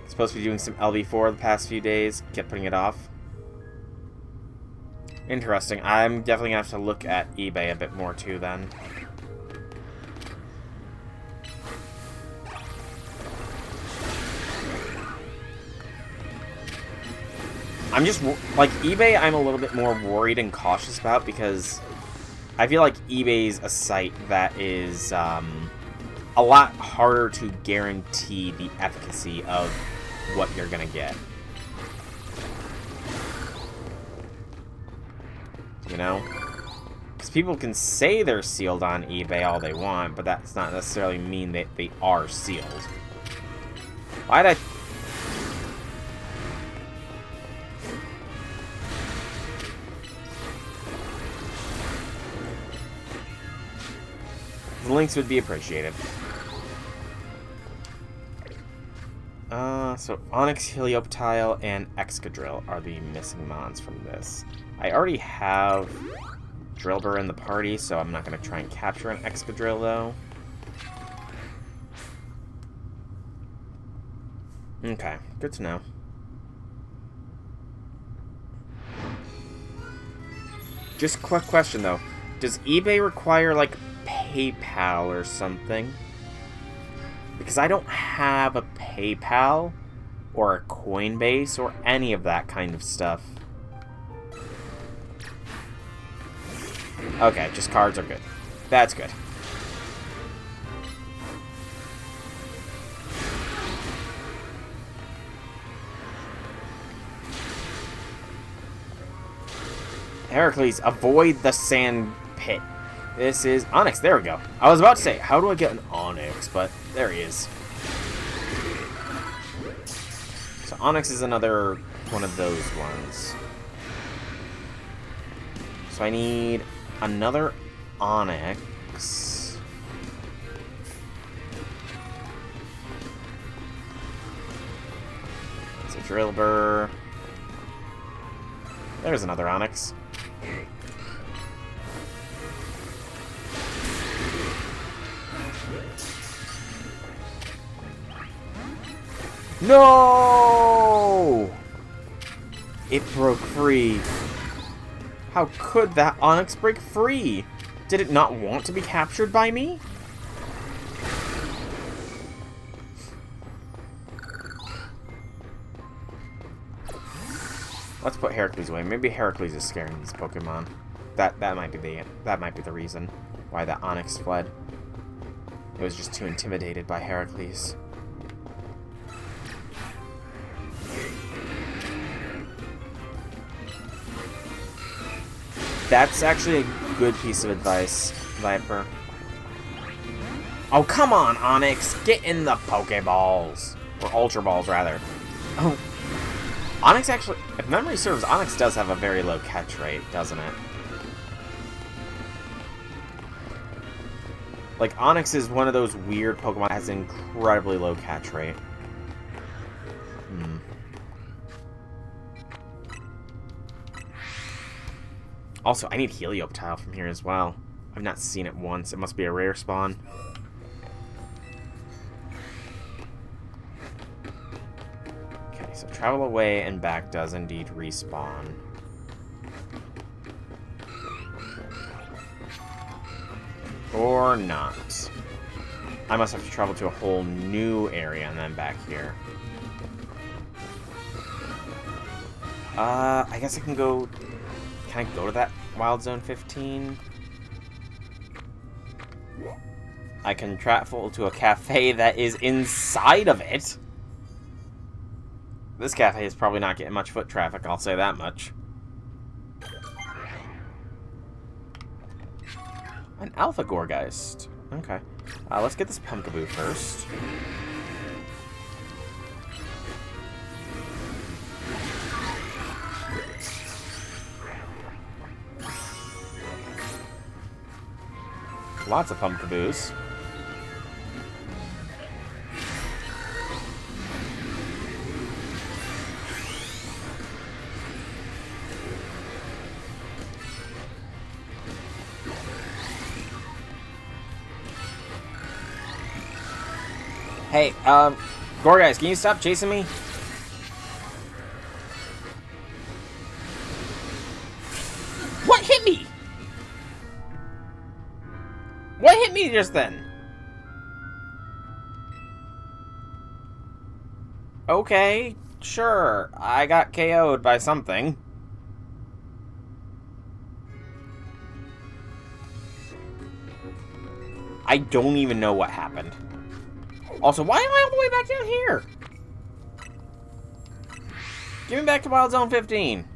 Supposed to be doing some LV4 the past few days. Kept putting it off. Interesting. I'm definitely going to have to look at eBay a bit more too then. I'm just, like, eBay I'm a little bit more worried and cautious about because I feel like eBay's a site that is a lot harder to guarantee the efficacy of what you're going to get. You know? Because people can say they're sealed on eBay all they want, but that's not necessarily mean that they are sealed. Why'd I... links would be appreciated. So Onyx, Helioptile, and Excadrill are the missing mons from this. I already have Drillbur in the party, so I'm not going to try and capture an Excadrill, though. Okay, good to know. Just quick question, though. Does eBay require, like, PayPal or something? Because I don't have a PayPal or a Coinbase or any of that kind of stuff. Okay, just cards are good. That's good. Heracles, avoid the sand pit. This is Onyx. There we go. I was about to say, how do I get an Onyx? But there he is. So Onyx is another one of those ones. So I need another Onyx. It's a Drillbur. There's another Onyx. No! It broke free. How could that Onyx break free? Did it not want to be captured by me? Let's put Heracles away. Maybe Heracles is scaring these Pokemon. That might be the reason why that Onyx fled. It was just too intimidated by Heracles. That's actually a good piece of advice, Viper. Oh, come on, Onyx! Get in the Pokeballs! Or Ultra Balls, rather. Oh. Onyx actually, if memory serves, Onyx does have a very low catch rate, doesn't it? Like, Onyx is one of those weird Pokemon that has an incredibly low catch rate. Also, I need Helioptile from here as well. I've not seen it once. It must be a rare spawn. Okay, so travel away and back does indeed respawn. Or not. I must have to travel to a whole new area and then back here. I guess I can go... Can I go to that Wild Zone 15? I can travel to a cafe that is inside of it. This cafe is probably not getting much foot traffic, I'll say that much. An Alpha Gorgeist. Okay. Let's get this Pumpkaboo first. Lots of Pumpkaboos. Hey, Gorgeist, can you stop chasing me? What hit me? What hit me just then? Okay, sure. I got KO'd by something. I don't even know what happened. Also, why am I all the way back down here? Give me back to Wild Zone 15.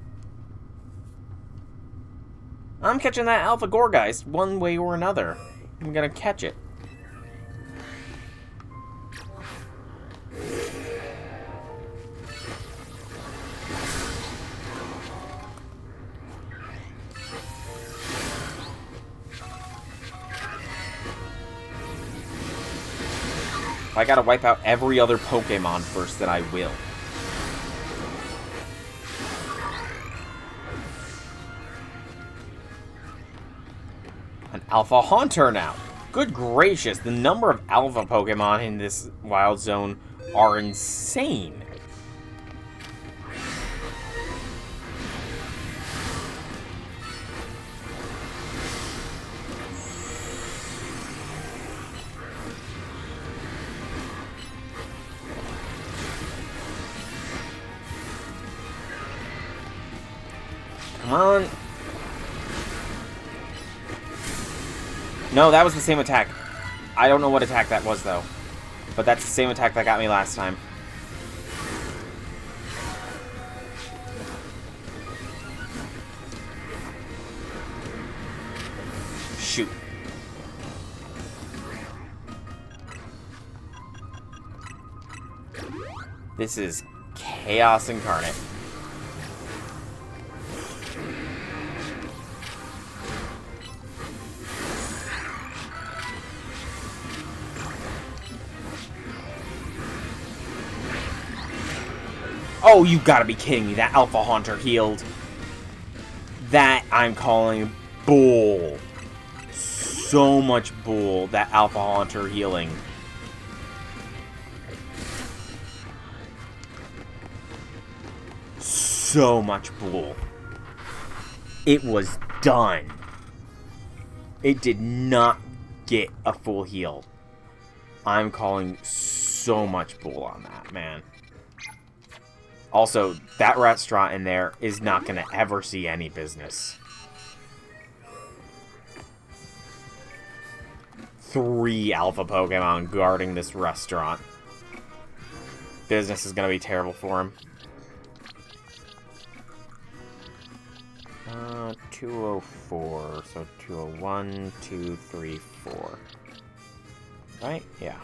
I'm catching that Alpha Gorgeist one way or another. I'm gonna catch it. I gotta wipe out every other Pokemon first, then I will. An Alpha Haunter now. Good gracious, the number of Alpha Pokemon in this Wild Zone are insane. Come on. No, that was the same attack. I don't know what attack that was, though. But that's the same attack that got me last time. Shoot. This is Chaos Incarnate. Oh, you gotta be kidding me. That Alpha Haunter healed. That I'm calling bull. So much bull, that Alpha Haunter healing. So much bull. It was done. It did not get a full heal. I'm calling so much bull on that, man. Also, that restaurant in there is not going to ever see any business. 3 Alpha Pokemon guarding this restaurant. Business is going to be terrible for him. 204, so 201, 2, 3, 4. Right? Yeah.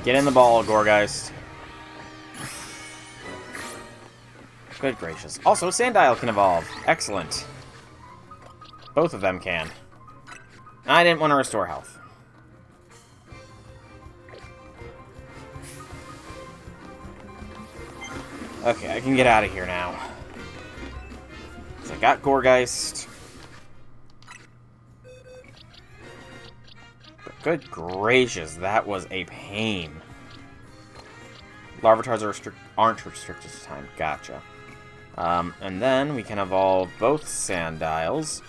Get in the ball, Gorgeist. Good gracious. Also, Sandile can evolve. Excellent. Both of them can. I didn't want to restore health. Okay, I can get out of here now. So I got Gorgeist. Good gracious, that was a pain. Larvatars aren't restricted to time. Gotcha. And then we can evolve both Sandiles.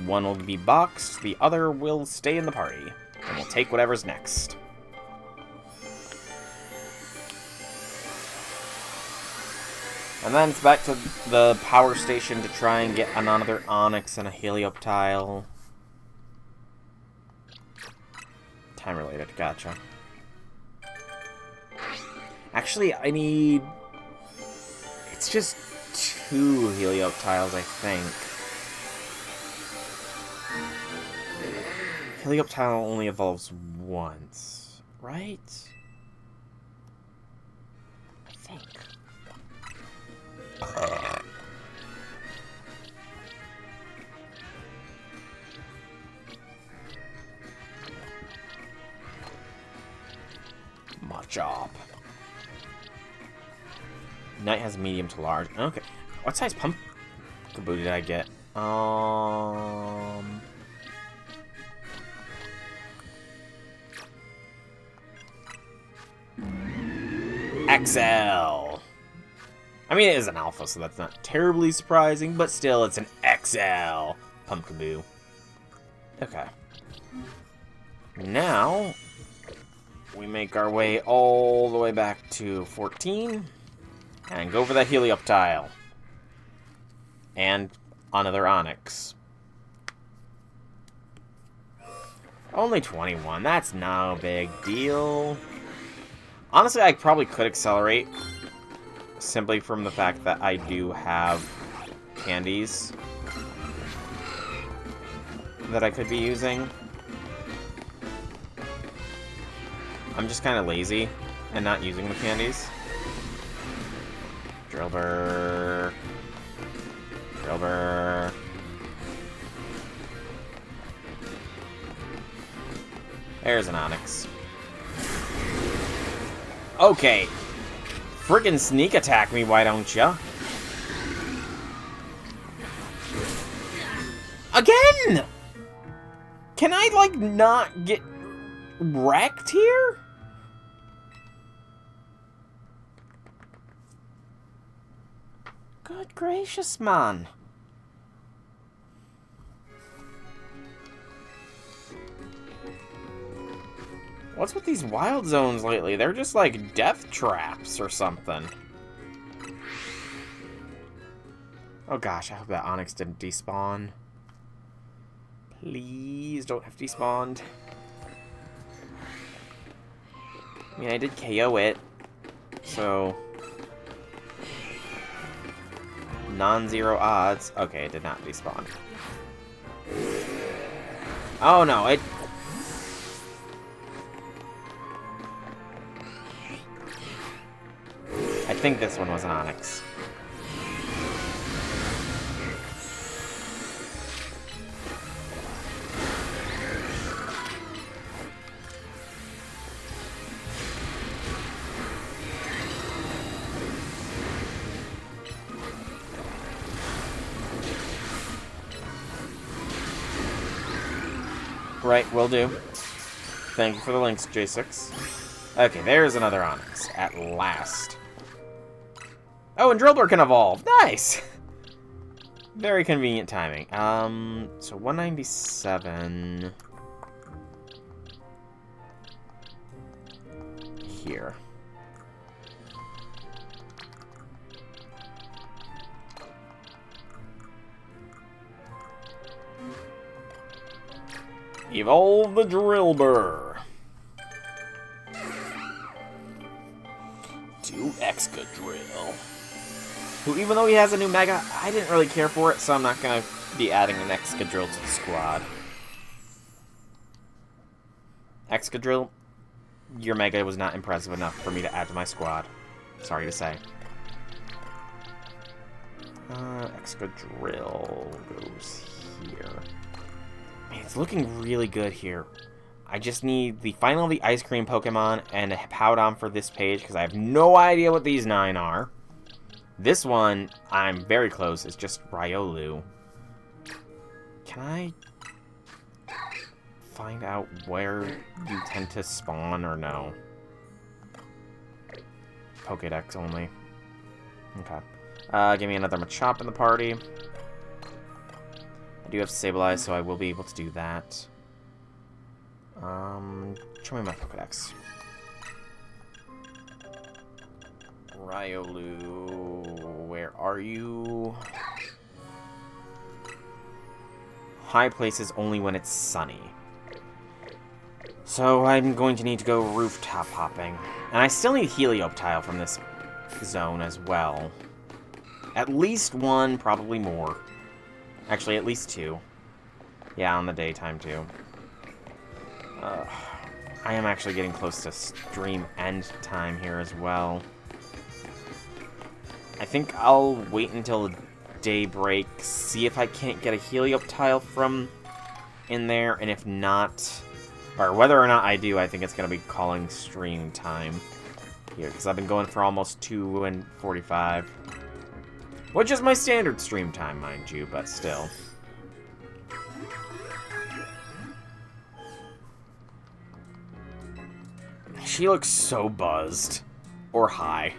One will be boxed, the other will stay in the party. And we'll take whatever's next. And then it's back to the power station to try and get another Onyx and a Helioptile. Time related, gotcha. Actually, I need... It's just 2 Helioptiles, I think. Helioptile only evolves once, right? I think. Machop. Knight has medium to large. Okay. What size Pumpkaboo did I get? XL. I mean, it is an alpha, so that's not terribly surprising, but still, it's an XL. Pumpkaboo. Okay. Now, we make our way all the way back to 14 and go for that Helioptile. And another Onyx. Only 21. That's no big deal. Honestly, I probably could accelerate simply from the fact that I do have candies that I could be using. I'm just kind of lazy and not using the candies. Drillbur. Drillbur. There's an Onyx. Okay. Friggin' sneak attack me, why don't ya? Again! Can I, like, not get wrecked here? Good gracious, man. What's with these wild zones lately? They're just like death traps or something. Oh gosh, I hope that Onyx didn't despawn. Please don't have despawned. I mean, I did KO it, so non-zero odds. Okay, it did not despawn. Oh no, it... I think this one was an Onyx. Right, will do. Thank you for the links, J6. Okay, there's another Onyx. At last. Oh, and Drillbur can evolve! Nice! Very convenient timing. So 197... here. Evolve the Drillbur to Excadrill. Who, even though he has a new Mega, I didn't really care for it, so I'm not going to be adding an Excadrill to the squad. Excadrill, your Mega was not impressive enough for me to add to my squad. Sorry to say. Excadrill goes here. Man, it's looking really good here. I just need the final of the Ice Cream Pokemon and a Powdon for this page, because I have no idea what these 9 are. This one, I'm very close. It's just Riolu. Can I find out where you tend to spawn or no? Pokédex only. Okay. Give me another Machop in the party. I do have Sableye, so I will be able to do that. Show me my Pokédex. Riolu, where are you? High places only when it's sunny. So I'm going to need to go rooftop hopping. And I still need Helioptile from this zone as well. At least one, probably more. Actually, at least 2. Yeah, on the daytime too. I am actually getting close to stream end time here as well. I think I'll wait until daybreak, see if I can't get a Helioptile from in there, and if not, or whether or not I do, I think it's going to be calling stream time here, because I've been going for almost 2:45, which is my standard stream time, mind you, but still. She looks so buzzed. Or high.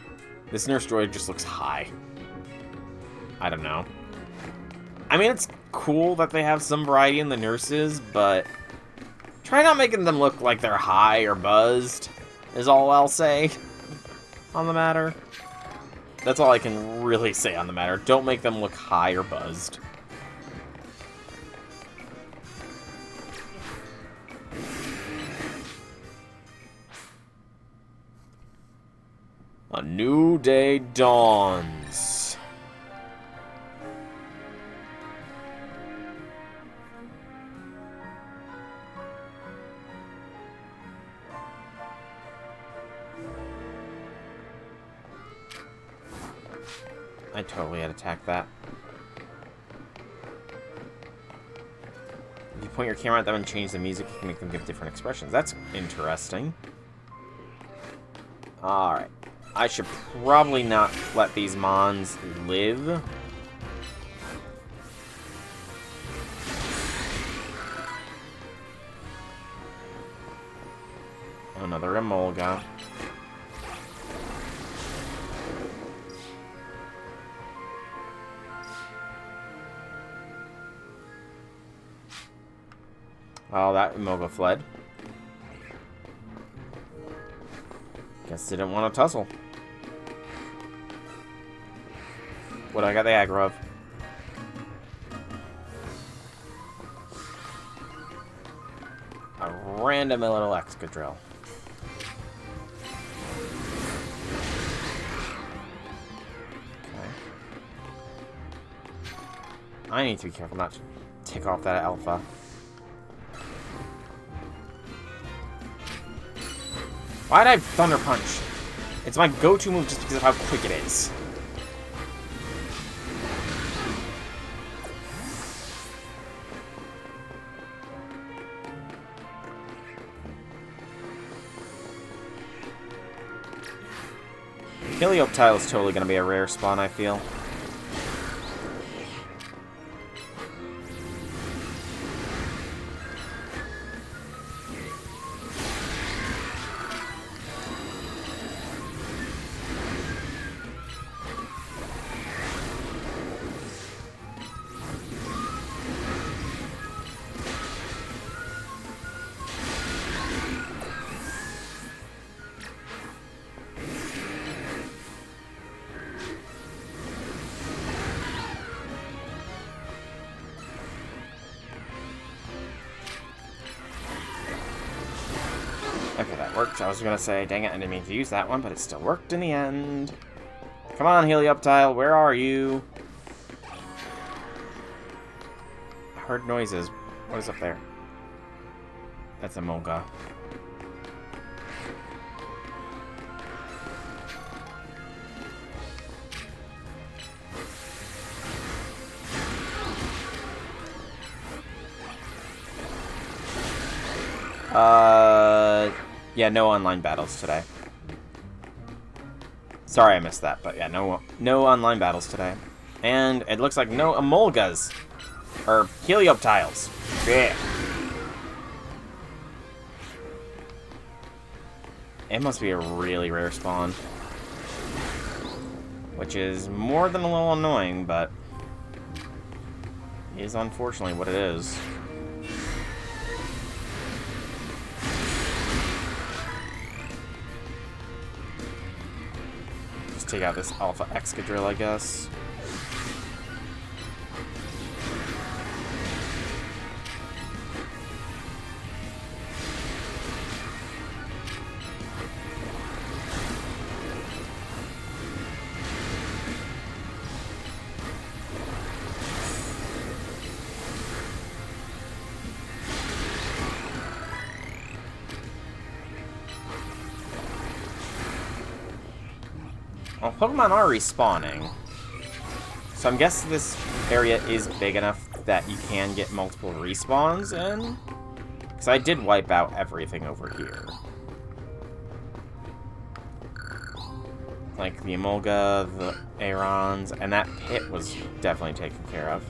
This Nurse Droid just looks high. I don't know. I mean, it's cool that they have some variety in the nurses, but try not making them look like they're high or buzzed, is all I'll say on the matter. That's all I can really say on the matter. Don't make them look high or buzzed. A new day dawns. I totally had attacked that. If you point your camera at them and change the music, you can make them give different expressions. That's interesting. Alright. I should probably not let these mons live. Another Emolga. Oh, that Emolga fled. Guess didn't want to tussle. What I got the aggro of? A random little Excadrill. Okay. I need to be careful not to tick off that alpha. Why'd I Thunder Punch? It's my go-to move just because of how quick it is. Helioptile is totally going to be a rare spawn, I feel. Okay, that worked. I was gonna say, dang it, I didn't mean to use that one, but it still worked in the end. Come on, Helioptile, where are you? I heard noises. What is up there? That's a Emolga. Yeah, no online battles today. Sorry I missed that, but yeah, no online battles today. And it looks like no Emolgas. Or Helioptiles. Yeah. It must be a really rare spawn. Which is more than a little annoying, but is unfortunately what it is. Take out this Alpha Excadrill, I guess. Well, Pokemon are respawning. So I'm guessing this area is big enough that you can get multiple respawns in. Because I did wipe out everything over here. Like the Emolga, the Aerons, and that pit was definitely taken care of.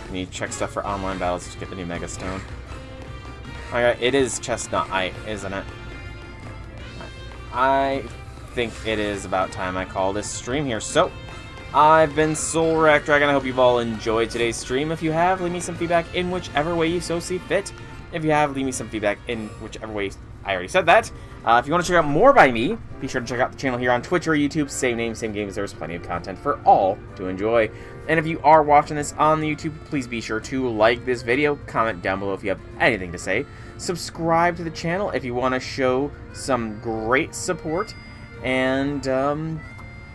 You need to check stuff for online battles to get the new Mega Stone. Alright, it is Chestnut Eye, isn't it? I think it is about time I call this stream here. So, I've been Soul Dragon. I hope you've all enjoyed today's stream. If you have, leave me some feedback in whichever way you so see fit. If you have, leave me some feedback in whichever way. I already said that. If you want to check out more by me, be sure to check out the channel here on Twitch or YouTube. Same name, same games. There's plenty of content for all to enjoy. And if you are watching this on the YouTube, please be sure to like this video, comment down below if you have anything to say, subscribe to the channel if you want to show some great support, and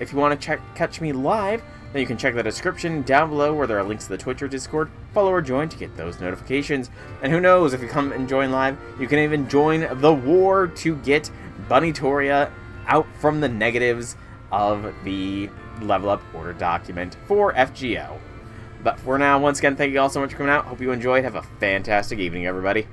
if you want to catch me live, then you can check the description down below where there are links to the Twitch or Discord. Follow or join to get those notifications. And who knows, if you come and join live, you can even join the war to get Bunnytoria out from the negatives of the level up order document for FGO. But for now, once again, thank you all so much for coming out. Hope you enjoyed. Have a fantastic evening, everybody.